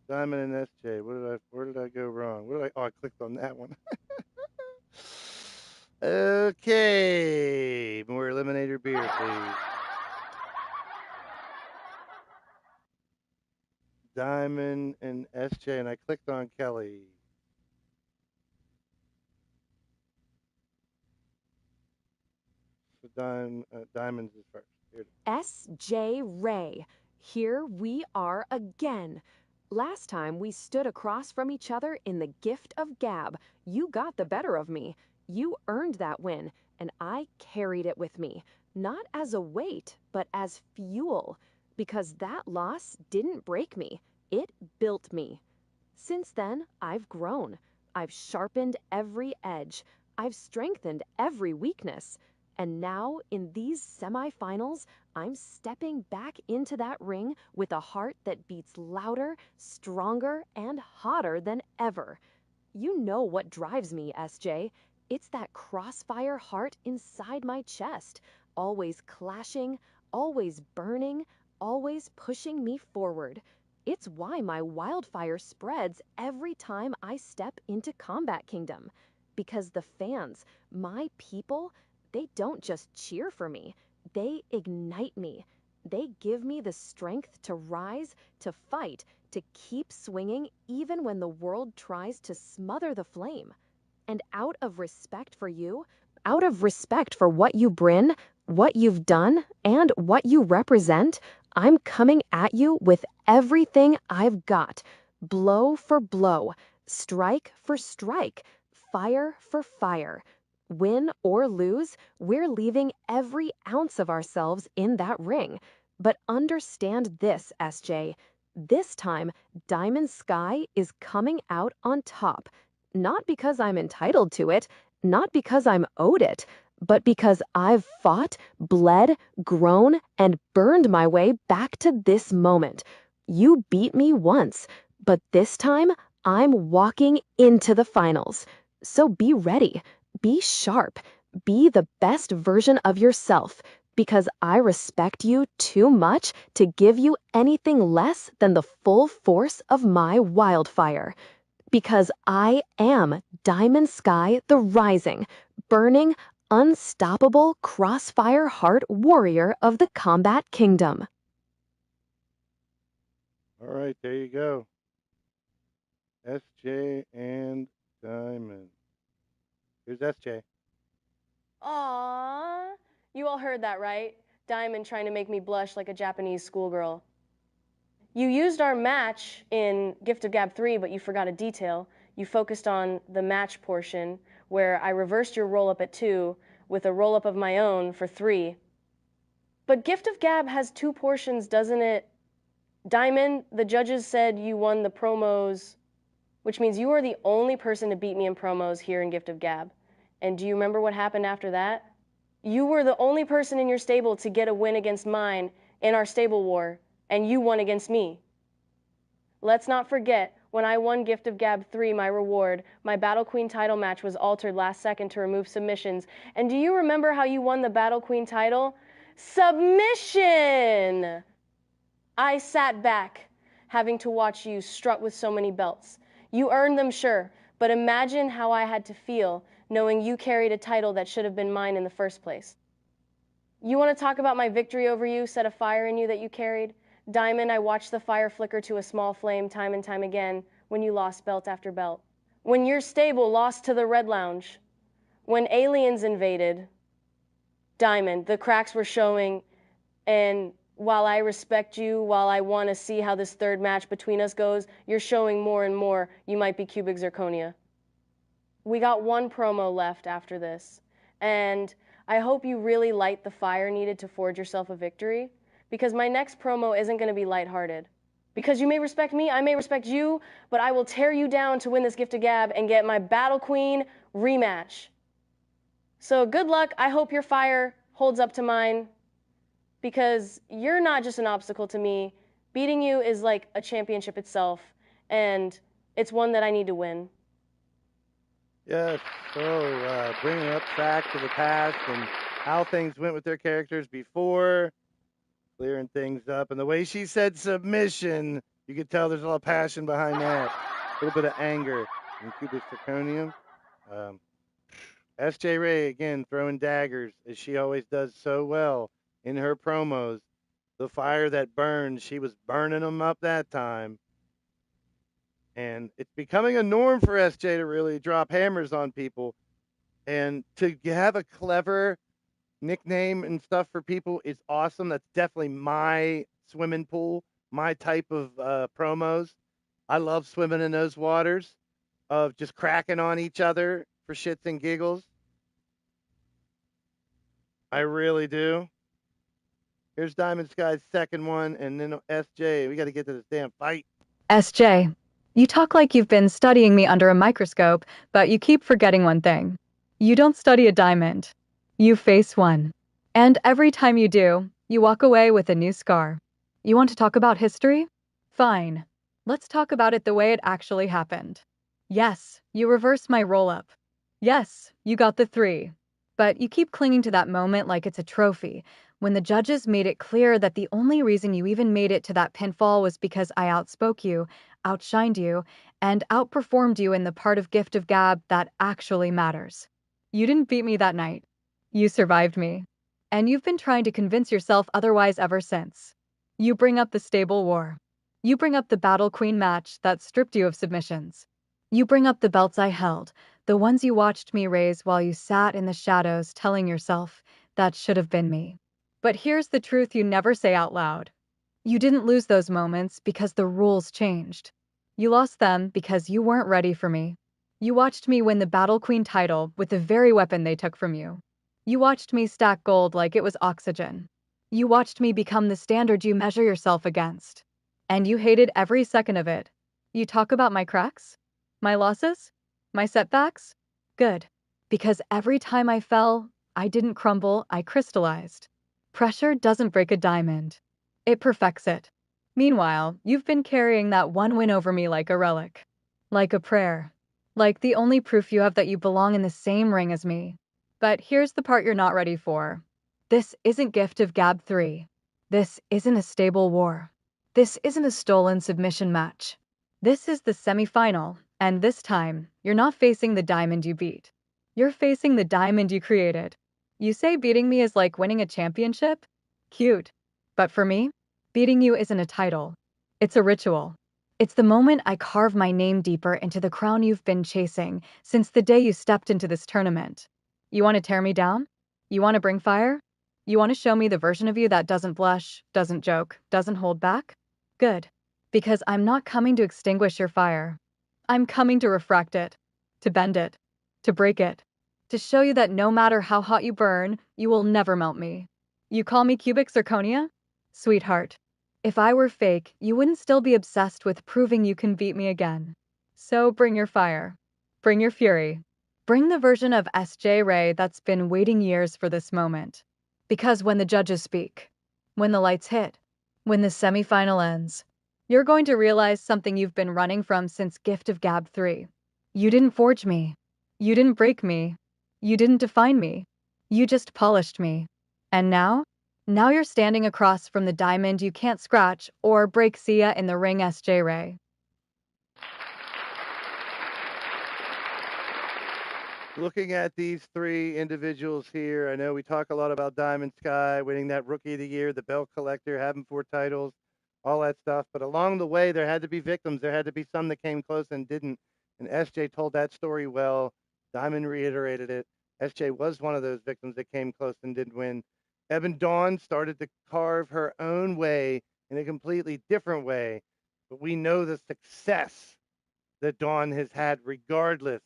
Diamond and SJ. Where did I go wrong? I clicked on that one. Okay. More Eliminator beer, please. Diamond and SJ, and I clicked on Kelly. So Diamonds is first. Here it is. S.J. Ray. Here we are again. Last time we stood across from each other in the Gift of Gab. You got the better of me. You earned that win, and I carried it with me. Not as a weight, but as fuel. Because that loss didn't break me. It built me. Since then, I've grown. I've sharpened every edge. I've strengthened every weakness. And now, in these semifinals, I'm stepping back into that ring with a heart that beats louder, stronger, and hotter than ever. You know what drives me, SJ. It's that crossfire heart inside my chest, always clashing, always burning, always pushing me forward. It's why my wildfire spreads every time I step into Combat Kingdom. Because the fans, my people, they don't just cheer for me, they ignite me. They give me the strength to rise, to fight, to keep swinging even when the world tries to smother the flame. And out of respect for you, out of respect for what you bring, what you've done, and what you represent, I'm coming at you with everything I've got. Blow for blow, strike for strike, fire for fire. Win or lose, we're leaving every ounce of ourselves in that ring. But understand this, SJ. This time, Diamond Sky is coming out on top. Not because I'm entitled to it, not because I'm owed it, but because I've fought, bled, grown, and burned my way back to this moment. You beat me once, but this time I'm walking into the finals. So be ready, be sharp, be the best version of yourself, because I respect you too much to give you anything less than the full force of my wildfire. Because I am Diamond Sky the Rising, burning, unstoppable crossfire heart warrior of the Combat Kingdom. All right, there you go. SJ and Diamond. Here's SJ. Aww. You all heard that, right? Diamond trying to make me blush like a Japanese schoolgirl. You used our match in Gift of Gab 3, but you forgot a detail. You focused on the match portion, where I reversed your roll-up at 2 with a roll-up of my own for 3. But Gift of Gab has 2 portions, doesn't it? Diamond, the judges said you won the promos, which means you are the only person to beat me in promos here in Gift of Gab. And do you remember what happened after that? You were the only person in your stable to get a win against mine in our stable war, and you won against me. Let's not forget, when I won Gift of Gab 3, my reward, my Battle Queen title match was altered last second to remove submissions. And do you remember how you won the Battle Queen title? Submission! I sat back, having to watch you strut with so many belts. You earned them, sure, but imagine how I had to feel knowing you carried a title that should have been mine in the first place. You want to talk about my victory over you, set a fire in you that you carried? Diamond, I watched the fire flicker to a small flame time and time again when you lost belt after belt. When your stable lost to the Red Lounge. When aliens invaded. Diamond, the cracks were showing, and while I respect you, while I want to see how this third match between us goes, you're showing more and more you might be cubic zirconia. We got one promo left after this, and I hope you really light the fire needed to forge yourself a victory, because my next promo isn't going to be lighthearted. Because you may respect me, I may respect you, but I will tear you down to win this Gift of Gab and get my Battle Queen rematch. So good luck. I hope your fire holds up to mine, because you're not just an obstacle to me. Beating you is like a championship itself, and it's one that I need to win. Yes, so bringing up facts of the past and how things went with their characters before, clearing things up. And the way she said submission, you could tell there's a lot of passion behind that. A little bit of anger in cubic zirconium. SJ Ray, again, throwing daggers, as she always does so well in her promos. The fire that burns, she was burning them up that time. And it's becoming a norm for SJ to really drop hammers on people. And to have a clever nickname and stuff for people is awesome. That's definitely my swimming pool, my type of promos. I love swimming in those waters of just cracking on each other for shits and giggles. I really do. Here's Diamond Sky's second one, and then SJ. We got to get to this damn fight. SJ, you talk like you've been studying me under a microscope, but you keep forgetting one thing. You don't study a diamond. You face one. And every time you do, you walk away with a new scar. You want to talk about history? Fine. Let's talk about it the way it actually happened. Yes, you reversed my roll-up. Yes, you got the 3. But you keep clinging to that moment like it's a trophy, when the judges made it clear that the only reason you even made it to that pinfall was because I outspoke you, outshined you, and outperformed you in the part of Gift of Gab that actually matters. You didn't beat me that night. You survived me. And you've been trying to convince yourself otherwise ever since. You bring up the stable war. You bring up the Battle Queen match that stripped you of submissions. You bring up the belts I held, the ones you watched me raise while you sat in the shadows telling yourself, that should have been me. But here's the truth you never say out loud. You didn't lose those moments because the rules changed. You lost them because you weren't ready for me. You watched me win the Battle Queen title with the very weapon they took from you. You watched me stack gold like it was oxygen. You watched me become the standard you measure yourself against. And you hated every second of it. You talk about my cracks? My losses? My setbacks? Good. Because every time I fell, I didn't crumble, I crystallized. Pressure doesn't break a diamond. It perfects it. Meanwhile, you've been carrying that one win over me like a relic. Like a prayer. Like the only proof you have that you belong in the same ring as me. But here's the part you're not ready for. This isn't Gift of Gab 3. This isn't a stable war. This isn't a stolen submission match. This is the semifinal, and this time, you're not facing the diamond you beat. You're facing the diamond you created. You say beating me is like winning a championship? Cute. But for me, beating you isn't a title. It's a ritual. It's the moment I carve my name deeper into the crown you've been chasing since the day you stepped into this tournament. You want to tear me down? You want to bring fire? You want to show me the version of you that doesn't blush, doesn't joke, doesn't hold back? Good. Because I'm not coming to extinguish your fire. I'm coming to refract it, to bend it, to break it, to show you that no matter how hot you burn, you will never melt me. You call me cubic zirconia? Sweetheart, if I were fake, you wouldn't still be obsessed with proving you can beat me again. So bring your fire. Bring your fury. Bring the version of S.J. Ray that's been waiting years for this moment. Because when the judges speak, when the lights hit, when the semifinal ends, you're going to realize something you've been running from since Gift of Gab 3. You didn't forge me. You didn't break me. You didn't define me. You just polished me. And now? Now you're standing across from the diamond you can't scratch or break Sia in the ring S.J. Ray. Looking at these 3 individuals here, I know we talk a lot about Diamond Sky, winning that Rookie of the Year, the belt collector, having 4 titles, all that stuff. But along the way, there had to be victims. There had to be some that came close and didn't. And SJ told that story well. Diamond reiterated it. SJ was one of those victims that came close and didn't win. Ebon Dawn started to carve her own way in a completely different way. But we know the success that Dawn has had regardless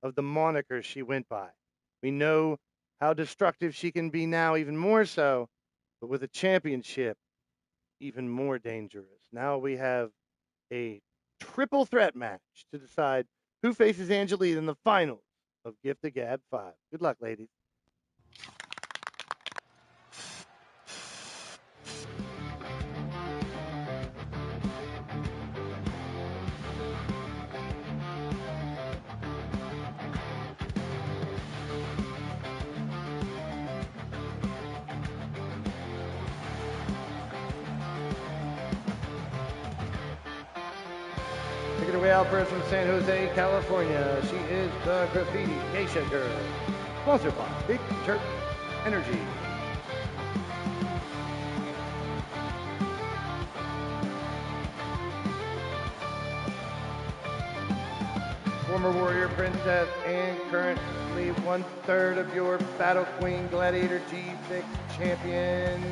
of the moniker she went by. We know how destructive she can be now, even more so, but with a championship, even more dangerous. Now we have a triple threat match to decide who faces Angelita in the finals of Gift of Gab 5. Good luck, ladies. Take it away, Alvarez from San Jose, California. She is the Graffiti Geisha Girl. Sponsored by Big Church Energy. Former Warrior Princess and currently 1/3 of your Battle Queen Gladiator G6 champion.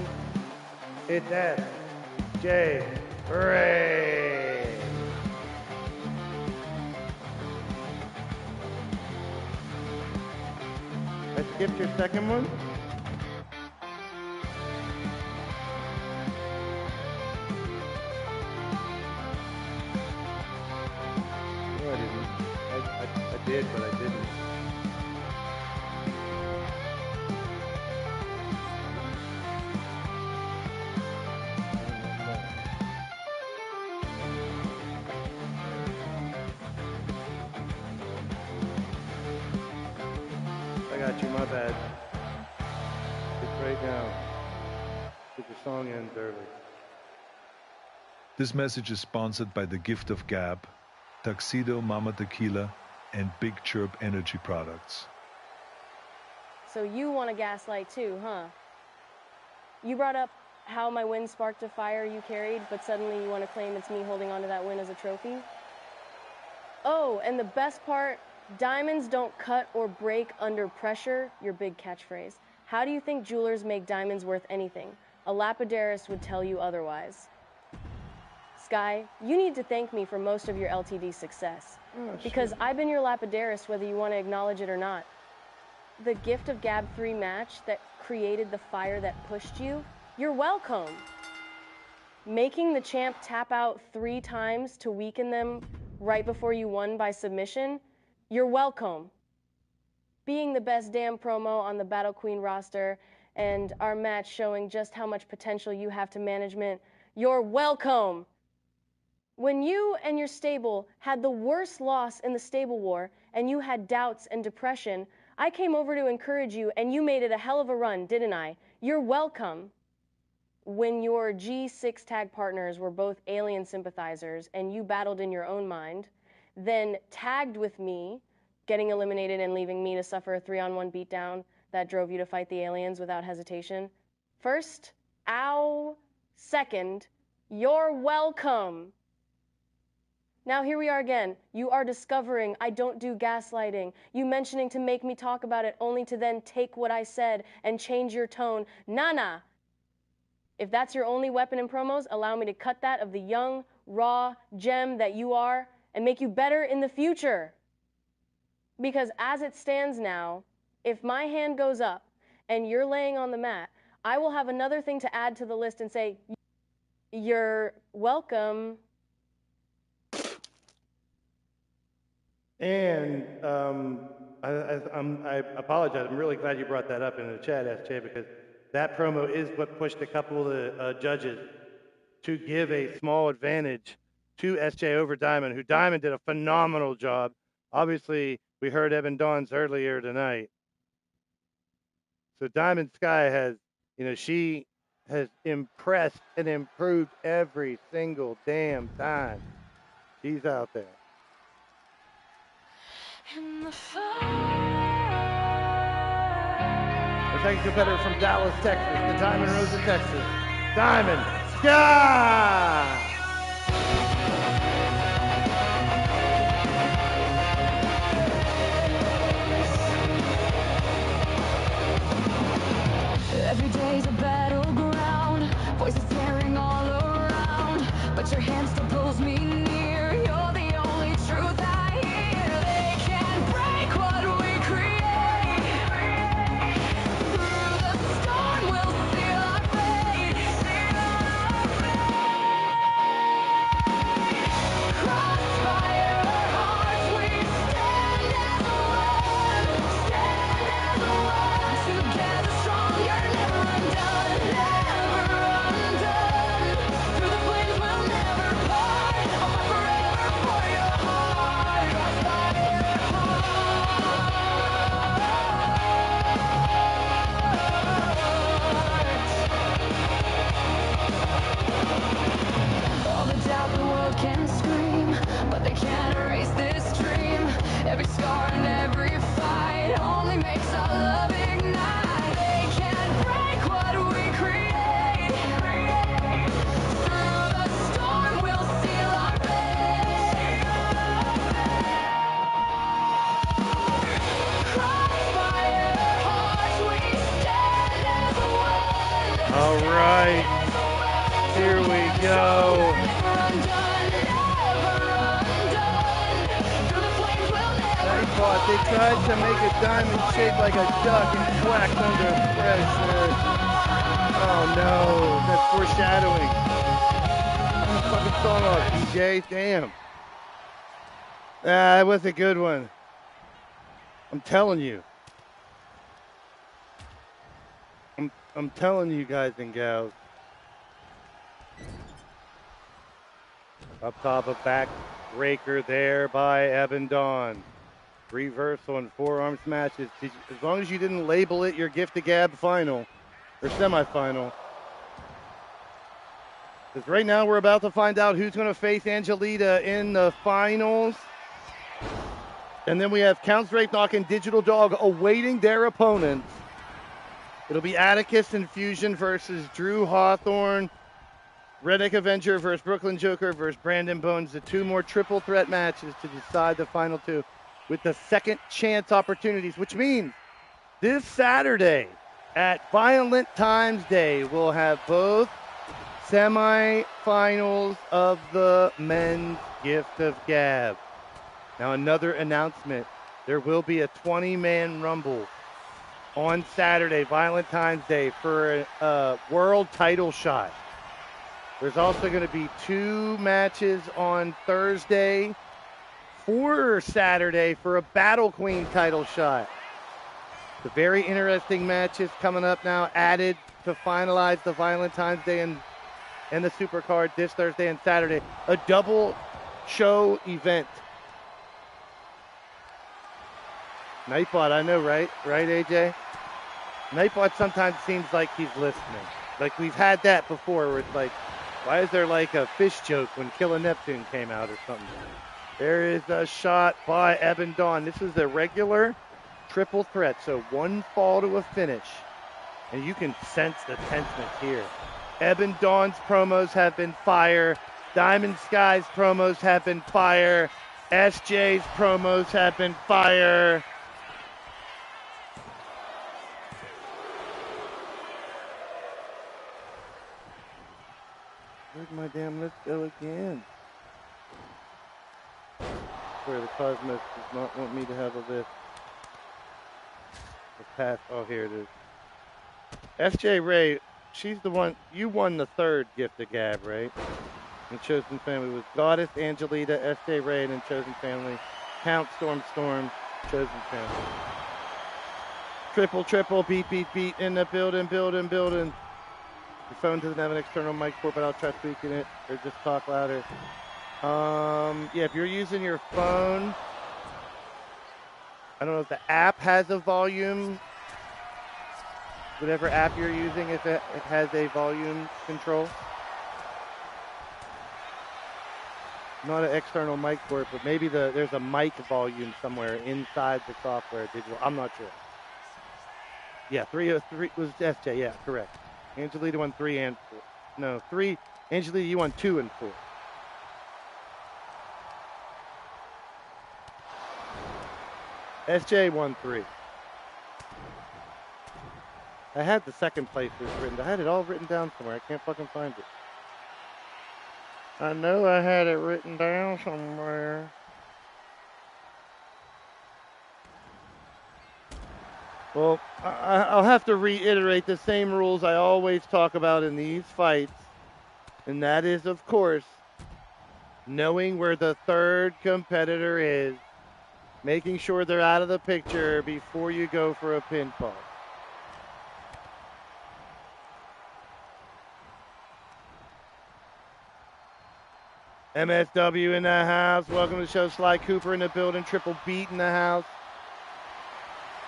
It's S.J. Ray. I skipped your second one? No, I didn't. I did, but I didn't. I got you, my bad. It's right now. The song ends early. This message is sponsored by The Gift of Gab, Tuxedo Mama Tequila, and Big Chirp Energy Products. So you want to gaslight too, huh? You brought up how my win sparked a fire you carried, but suddenly you want to claim it's me holding onto that win as a trophy? Oh, and the best part, diamonds don't cut or break under pressure, your big catchphrase. How do you think jewelers make diamonds worth anything? A lapidarist would tell you otherwise. Sky, you need to thank me for most of your LTD success. Because I've been your lapidarist whether you want to acknowledge it or not. The Gift of Gab 3 match that created the fire that pushed you, you're welcome. Making the champ tap out 3 times to weaken them right before you won by submission, you're welcome. Being the best damn promo on the Battle Queen roster and our match showing just how much potential you have to management, you're welcome. When you and your stable had the worst loss in the stable war and you had doubts and depression, I came over to encourage you and you made it a hell of a run, didn't I? You're welcome. When your G6 tag partners were both alien sympathizers and you battled in your own mind, then tagged with me, getting eliminated and leaving me to suffer a 3-on-1 beatdown that drove you to fight the aliens without hesitation. First, ow. Second, you're welcome. Now here we are again. You are discovering I don't do gaslighting. You mentioning to make me talk about it only to then take what I said and change your tone. Nah. If that's your only weapon in promos, allow me to cut that of the young, raw gem that you are and make you better in the future. Because as it stands now, if my hand goes up and you're laying on the mat, I will have another thing to add to the list and say, you're welcome. And I apologize. I'm really glad you brought that up in the chat, SJ, because that promo is what pushed a couple of the judges to give a small advantage to SJ over Diamond, who Diamond did a phenomenal job. Obviously, we heard Evan Dawn's earlier tonight. So Diamond Sky has, she has impressed and improved every single damn time she's out there. Our second competitor from Dallas, Texas, the Diamond Rose of Texas, Diamond Sky! Every day's a battleground, voices tearing all around, but your hand still pulls me near. You're the only truth I hear. They can't break what we create. Through the storm, we'll seal our fate. Crossfire hearts, we stand as one. Stand as one. Together strong, you're never undone. Never undone. Through the flames, we'll never part. I'll fight forever for your heart. Crossfire hearts. All the doubt the world can scream, but they can't erase this dream. Every scar and every fight only makes our love ignite. They can't break what we create. Through the storm, we'll seal our fate. Crossfire hearts, we stand as one. All right, here we go. They tried to make a diamond shaped like a duck and quacked under pressure. Oh no, that's foreshadowing. Turn the fucking song off, DJ. Damn. That was a good one. I'm telling you. I'm telling you guys and gals. Up top, a backbreaker there by Evan Dawn. Reversal and forearms matches. As long as you didn't label it your Gift of Gab final or semifinal. Because right now we're about to find out who's going to face Angelita in the finals. And then we have Count Drake-Knock and Digital Dog awaiting their opponents. It'll be Atticus and Fusion versus Drew Hawthorne. Redneck Avenger versus Brooklyn Joker versus Brandon Bones. The two more triple threat matches to decide the final two with the second chance opportunities, which means this Saturday at Violent Times Day, we'll have both semi-finals of the men's Gift of Gab. Now another announcement. There will be a 20-man rumble on Saturday, Violent Times Day, for a world title shot. There's also going to be 2 matches on Thursday for Saturday for a Battle Queen title shot. The very interesting matches coming up now, added to finalize the Violent Times Day and the Supercard this Thursday and Saturday. A double show event. Nightbot, I know, right? Right, AJ? Nightbot sometimes seems like he's listening. Like we've had that before where it's like, why is there like a fish joke when Killer Neptune came out or something? There is a shot by Eben Dawn. This is a regular triple threat, so 1 fall to a finish. And you can sense the tenseness here. Eben Dawn's promos have been fire. Diamond Sky's promos have been fire. SJ's promos have been fire. Where'd my damn list go again? Where the Cosmos does not want me to have a list. Oh, here it is. SJ Ray, she's the one, you won the 3rd Gift of Gab, right? And Chosen Family was Goddess, Angelita, SJ Ray, and then Chosen Family. Count, Storm, Chosen Family. Triple, beat, in the building. Your phone doesn't have an external mic port, but I'll try tweaking it, or just talk louder. Yeah, if you're using your phone, I don't know if the app has a volume. Whatever app you're using, if it has a volume control. Not an external mic port, but maybe there's a mic volume somewhere inside the software digital. I'm not sure. Yeah, 3 was SJ. Yeah, correct. Angelita won 3 and 4. No, 3. Angelita, you won 2 and 4. SJ won 3. I had the second place written. I had it all written down somewhere. I can't fucking find it. I know I had it written down somewhere. Well, I'll have to reiterate the same rules I always talk about in these fights. And that is, of course, knowing where the 3rd competitor is, making sure they're out of the picture before you go for a pinfall. MSW in the house. Welcome to the show. Sly Cooper in the building. Triple Beat in the house.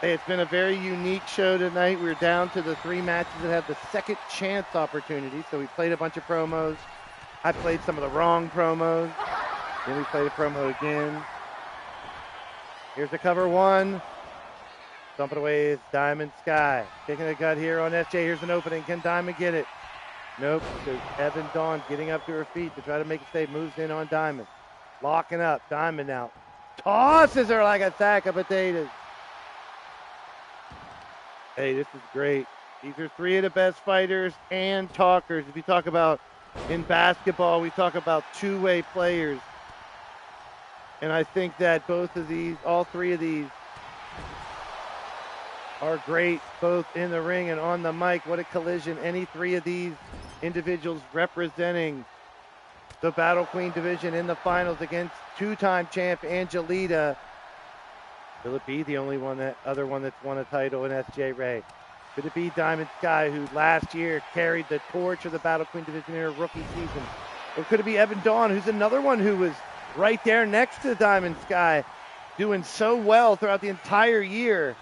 Hey, it's been a very unique show tonight. We're down to the 3 matches that have the second chance opportunity. So we played a bunch of promos. I played some of the wrong promos. Then we played a promo again. Here's the cover 1. Dumping away is Diamond Sky. Taking a gut here on SJ. Here's an opening. Can Diamond get it? Nope. So Eben Dawn getting up to her feet to try to make a save. Moves in on Diamond. Locking up. Diamond now tosses her like a sack of potatoes. Hey, this is great. These are 3 of the best fighters and talkers. If you talk about in basketball, we talk about two-way players. And I think that both of these, all 3 of these, are great both in the ring and on the mic. What a collision. Any 3 of these individuals representing the Battle Queen division in the finals against 2-time champ Angelita. Will it be the only other one that's won a title in SJ Ray? Could it be Diamond Sky, who last year carried the torch of the Battle Queen division in her rookie season? Or could it be Eben Dawn, who's another one who was right there next to Diamond Sky doing so well throughout the entire year.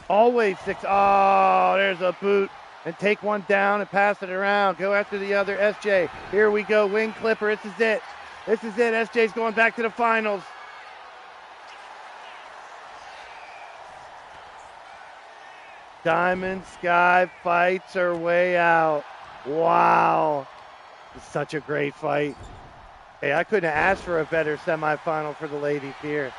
Always 6. Oh, there's a boot. And take one down and pass it around. Go after the other. SJ. Here we go. Wing clipper. This is it. This is it. SJ's going back to the finals. Diamond Sky fights her way out. Wow. It's such a great fight. Hey, I couldn't ask for a better semifinal for the ladies here.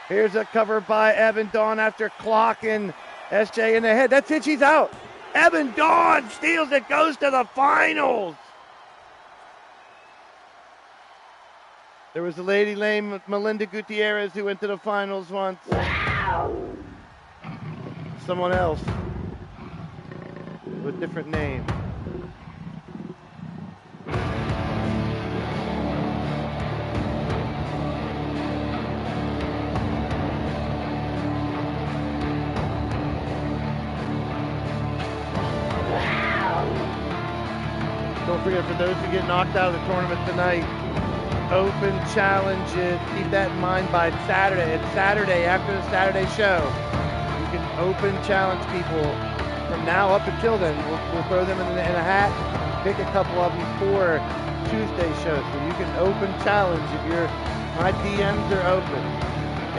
Here's a cover by Evan Dawn after clocking SJ in the head. That's it. She's out. Evan Dawn steals it, goes to the finals. There was a lady named Melinda Gutierrez who went to the finals once. Wow. Someone else with a different name. Don't forget, for those who get knocked out of the tournament tonight, open challenges. Keep that in mind by Saturday. It's Saturday after the Saturday show. You can open challenge people from now up until then. We'll throw them in a hat, pick a couple of them for Tuesday show. So you can open challenge if my DMs are open.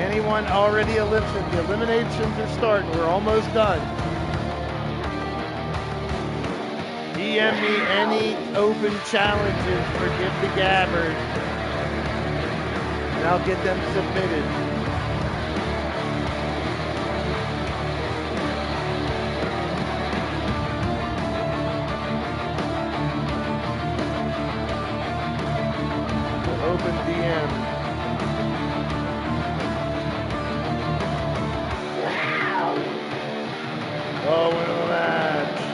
Anyone already eliminated? The eliminations are starting. We're almost done. DM me any open challenges for Give the Gabbard, and I'll get them submitted. Open DM. Oh, win a match.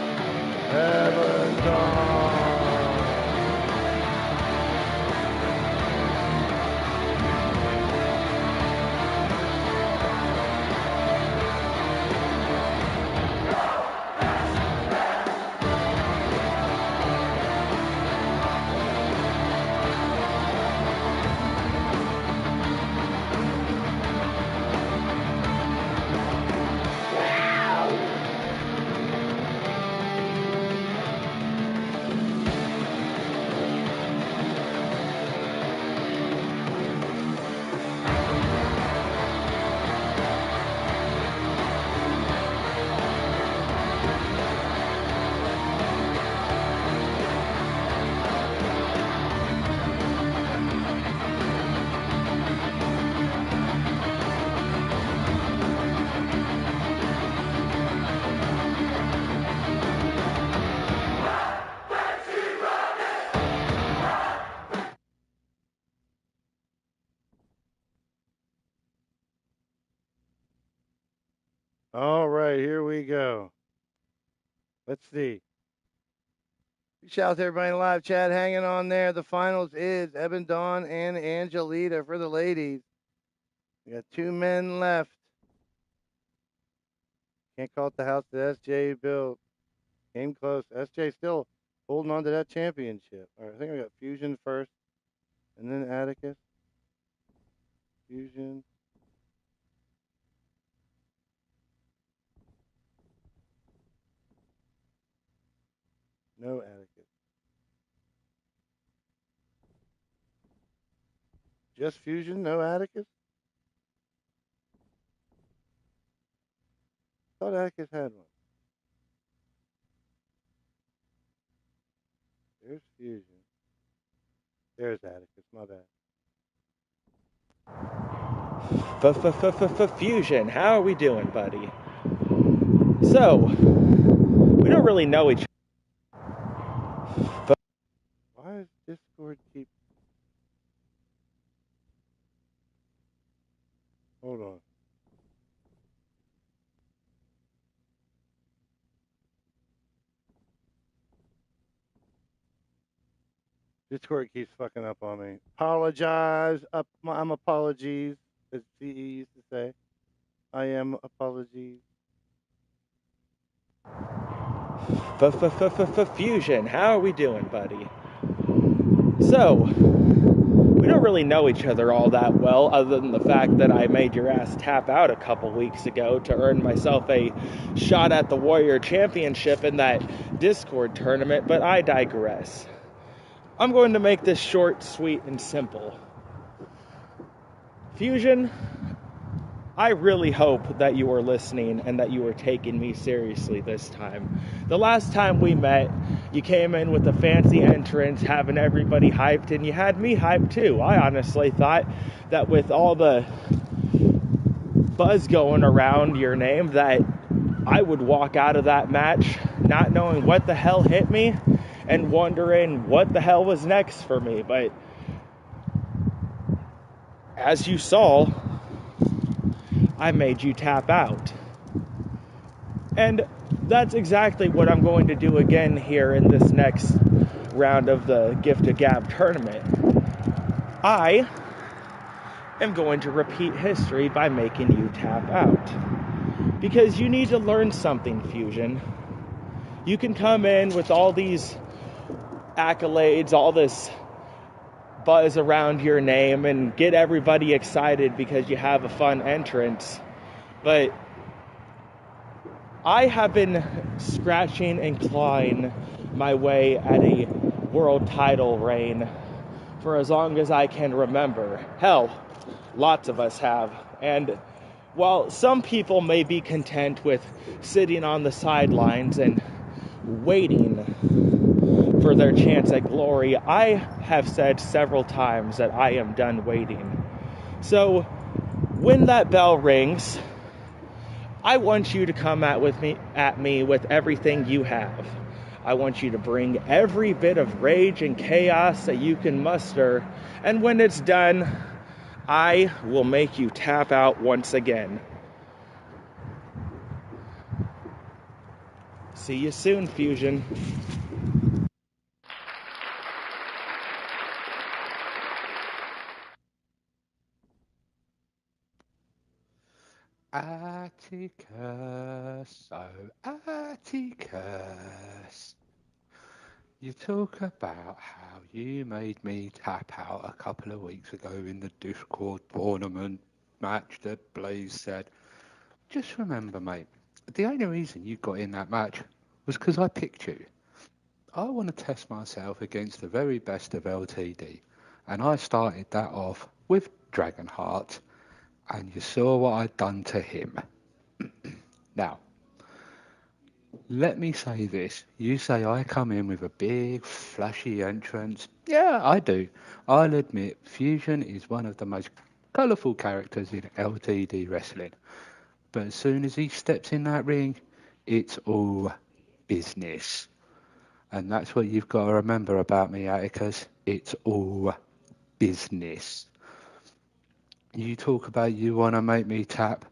Evan Dawn. All right, here we go. Let's see. Shout out to everybody in the live chat hanging on there. The finals is Evan Dawn and Angelita for the ladies. We got 2 men left. Can't call it the house that SJ built. Came close. SJ still holding on to that championship. All right, I think we got Fusion first, and then Atticus. Fusion. No Atticus. Just Fusion, no Atticus? I thought Atticus had one. There's Fusion. There's Atticus, my bad. Fusion, how are we doing, buddy? So, we don't really know each other. Why does Discord keep... Hold on. Discord keeps fucking up on me. Apologize. I'm apologies, as CE used to say. I am apologies. Fusion, how are we doing, buddy? So, we we don't really know each other all that well, other than the fact that I made your ass tap out a couple weeks ago to earn myself a shot at the Warrior Championship in that Discord tournament, but I digress. I'm going to make this short, sweet, and simple. Fusion, I really hope that you are listening and that you are taking me seriously this time. The last time we met, you came in with a fancy entrance, having everybody hyped, and you had me hyped too. I honestly thought that with all the buzz going around your name, that I would walk out of that match not knowing what the hell hit me and wondering what the hell was next for me. But as you saw, I made you tap out. And that's exactly what I'm going to do again here in this next round of the Gift of Gab tournament. I am going to repeat history by making you tap out. Because you need to learn something, Fusion. You can come in with all these accolades, all this buzz around your name, and get everybody excited because you have a fun entrance. But I have been scratching and clawing my way at a world title reign for as long as I can remember. Hell, lots of us have. And while some people may be content with sitting on the sidelines and waiting for their chance at glory, I have said several times that I am done waiting. So when that bell rings, I want you to come at me with everything you have. I want you to bring every bit of rage and chaos that you can muster, and when it's done, I will make you tap out once again. See you soon, Fusion. Atticus, oh Atticus. You talk about how you made me tap out a couple of weeks ago in the Discord tournament match that Blaise said. Just remember, mate, the only reason you got in that match was because I picked you. I want to test myself against the very best of LTD, and I started that off with Dragonheart, and you saw what I'd done to him. Now, let me say this. You say I come in with a big, flashy entrance. Yeah, I do. I'll admit, Fusion is one of the most colourful characters in LTD wrestling. But as soon as he steps in that ring, it's all business. And that's what you've got to remember about me, Atticus. It's all business. You talk about you want to make me tap.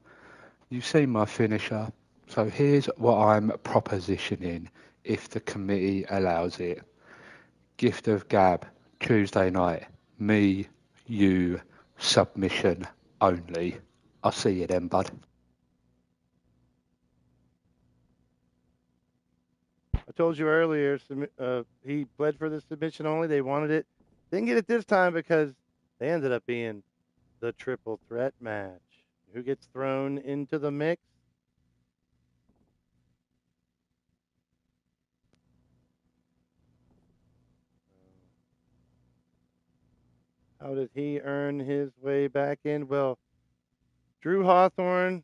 You've seen my finisher. So here's what I'm propositioning, if the committee allows it. Gift of Gab, Tuesday night. Me, you, submission only. I'll see you then, bud. I told you earlier, he bled for the submission only. They wanted it. Didn't get it this time because they ended up being the triple threat match. Who gets thrown into the mix? How did he earn his way back in? Well, Drew Hawthorne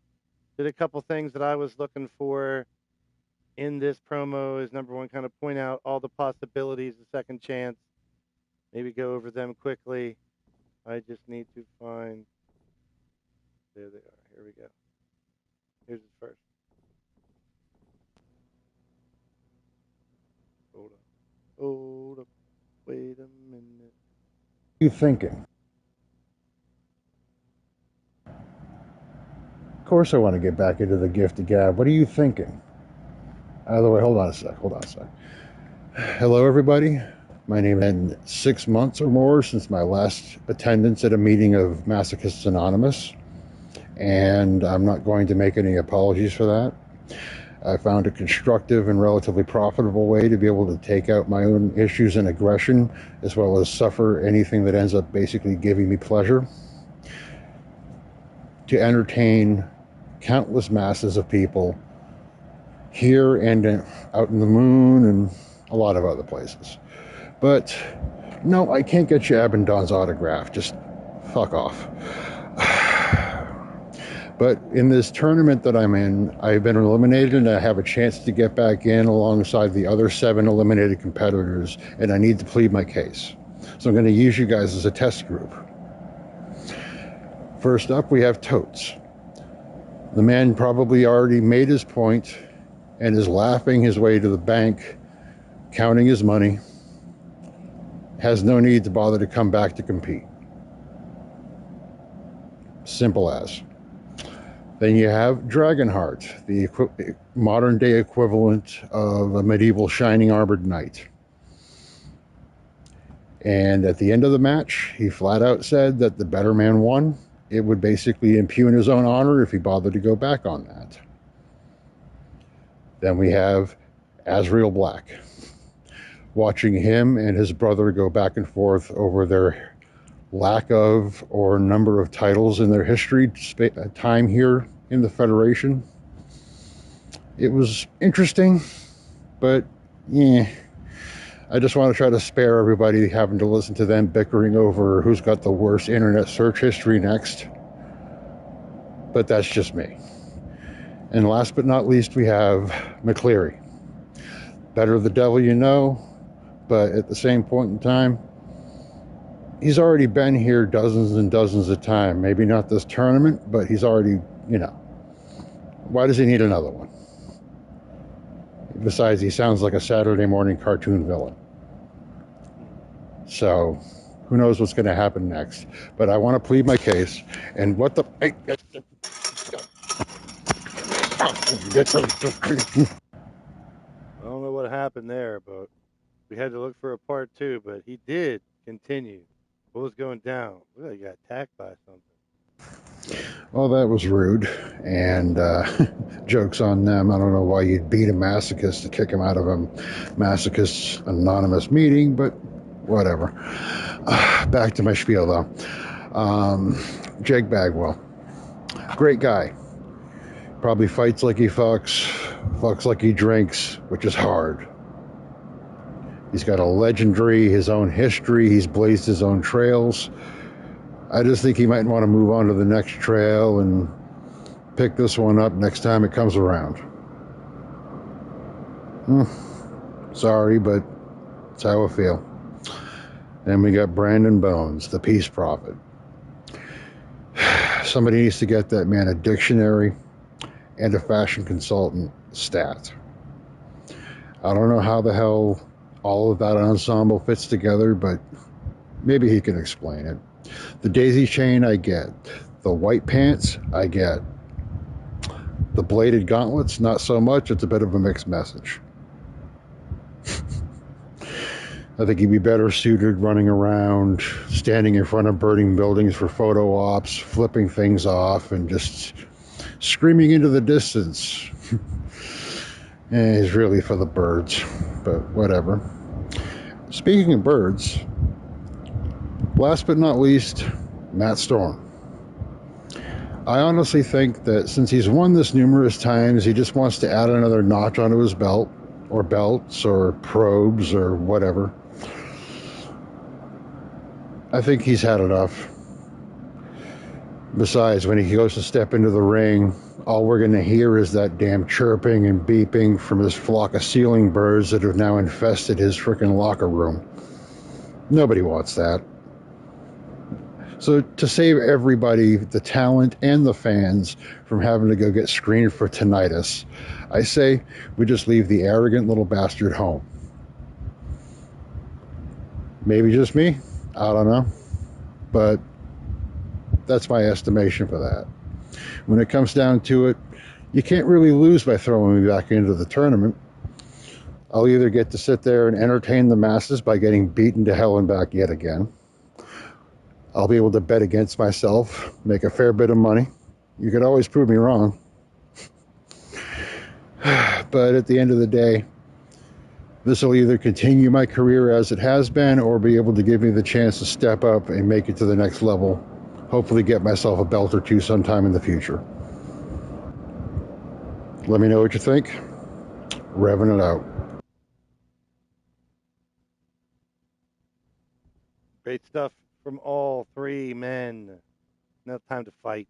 did a couple things that I was looking for in this promo. Is number one, kind of point out all the possibilities, the second chance, maybe go over them quickly. I just need to find, there they are, here we go. Here's it first. Hold up, wait a minute. What are you thinking? Of course I want to get back into the Gift of Gab. What are you thinking? By the way, hold on a sec. Hello, everybody. My name has been 6 months or more since my last attendance at a meeting of Masochists Anonymous, and I'm not going to make any apologies for that. I found a constructive and relatively profitable way to be able to take out my own issues and aggression, as well as suffer anything that ends up basically giving me pleasure, to entertain countless masses of people here and out in the moon and a lot of other places. But no, I can't get you Abendon's autograph. Just fuck off. But in this tournament that I'm in, I've been eliminated and I have a chance to get back in alongside the other 7 eliminated competitors, and I need to plead my case. So I'm going to use you guys as a test group. First up, we have Totes. The man probably already made his point and is laughing his way to the bank, counting his money, has no need to bother to come back to compete. Simple as. Then you have Dragonheart, the modern day equivalent of a medieval shining armored knight. And at the end of the match, he flat out said that the better man won. It would basically impugn his own honor if he bothered to go back on that. Then we have Azrael Black. Watching him and his brother go back and forth over their lack of or number of titles in their history time here in the Federation. It was interesting, but yeah, I just want to try to spare everybody having to listen to them bickering over who's got the worst internet search history next. But that's just me. And last but not least, we have McCleary. Better the devil you know, but at the same point in time, he's already been here dozens and dozens of times. Maybe not this tournament, but he's already, why does he need another one? Besides, he sounds like a Saturday morning cartoon villain. So, who knows what's going to happen next. But I want to plead my case. And what the... I don't know what happened there, but we had to look for a part 2, but he did continue. What was going down? Well, you got attacked by something. Well, that was rude, and joke's on them. I don't know why you'd beat a masochist to kick him out of a masochist anonymous meeting, but whatever. Back to my spiel, though. Jake Bagwell. Great guy. Probably fights like he fucks like he drinks, which is hard. He's got a legendary, his own history. He's blazed his own trails. I just think he might want to move on to the next trail and pick this one up next time it comes around. Sorry, but that's how I feel. Then we got Brandon Bones, the Peace Prophet. Somebody needs to get that man a dictionary and a fashion consultant stat. I don't know how the hell all of that ensemble fits together, but maybe he can explain it. The daisy chain, I get. The white pants, I get. The bladed gauntlets, not so much. It's a bit of a mixed message. I think he'd be better suited running around, standing in front of burning buildings for photo ops, flipping things off, and just screaming into the distance. He's really for the birds, but whatever. Speaking of birds, last but not least, Matt Storm. I honestly think that since he's won this numerous times, he just wants to add another notch onto his belt, or belts, or probes, or whatever. I think he's had enough. Besides, when he goes to step into the ring, all we're going to hear is that damn chirping and beeping from his flock of ceiling birds that have now infested his frickin' locker room. Nobody wants that. So to save everybody, the talent and the fans, from having to go get screened for tinnitus, I say we just leave the arrogant little bastard home. Maybe just me? I don't know. But that's my estimation for that. When it comes down to it, you can't really lose by throwing me back into the tournament. I'll either get to sit there and entertain the masses by getting beaten to hell and back yet again. I'll be able to bet against myself, make a fair bit of money. You could always prove me wrong. But at the end of the day, this will either continue my career as it has been or be able to give me the chance to step up and make it to the next level. Hopefully get myself a belt or two sometime in the future. Let me know what you think. Revving it out. Great stuff from all three men. Now time to fight.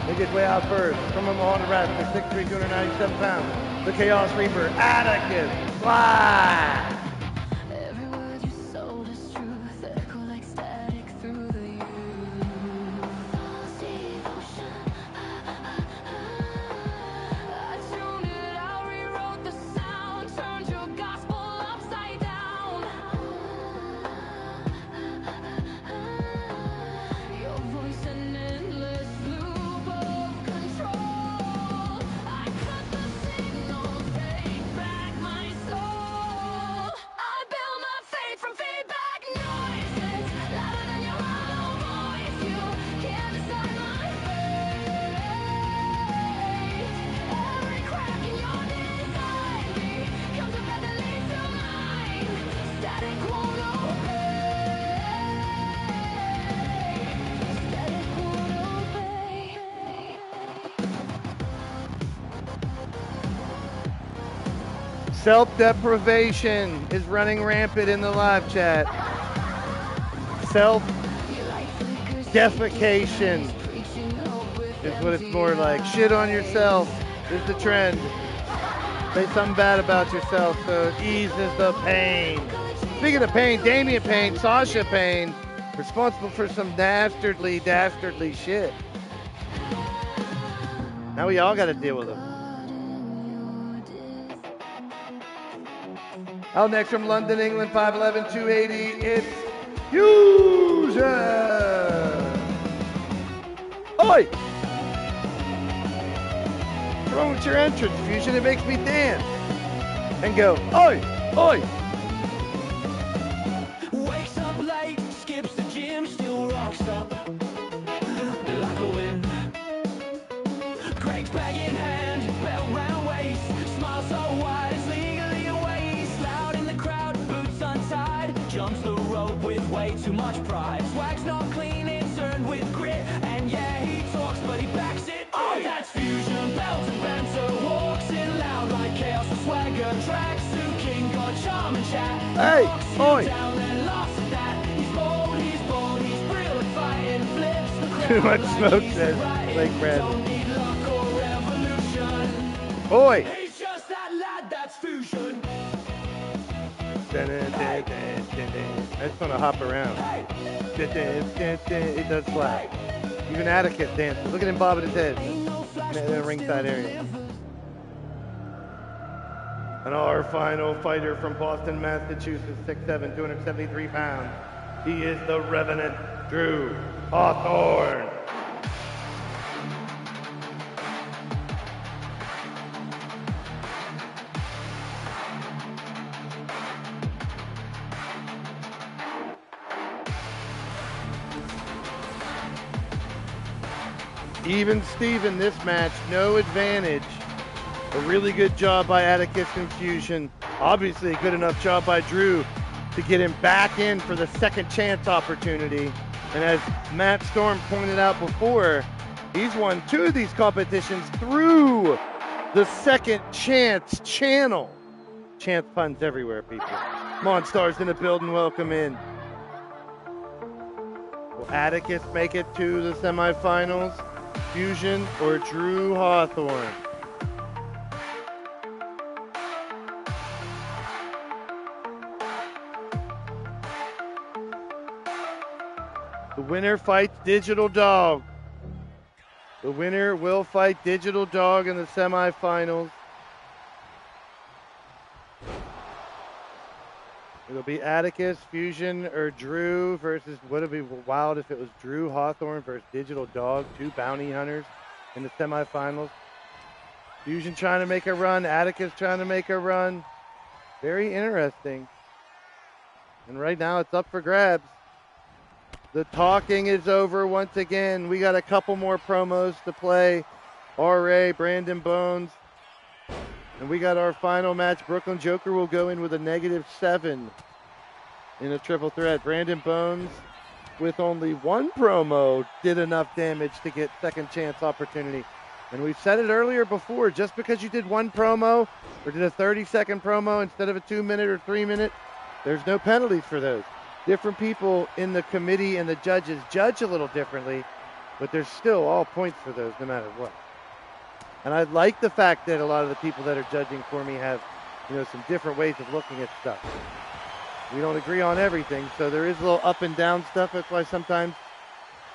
Make his way out first from Omaha, Nebraska, 6'3", 297 pounds. The Chaos Reaper, Atticus Blaise. Every word you sold is truth, echo like static through the youth. False devotion. I tuned it out, rewrote the sound, turned your gospel upside down. Your voice an endless loop of control. I cut the signals, take back my soul. I build my faith from feedback noises, louder than your hollow voice. You can't decide my fate. Every crack in your design becomes a path that leads to mine. Static won't obey. Static won't obey. Self-deprivation is running rampant in the live chat. Self-defecation is what it's more like. Shit on yourself is the trend. Say something bad about yourself so it eases the pain. Speaking of pain, Damian Payne, Sasha Payne, responsible for some dastardly shit. Now we all got to deal with them. Out next from London, England, 5'11", 280, it's Fusion! Oi! What's wrong with your entrance, Fusion? It makes me dance. And go, oi, oi! Wakes up late, skips the gym, still rocks up like a wind. Greg's bag in hand, belt round waist, smile so wide it's legally a waste. Loud in the crowd, boots untied, jumps the rope with way too much pride. Swag's not clean, it's earned with grit, and yeah, he talks, but he backs it. Oh, that's Fusion, belt and banter, walks in loud like chaos with swagger. Tracksuit king, got charm and chat. Hey, oi! Down and lost at that. He's bold, he's brilliant, fighting flips the crowd. Too much smoke, says Blake Brad. Oi! He's just that lad, that's Fusion. I just want to hop around. It does slap. Even Atticus dances. Look at him bobbing his head in the ringside area. And our final fighter from Boston, Massachusetts, 6'7", 273 pounds. He is the Revenant, Drew Hawthorne. Even Steven this match, no advantage. A really good job by Atticus and Fusion. Obviously a good enough job by Drew to get him back in for the second chance opportunity. And as Matt Storm pointed out before, he's won 2 of these competitions through the second chance channel. Chance puns everywhere, people. Monstars in the building, welcome in. Will Atticus make it to the semifinals? Fusion or Drew Hawthorne? The winner fights Digital Dog. The winner will fight Digital Dog in the semifinals. The It'll be Atticus, Fusion, or Drew versus, would it be wild if it was Drew Hawthorne versus Digital Dog, 2 bounty hunters in the semifinals. Fusion trying to make a run, Atticus trying to make a run. Very interesting. And right now it's up for grabs. The talking is over once again. We got a couple more promos to play. R.A., Brandon Bones. And we got our final match. Brooklyn Joker will go in with a -7 in a triple threat. Brandon Bones, with only one promo, did enough damage to get second chance opportunity. And we've said it earlier before, just because you did one promo or did a 30-second promo instead of a 2-minute or 3-minute, there's no penalties for those. Different people in the committee and the judges judge a little differently, but there's still all points for those no matter what. And I like the fact that a lot of the people that are judging for me have, some different ways of looking at stuff. We don't agree on everything, so there is a little up and down stuff. That's why sometimes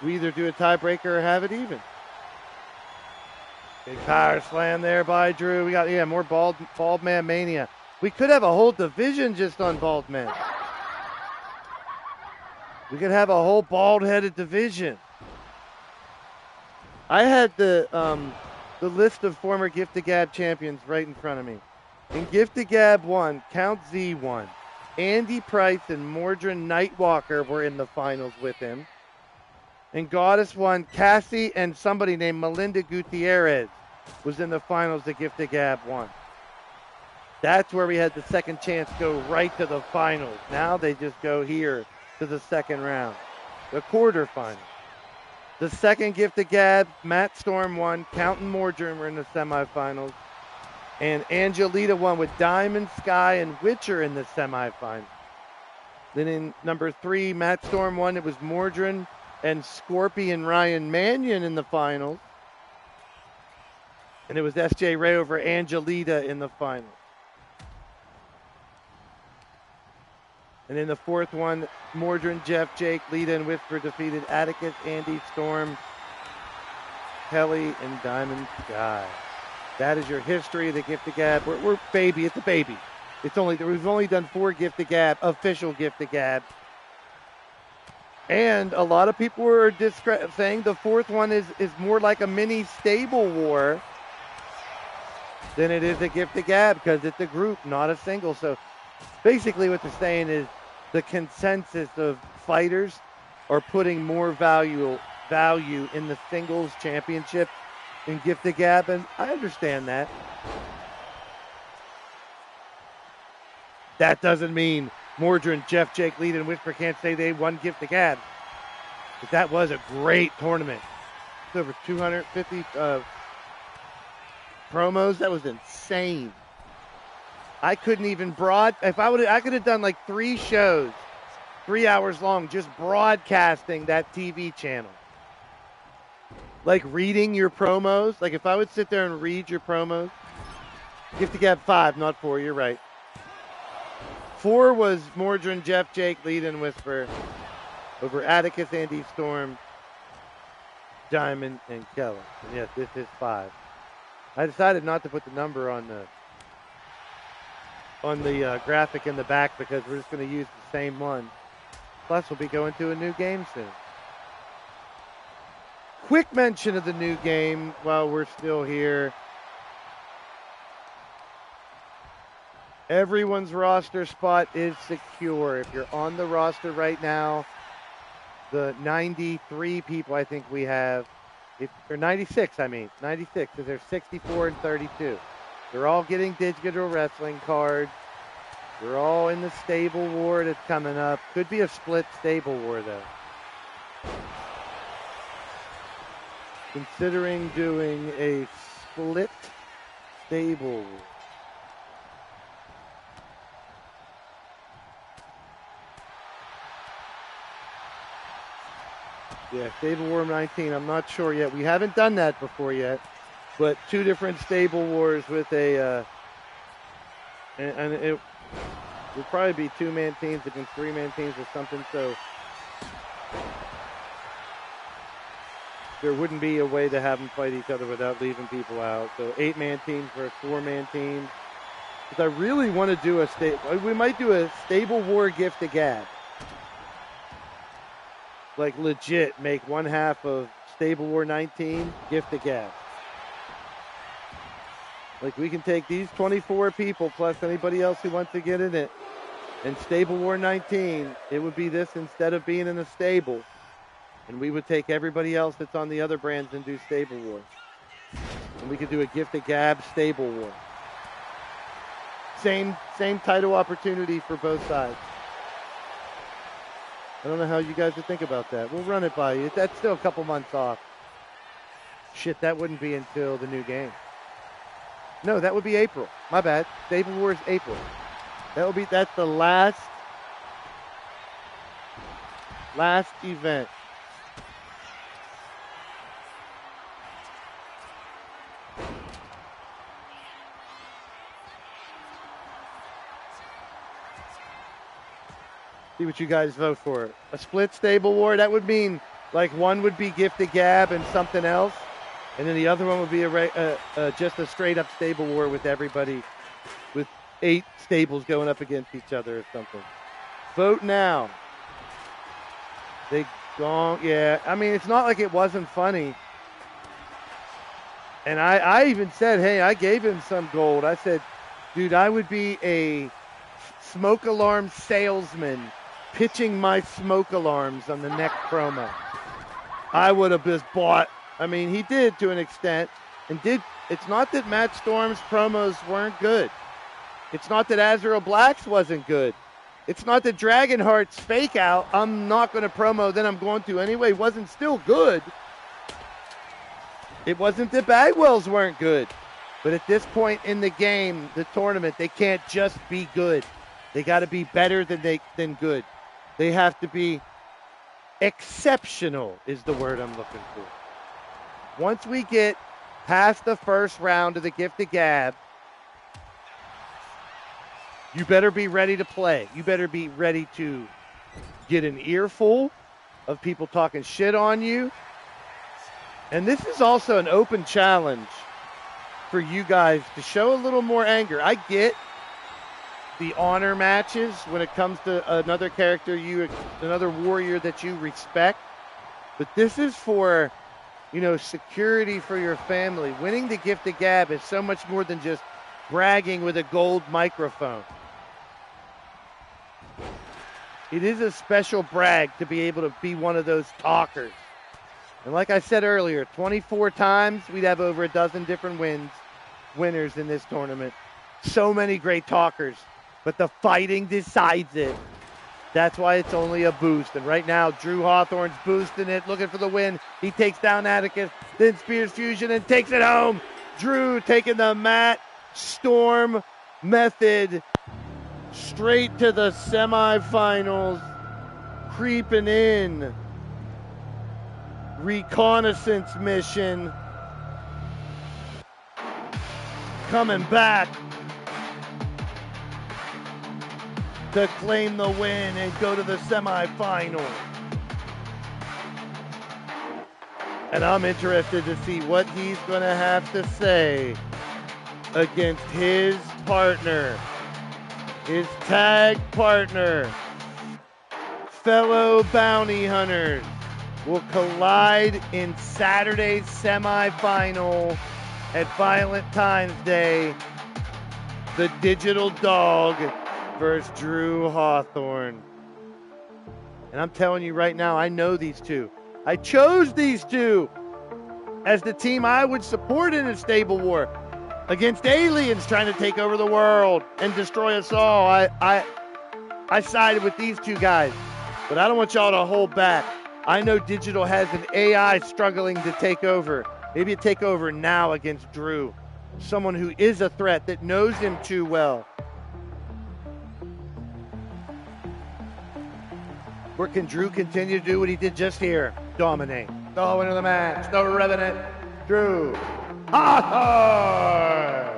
we either do a tiebreaker or have it even. Big power slam there by Drew. We got, more bald man mania. We could have a whole division just on bald men. We could have a whole bald-headed division. I had the list of former Gift of Gab champions right in front of me. In Gift of Gab 1, Count Z won. Andy Price and Mordrin Nightwalker were in the finals with him. In Goddess 1, Cassie and somebody named Melinda Gutierrez was in the finals of Gift of Gab 1. That's where we had the second chance go right to the finals. Now they just go here to the second round, the quarterfinals. The second Gift of Gab, Matt Storm won. Count and Mordrin were in the semifinals. And Angelita won with Diamond, Sky, and Witcher in the semifinals. Then in number 3, Matt Storm won. It was Mordrin and Scorpion Ryan Mannion in the finals. And it was S.J. Ray over Angelita in the finals. And in the fourth one, Mordrin, Jeff, Jake, Lita, and Whisper defeated Atticus, Andy, Storm, Kelly, and Diamond Sky. That is your history of the Gift of Gab. We're baby. It's a baby. We've only done 4 Gift of Gab, official Gift of Gab. And a lot of people were saying the fourth one is more like a mini stable war than it is a Gift of Gab because it's a group, not a single. So basically what they're saying is the consensus of fighters are putting more value in the singles championship in Gift of Gab, and I understand that. That doesn't mean Mordrin, Jeff, Jake, Lita, and Whisper can't say they won Gift of Gab. But that was a great tournament. It's over 250 promos. That was insane. I couldn't even I could have done like 3 shows, 3 hours long, just broadcasting that TV channel. Like reading your promos. Like if I would sit there and read your promos. Gift of Gab 5, not 4, you're right. 4 was Mordrin, Jeff, Jake, Lita, and Whisper over Atticus, Andy, Storm, Diamond, and Kelly. And yes, this is 5. I decided not to put the number on the graphic in the back because we're just going to use the same one. Plus, we'll be going to a new game soon. Quick mention of the new game while we're still here. Everyone's roster spot is secure. If you're on the roster right now, the 93 people I think we have, or 96, 96, because there's 64 and 32. They're all getting digital wrestling cards. We're all in the stable war that's coming up. Could be a split stable war, though. Considering doing a split stable war. Yeah, Stable War 19. I'm not sure yet. We haven't done that before yet. But 2 different stable wars with a, and it would probably be 2-man teams against 3-man teams or something. So there wouldn't be a way to have them fight each other without leaving people out. So 8-man teams versus 4-man teams. Because I really want to do we might do a stable war gift to Gab. Like legit make one half of Stable War 19 gift to Gab. Like we can take these 24 people plus anybody else who wants to get in it. And Stable War 19, it would be this instead of being in a stable. And we would take everybody else that's on the other brands and do Stable War. And we could do a gift to Gab Stable War. Same title opportunity for both sides. I don't know how you guys would think about that. We'll run it by you. That's still a couple months off. Shit, that wouldn't be until the new game. No, that would be April. My bad. Stable War is April. That's the last event. See what you guys vote for. A split Stable War, that would mean like one would be gift to Gab and something else, and then the other one would be just a straight up Stable War with everybody, with 8 stables going up against each other or something. Vote now. They don't, yeah. I mean, it's not like it wasn't funny. And I even said, hey, I gave him some gold. I said, dude, I would be a smoke alarm salesman pitching my smoke alarms on the next promo. I would have just bought. I mean, he did to an extent. It's not that Matt Storm's promos weren't good. It's not that Azrael Black's wasn't good. It's not that Dragonheart's fake out, I'm not going to promo, then I'm going to anyway, wasn't still good. It wasn't that Bagwell's weren't good. But at this point in the game, the tournament, they can't just be good. They got to be better than good. They have to be exceptional is the word I'm looking for. Once we get past the first round of the gift to Gab, you better be ready to play. You better be ready to get an earful of people talking shit on you. And this is also an open challenge for you guys to show a little more anger. I get the honor matches when it comes to another character, another warrior that you respect. But this is for, security for your family. Winning the gift to Gab is so much more than just bragging with a gold microphone. It is a special brag to be able to be one of those talkers. And like I said earlier, 24 times, we'd have over a dozen different winners in this tournament. So many great talkers, but the fighting decides it. That's why it's only a boost. And right now, Drew Hawthorne's boosting it, looking for the win. He takes down Atticus, then Spears Fusion and takes it home. Drew taking the Matt Storm method straight to the semifinals, creeping in. Reconnaissance mission. Coming back to claim the win and go to the semifinal. And I'm interested to see what he's going to have to say against his partner, his tag partner, fellow bounty hunters. Will collide in Saturday's semifinal at Violent Times Day. The Digital Dog versus Drew Hawthorne. And I'm telling you right now, I know these two. I chose these two as the team I would support in a stable war against aliens trying to take over the world and destroy us all. I sided with these two guys, but I don't want y'all to hold back. I know Digital has an AI struggling to take over. Maybe a takeover now against Drew. Someone who is a threat that knows him too well. Or can Drew continue to do what he did just here? Dominate. The winner of the match, the Revenant, Drew Hawthorne.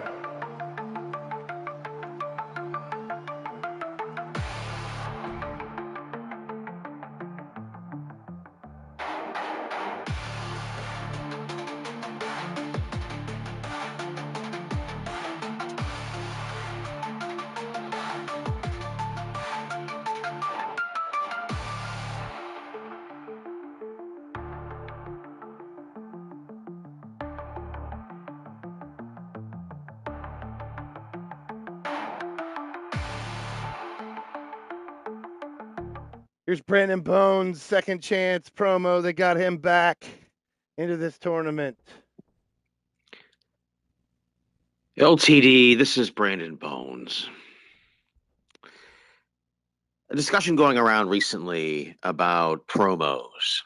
Here's Brandon Bones' second chance promo that got him back into this tournament. LTD, this is Brandon Bones. A discussion going around recently about promos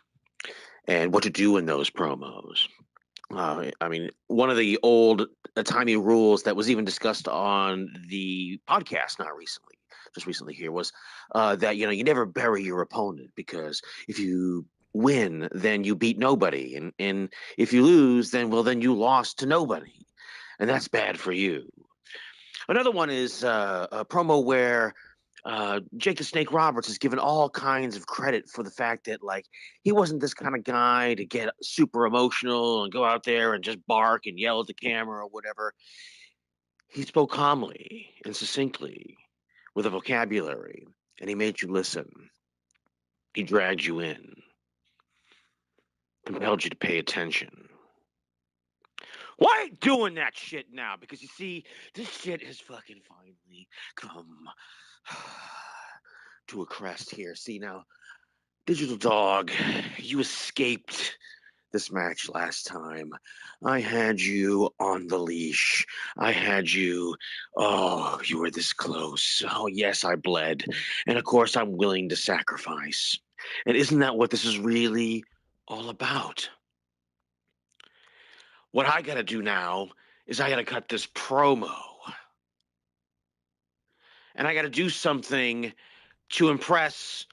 and what to do in those promos. I mean, one of the old timey rules that was even discussed on the podcast just recently here, was that you never bury your opponent, because if you win, then you beat nobody, and if you lose, then you lost to nobody, and that's bad for you. Another one is a promo where Jake the Snake Roberts is given all kinds of credit for the fact that, like, he wasn't this kind of guy to get super emotional and go out there and just bark and yell at the camera or whatever. He spoke calmly and succinctly with a vocabulary, and he made you listen. He dragged you in, compelled you to pay attention. Why ain't doing that shit now? Because you see, this shit has fucking finally come to a crest here. See, now, Digital Dog, you escaped this match last time. I had you on the leash. I had you. Oh, you were this close. Oh, yes, I bled. And of course, I'm willing to sacrifice. And isn't that what this is really all about? What I gotta do now is I gotta cut this promo. And I gotta do something to impress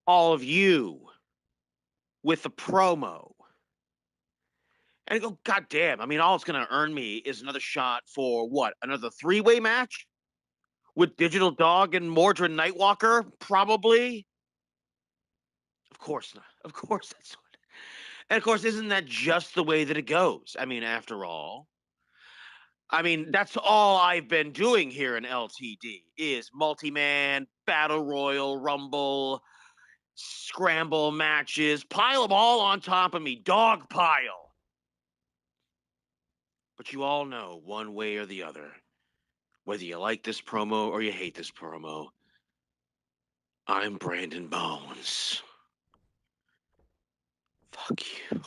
all of you with the promo. And I go, God damn. I mean, all it's going to earn me is another shot for what? Another three-way match? With Digital Dog and Mordred Nightwalker? Probably. Of course not. Of course that's what. And of course, isn't that just the way that it goes? I mean, after all. I mean, that's all I've been doing here in LTD is multi-man, battle royal, rumble, scramble matches, pile them all on top of me, dog pile. But you all know, one way or the other, whether you like this promo or you hate this promo, I'm Brandon Bones. Fuck you.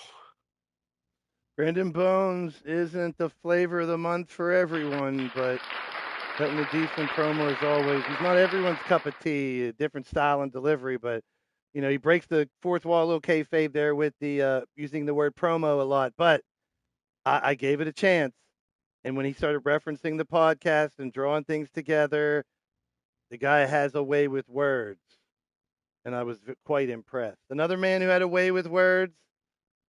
Brandon Bones isn't the flavor of the month for everyone, but cutting a decent promo as always. He's not everyone's cup of tea, a different style and delivery, but he breaks the fourth wall, a little kayfabe there with the using the word promo a lot. But I gave it a chance, and when he started referencing the podcast and drawing things together, the guy has a way with words, and I was quite impressed. Another man who had a way with words,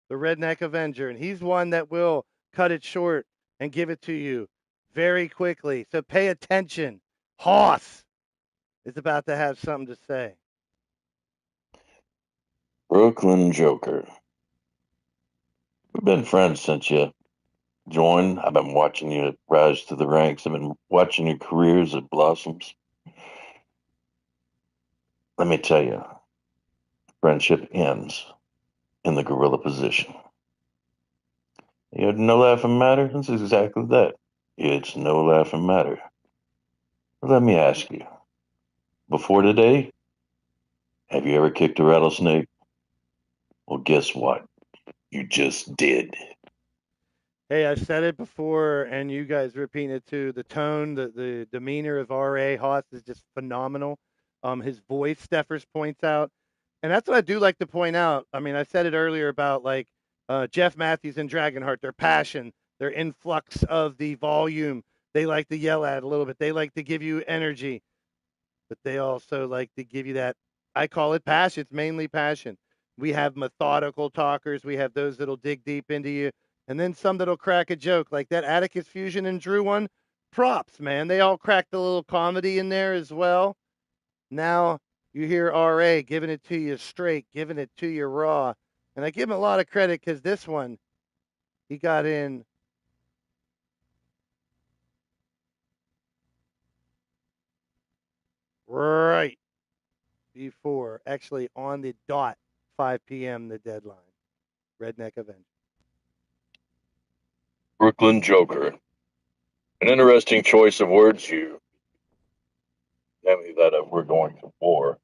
the Redneck Avenger, and he's one that will cut it short and give it to you very quickly. So pay attention. Hoss is about to have something to say. Brooklyn Joker. We've been friends since you joined. I've been watching you rise to the ranks. I've been watching your careers at Blossoms. Let me tell you, friendship ends in the gorilla position. You had no laughing matter? It's exactly that. It's no laughing matter. Let me ask you, before today, have you ever kicked a rattlesnake? Well, guess what? You just did. Hey, I've said it before, and you guys repeat it too. The tone, the demeanor of R.A. Haas is just phenomenal. His voice, Steffers points out, and that's what I do like to point out. I mean, I said it earlier about like Jeff Matthews and Dragonheart, their passion, their influx of the volume. They like to yell at a little bit. They like to give you energy, but they also like to give you that. I call it passion. It's mainly passion. We have methodical talkers. We have those that'll dig deep into you, and then some that'll crack a joke, like that Atticus Fusion and Drew one. Props, man. They all cracked a little comedy in there as well. Now you hear RA giving it to you straight, giving it to you raw. And I give him a lot of credit because this one, he got in right before, actually on the dot, 5 p.m., the deadline. Redneck Event. Brooklyn Joker. An interesting choice of words you. Tell me that we're going to war.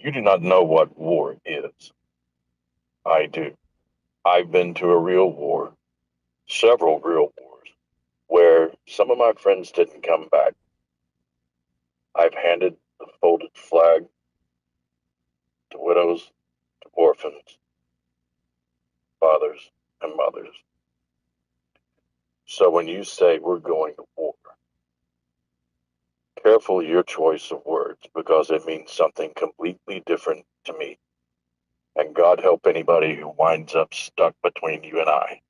You do not know what war is. I do. I've been to a real war, several real wars, where some of my friends didn't come back. I've handed the folded flag to widows, to orphans, fathers, and mothers. So when you say we're going to war, careful your choice of words because it means something completely different to me. And God help anybody who winds up stuck between you and I.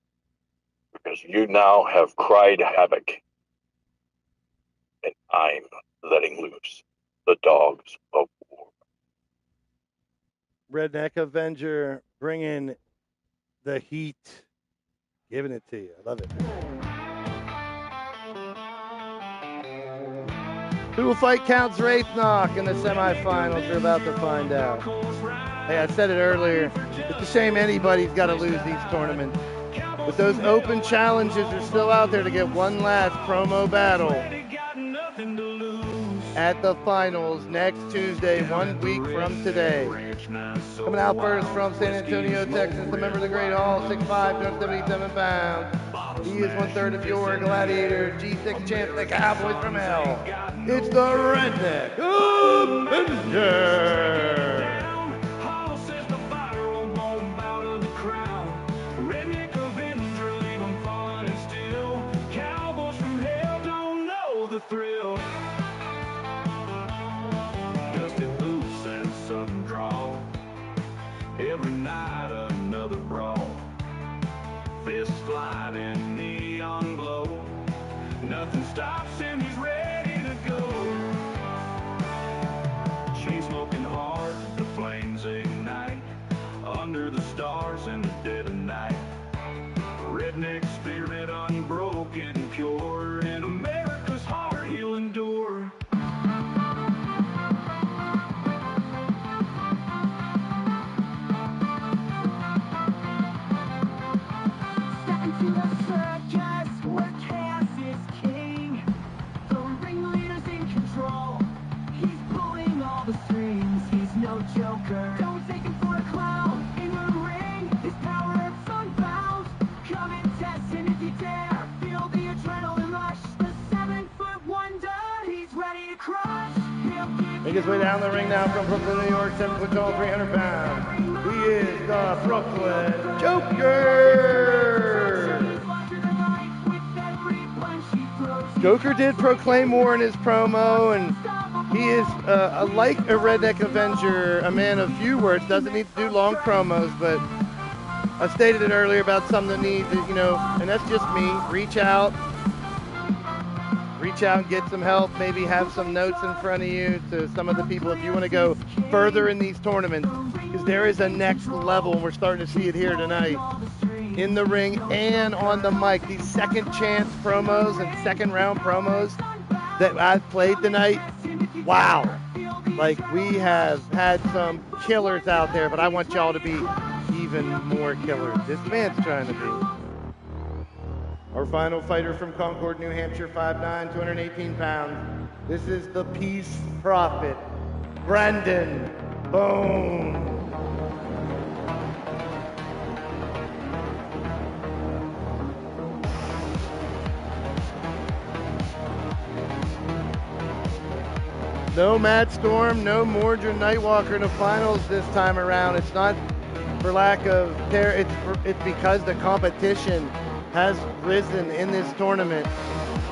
Because you now have cried havoc. And I'm letting loose the dogs of war. Redneck Avenger bringing the heat. Giving it to you. I love it. Who will fight Count Wraithnock in the semifinals? We're about to find out. Hey, I said it earlier. It's a shame anybody's got to lose these tournaments. But those open challenges are still out there to get one last promo battle at the finals next Tuesday, 1 week from today. Coming out first from San Antonio, Texas, the member of the Great Hall, 6'5", 277 pounds. He is 1/3 of your Gladiator, G6 champ, the Cowboys from Hell. It's the Redneck Avenger. Thrill. Just a loose and sudden draw. Every night another brawl. Fist sliding, neon glow. Nothing stops him, he's ready to go. Chain smoking hard, the flames ignite. Under the stars in the dead of night. Redneck spirit unbroken, pure. In America's heart he'll endure. Step into the circus where chaos is king. The ringleader's in control. He's pulling all the strings. He's no joker. Don't take him for a clown. In the ring, his power is unbound. Come and test him if you dare. Feel the adrenaline rush. The 7-foot wonder. He's ready to crush. Make his way down the ring now from Brooklyn, New York, 7 foot tall, 300 pounds. He is the Brooklyn Joker. Joker did proclaim war in his promo, and he is, like a Redneck Avenger, a man of few words, doesn't need to do long promos, but I stated it earlier about some that need to, and that's just me, reach out and get some help, maybe have some notes in front of you to some of the people if you want to go further in these tournaments, because there is a next level, and we're starting to see it here tonight in the ring and on the mic. These second chance promos and second round promos that I've played tonight, wow. Like, we have had some killers out there, but I want y'all to be even more killers. This man's trying to be. Our final fighter from Concord, New Hampshire, 5'9", 218 pounds. This is the Peace Prophet, Brandon Boone. No Matt Storm, no Mordred Nightwalker in the finals this time around. It's not for lack of care, it's because the competition has risen in this tournament.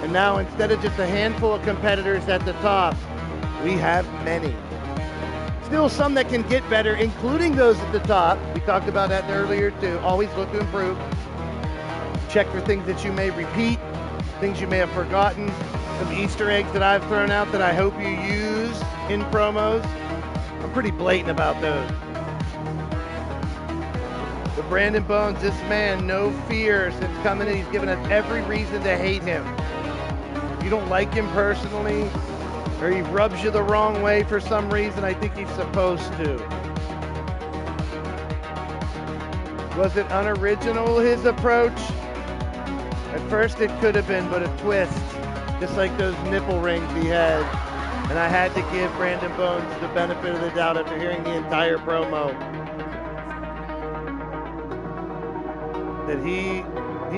And now instead of just a handful of competitors at the top, we have many. Still some that can get better, including those at the top. We talked about that earlier too. Always look to improve. Check for things that you may repeat, things you may have forgotten, some Easter eggs that I've thrown out that I hope you use in promos. I'm pretty blatant about those. But Brandon Bones, this man, no fear since coming in. He's given us every reason to hate him. If you don't like him personally, or he rubs you the wrong way for some reason, I think he's supposed to. Was it unoriginal, his approach? At first it could have been, but a twist. Just like those nipple rings he had And I had to give Brandon Bones the benefit of the doubt after hearing the entire promo that he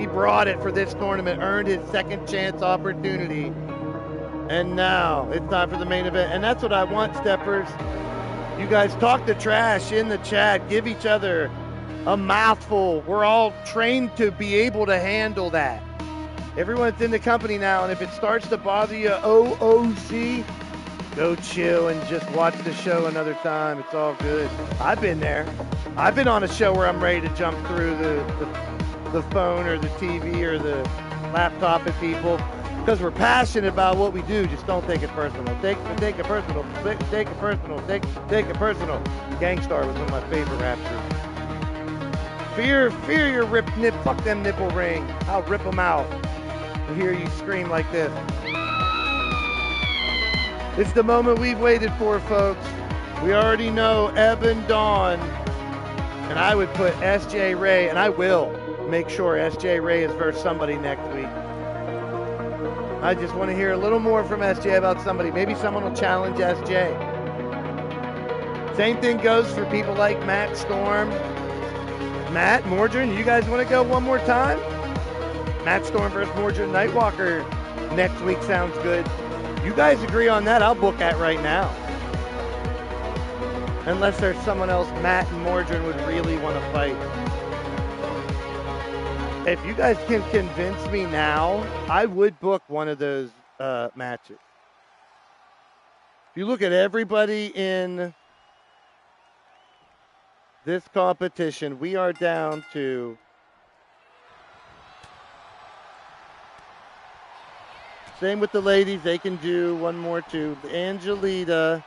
brought it for this tournament, earned his second chance opportunity. And now it's time for the main event. And that's what I want, Steppers. You guys talk the trash in the chat. Give each other a mouthful. We're all trained to be able to handle that. Everyone's in the company now, and if it starts to bother you, OOC, go chill and just watch the show another time. It's all good. I've been there. I've been on a show where I'm ready to jump through the phone or the TV or the laptop at people because we're passionate about what we do. Just don't take it personal. Take it personal. Take it personal. Take it personal. Gangstar was one of my favorite rappers. Fear your rip nip. Fuck them nipple ring. I'll rip them out. To hear you scream like this. It's the moment we've waited for, folks. We already know Evan Dawn, and I would put SJ Ray, and I will make sure SJ Ray is versus somebody next week. I just want to hear a little more from SJ about somebody. Maybe someone will challenge SJ. Same thing goes for people like Matt Storm. Matt, Mordrin, you guys want to go one more time? Matt Storm versus Mordrin Nightwalker next week sounds good. You guys agree on that? I'll book that right now. Unless there's someone else Matt and Mordrin would really want to fight. If you guys can convince me now, I would book one of those matches. If you look at everybody in this competition, we are down to same with the ladies. They can do one more too. Angelita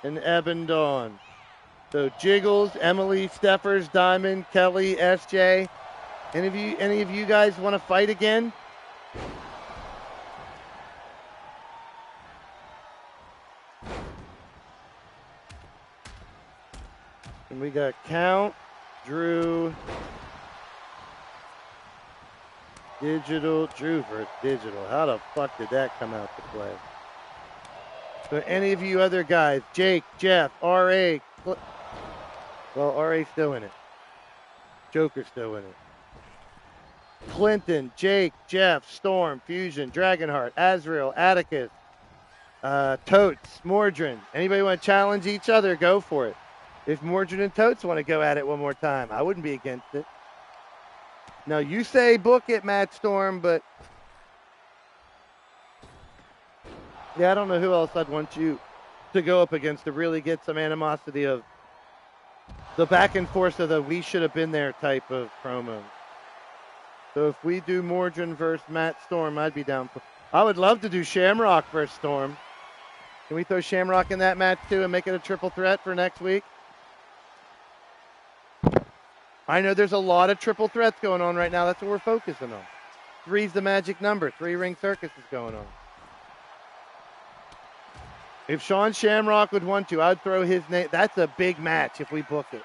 and Eben Dawn. So Jiggles, Emily, Steffers, Diamond, Kelly, SJ. Any of you guys want to fight again? And we got Count, Drew, Digital, Drew versus Digital. How the fuck did that come out to play? So any of you other guys, Jake, Jeff, RA, well, RA's still in it. Joker's still in it. Clinton, Jake, Jeff, Storm, Fusion, Dragonheart, Azrael, Atticus, Totes, Mordrin. Anybody want to challenge each other? Go for it. If Mordrin and Totes want to go at it one more time, I wouldn't be against it. Now, you say book it, Matt Storm, but yeah, I don't know who else I'd want you to go up against to really get some animosity of the back and forth of the we should have been there type of promo. So if we do Mordrin versus Matt Storm, I'd be down for. I would love to do Shamrock versus Storm. Can we throw Shamrock in that match too and make it a triple threat for next week? I know there's a lot of triple threats going on right now. That's what we're focusing on. 3's the magic number. 3-ring circus is going on. If Sean Shamrock would want to, I'd throw his name. That's a big match if we book it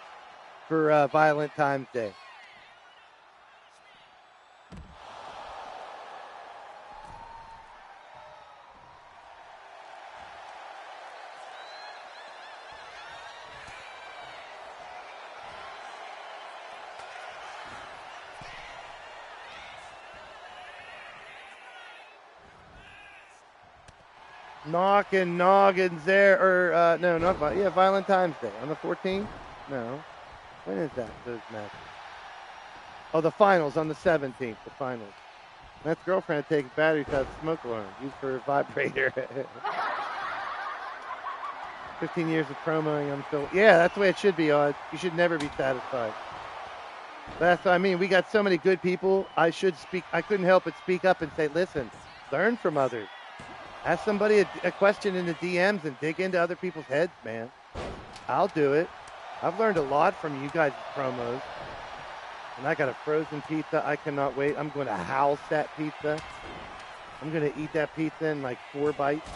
for Violent Times Day. Knocking noggins there, or no, not Violent Times Day on the 14th. No, when is that? Those matches. Oh, the finals on the 17th. The finals. Matt's girlfriend takes batteries out of the smoke alarm used for a vibrator. 15 years of promoing. I'm still. Yeah, that's the way it should be. Odd. You should never be satisfied. That's what I mean. We got so many good people. I couldn't help but speak up and say, listen, learn from others. Ask somebody a question in the DMs and dig into other people's heads, man. I'll do it. I've learned a lot from you guys' promos. And I got a frozen pizza. I cannot wait. I'm going to house that pizza. I'm going to eat that pizza in like 4 bites.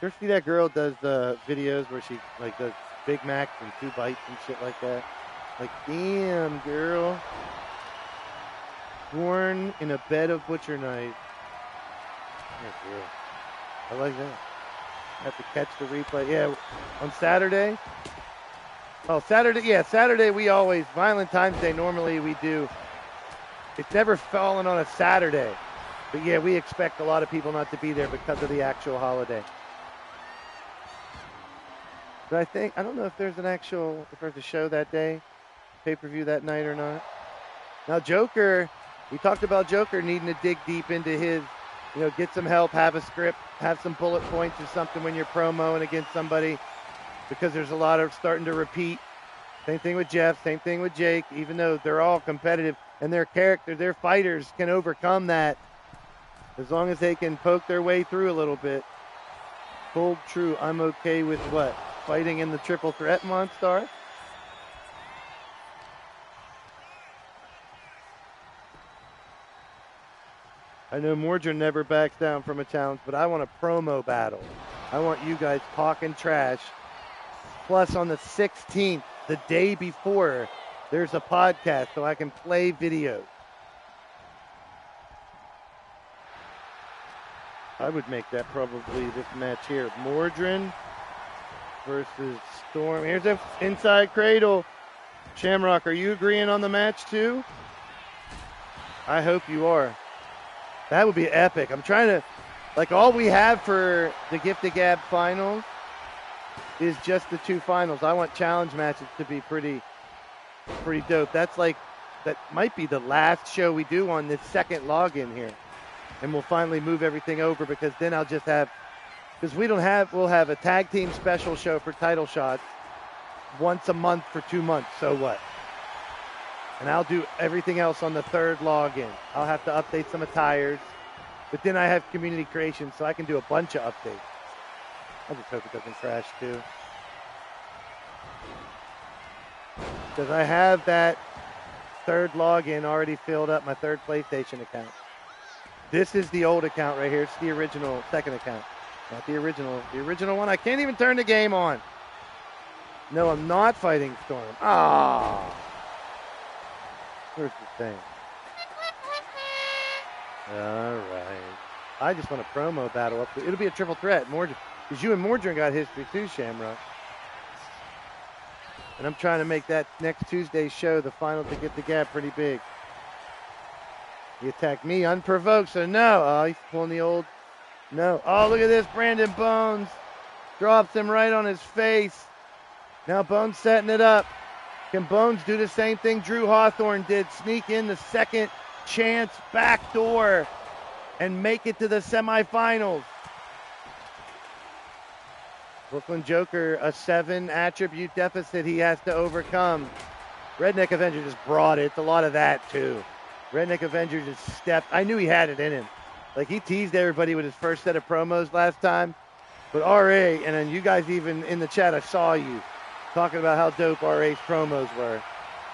You ever see that girl does the videos where she like does Big Macs in 2 bites and shit like that? Like, damn, girl. Born in a bed of butcher knives. I like that. Have to catch the replay. Yeah, on Saturday. Oh, Saturday. Yeah, Saturday we always, Valentine's Day normally we do. It's never fallen on a Saturday. But yeah, we expect a lot of people not to be there because of the actual holiday. But I don't know if there's if there's a show that day, pay-per-view that night or not. Now, Joker, we talked about Joker needing to dig deep into his, get some help, have a script, have some bullet points or something when you're promoing against somebody, because there's a lot of starting to repeat. Same thing with Jeff, same thing with Jake, even though they're all competitive and their fighters can overcome that as long as they can poke their way through a little bit. Hold true, I'm okay with what? Fighting in the triple threat, Monstar? I know Mordred never backs down from a challenge, but I want a promo battle. I want you guys talking trash. Plus, on the 16th, the day before, there's a podcast so I can play videos. I would make that probably this match here. Mordred versus Storm. Here's an inside cradle. Shamrock, are you agreeing on the match too? I hope you are. That would be epic. I'm trying to, all we have for the Gift of Gab finals is just the two finals. I want challenge matches to be pretty dope. That might be the last show we do on this second login here. And we'll finally move everything over, because then I'll just have, because we'll have a tag team special show for title shots once a month for 2 months. So what? And I'll do everything else on the third login. I'll have to update some attires, but then I have community creation, so I can do a bunch of updates. I just hope it doesn't crash too. Because I have that third login already filled up, my third PlayStation account. This is the old account right here. It's the original second account. Not the original. The original one, I can't even turn the game on. No, I'm not fighting Storm. Ah. Where's the thing? All right. I just want a promo battle up. It'll be a triple threat. Mordred, because you and Mordred got history too, Shamrock. And I'm trying to make that next Tuesday's show, the final to get the gap, pretty big. He attacked me unprovoked, so no. Oh, he's pulling the old. No. Oh, look at this. Brandon Bones drops him right on his face. Now Bones setting it up. Can Bones do the same thing Drew Hawthorne did? Sneak in the second chance back door and make it to the semifinals. Brooklyn Joker, a 7 attribute deficit he has to overcome. Redneck Avenger just brought it. It's a lot of that, too. Redneck Avenger just stepped. I knew he had it in him. He teased everybody with his first set of promos last time. But RA, and then you guys even in the chat, I saw you talking about how dope RA's promos were.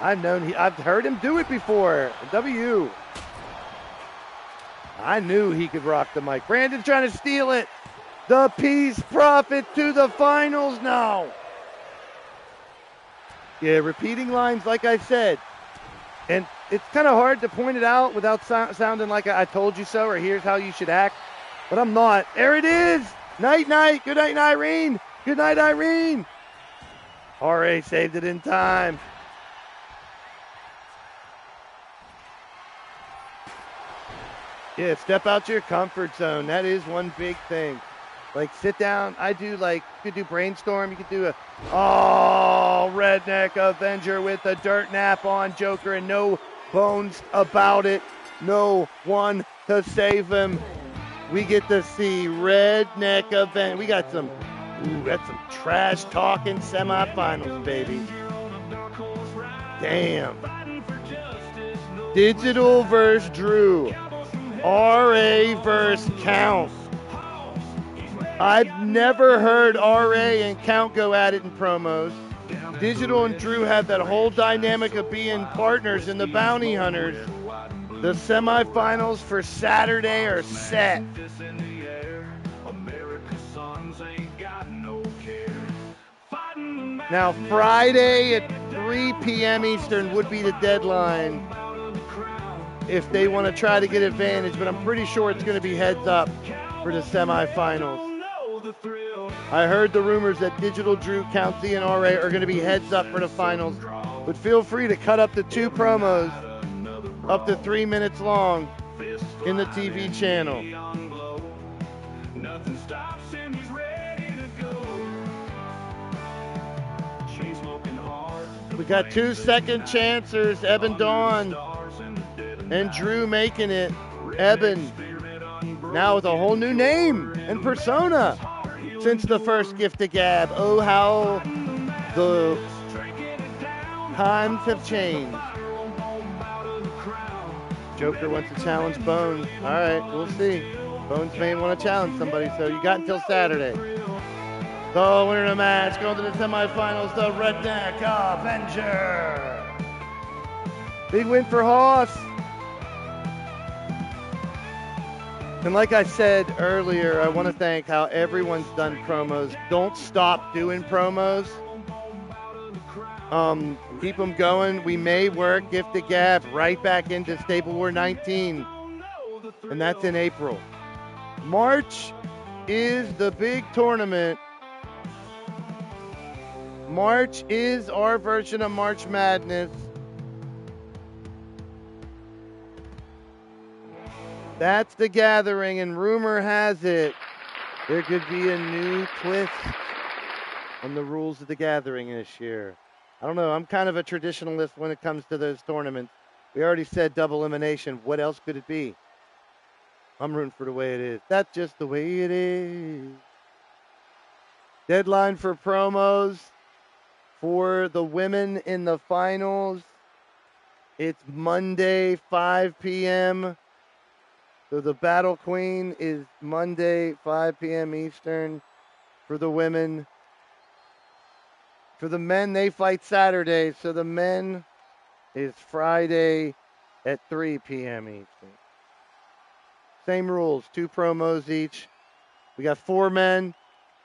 I've heard him do it before. W. I knew he could rock the mic. Brandon trying to steal it. The Peace Prophet to the finals now. Yeah, repeating lines like I said. And it's kind of hard to point it out without sounding like I told you so or here's how you should act. But I'm not. There it is. Night, night. Good night, Irene. Good night, Irene. RA saved it in time. Yeah, step out your comfort zone. That is one big thing. Sit down. You could do brainstorm. You could do Redneck Avenger with a dirt nap on Joker and no bones about it. No one to save him. We get to see Redneck Avenger. We got that's some trash talking semifinals, baby. Damn. Digital versus Drew. RA versus Count. I've never heard RA and Count go at it in promos. Digital and Drew have that whole dynamic of being partners in the Bounty Hunters. The semifinals for Saturday are set. Now, Friday at 3 p.m. Eastern would be the deadline if they want to try to get advantage, but I'm pretty sure it's going to be heads up for the semifinals. I heard the rumors that Digital Drew, Count Z, and RA are going to be heads up for the finals, but feel free to cut up to 2 promos up to 3 minutes long in the TV channel. Nothing stops him, he's ready to go. Chain smoking hard. We got 2 second chancers, Eben Dawn and Drew making it. Eben, now with a whole new name and persona since the first gift of gab. Oh, how the times have changed. Joker wants to challenge Bones. All right, we'll see. Bones may want to challenge somebody, so you got until Saturday. The winner of the match going to the semifinals, the Redneck Avenger. Big win for Hoss. And like I said earlier, I want to thank how everyone's done promos. Don't stop doing promos. Keep them going. We may work Gift of Gab right back into Stable War 19. And that's in April. March is the big tournament. March is our version of March Madness. That's the gathering, and rumor has it there could be a new twist on the rules of the gathering this year. I don't know. I'm kind of a traditionalist when it comes to those tournaments. We already said double elimination. What else could it be? I'm rooting for the way it is. That's just the way it is. Deadline for promos for the women in the finals. It's Monday, 5 p.m. So the Battle Queen is Monday, 5 p.m. Eastern for the women. For the men, they fight Saturday. So the men is Friday at 3 p.m. Eastern. Same rules, 2 promos each. We got 4 men,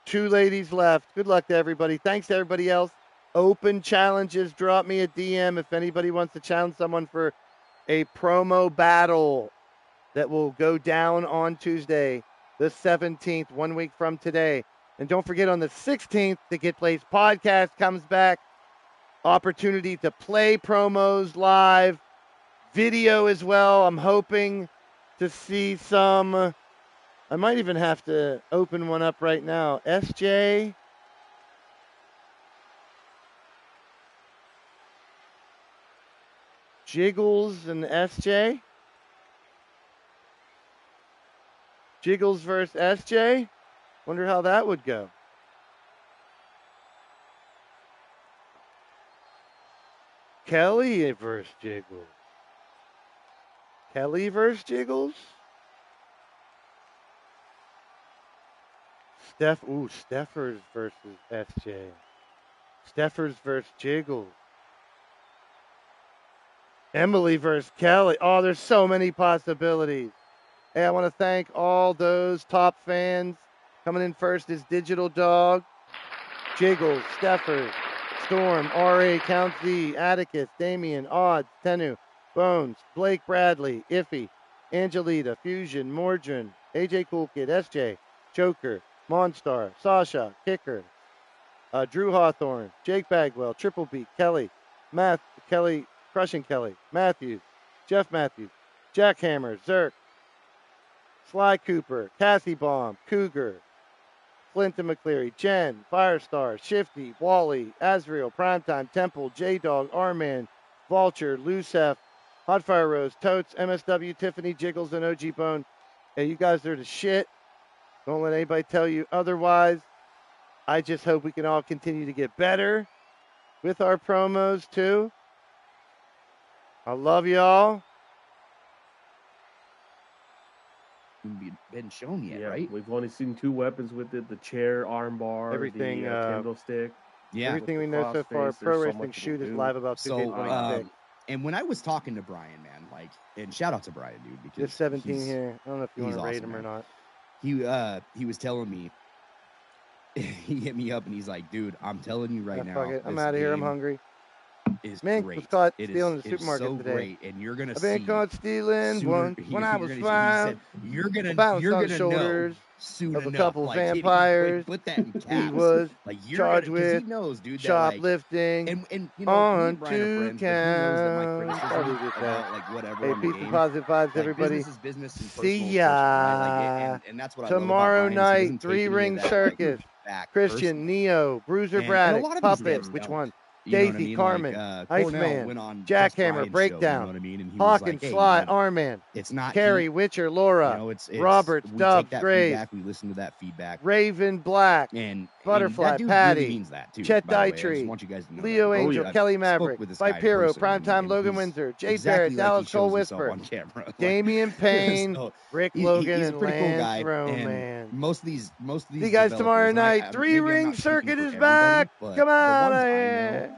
2 ladies left. Good luck to everybody. Thanks to everybody else. Open challenges. Drop me a DM if anybody wants to challenge someone for a promo battle that will go down on Tuesday, the 17th, 1 week from today. And don't forget on the 16th, the Get Blaise podcast comes back. Opportunity to play promos live, video as well. I'm hoping to see some. I might even have to open one up right now. SJ. Jiggles and SJ. Jiggles versus SJ. Wonder how that would go. Kelly versus Jiggles. Kelly versus Jiggles. Steffers versus SJ. Steffers versus Jiggles. Emily versus Kelly. Oh, there's so many possibilities. Hey, I want to thank all those top fans. Coming in first is Digital Dog, Jiggles, Steffers, Storm, R.A., Count Z, Atticus, Damien, Odd, Tenu, Bones, Blake Bradley, Iffy, Angelita, Fusion, Mordrin, AJ Cool Kid, SJ, Joker, Monstar, Sasha, Kicker, Drew Hawthorne, Jake Bagwell, Triple B, Kelly, Crushing Kelly, Matthews, Jeff Matthews, Jackhammer, Zerk, Sly Cooper, Cassie Baum, Cougar, Clinton McCleary, Jen, Firestar, Shifty, Wally, Azrael, Primetime, Temple, J-Dog, R-Man, Vulture, Lucef, Hotfire Rose, Totes, MSW, Tiffany, Jiggles, and OG Bone. Hey, you guys are the shit. Don't let anybody tell you otherwise. I just hope we can all continue to get better with our promos, too. I love y'all. Been shown yet, Yeah, right? we've only seen 2 weapons with it: the chair, armbar, Everything, the candlestick. Yeah. Everything we know so far. Pro Wrestling Shoot is live about 2K26. And when I was talking to Brian, man, like, and shout out to Brian, dude, because There's 17 here. I don't know if you want to rate awesome, him or man. not. He was telling me, he hit me up and he's like, dude, I'm telling you right now, Fuck it. I'm out of here. I'm hungry. Is Man great. was caught It stealing is, in the supermarket so today. great, and you're gonna I've been see caught stealing sooner- once when I was 5. You're gonna Bounced on know shoulders. soon of a enough. couple Like, if he vampires. put that in caps, He was like you're charged gonna, because he with knows, dude, that shoplifting like, and you know, me on and Brian are 2 friends, but he knows that my counts. I'll criticism leave it at that. about like whatever Hey, on the peace and game, positive vibes, like everybody. business is business and See personal is personal, right? Like, ya. and that's what I love about Tomorrow Brian, is he night, doesn't take any of 3-ring that like circus. back Christian, personally. Neo, Bruiser And a Braddock, lot of these Puppet, guys which don't. one? You know what I Daisy, mean? Carmen, Like Cornell Iceman, went on Just Jackhammer, Brian's show, you Breakdown, know what I mean? And he Hawk was like, and hey, Sly, you know, Arman, it's not Carrie, Witcher, Laura, it's Robert, we Stubbs, take that Graves, feedback, we listen to that feedback, Raven Black, and Butterfly, that dude Patty, really means that too. Chet By the way, I just Dietrich, want you guys to know Leo that. Angel, I Kelly spoke Maverick, with this guy in Vipero, person, Primetime, and Logan he's Windsor, Jay exactly Barrett, like he Dallas Cole shows himself Whisper, on camera. Like, Damian Payne, so Rick Logan, he's a and pretty cool Lance guy, Roman. and most of these See you guys tomorrow developers, night. maybe I'm 3-ring not speaking circuit for is everybody, back. but Come the on, ones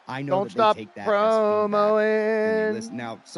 I know Don't that they stop take that as feedback and they promoing. listen. Now, some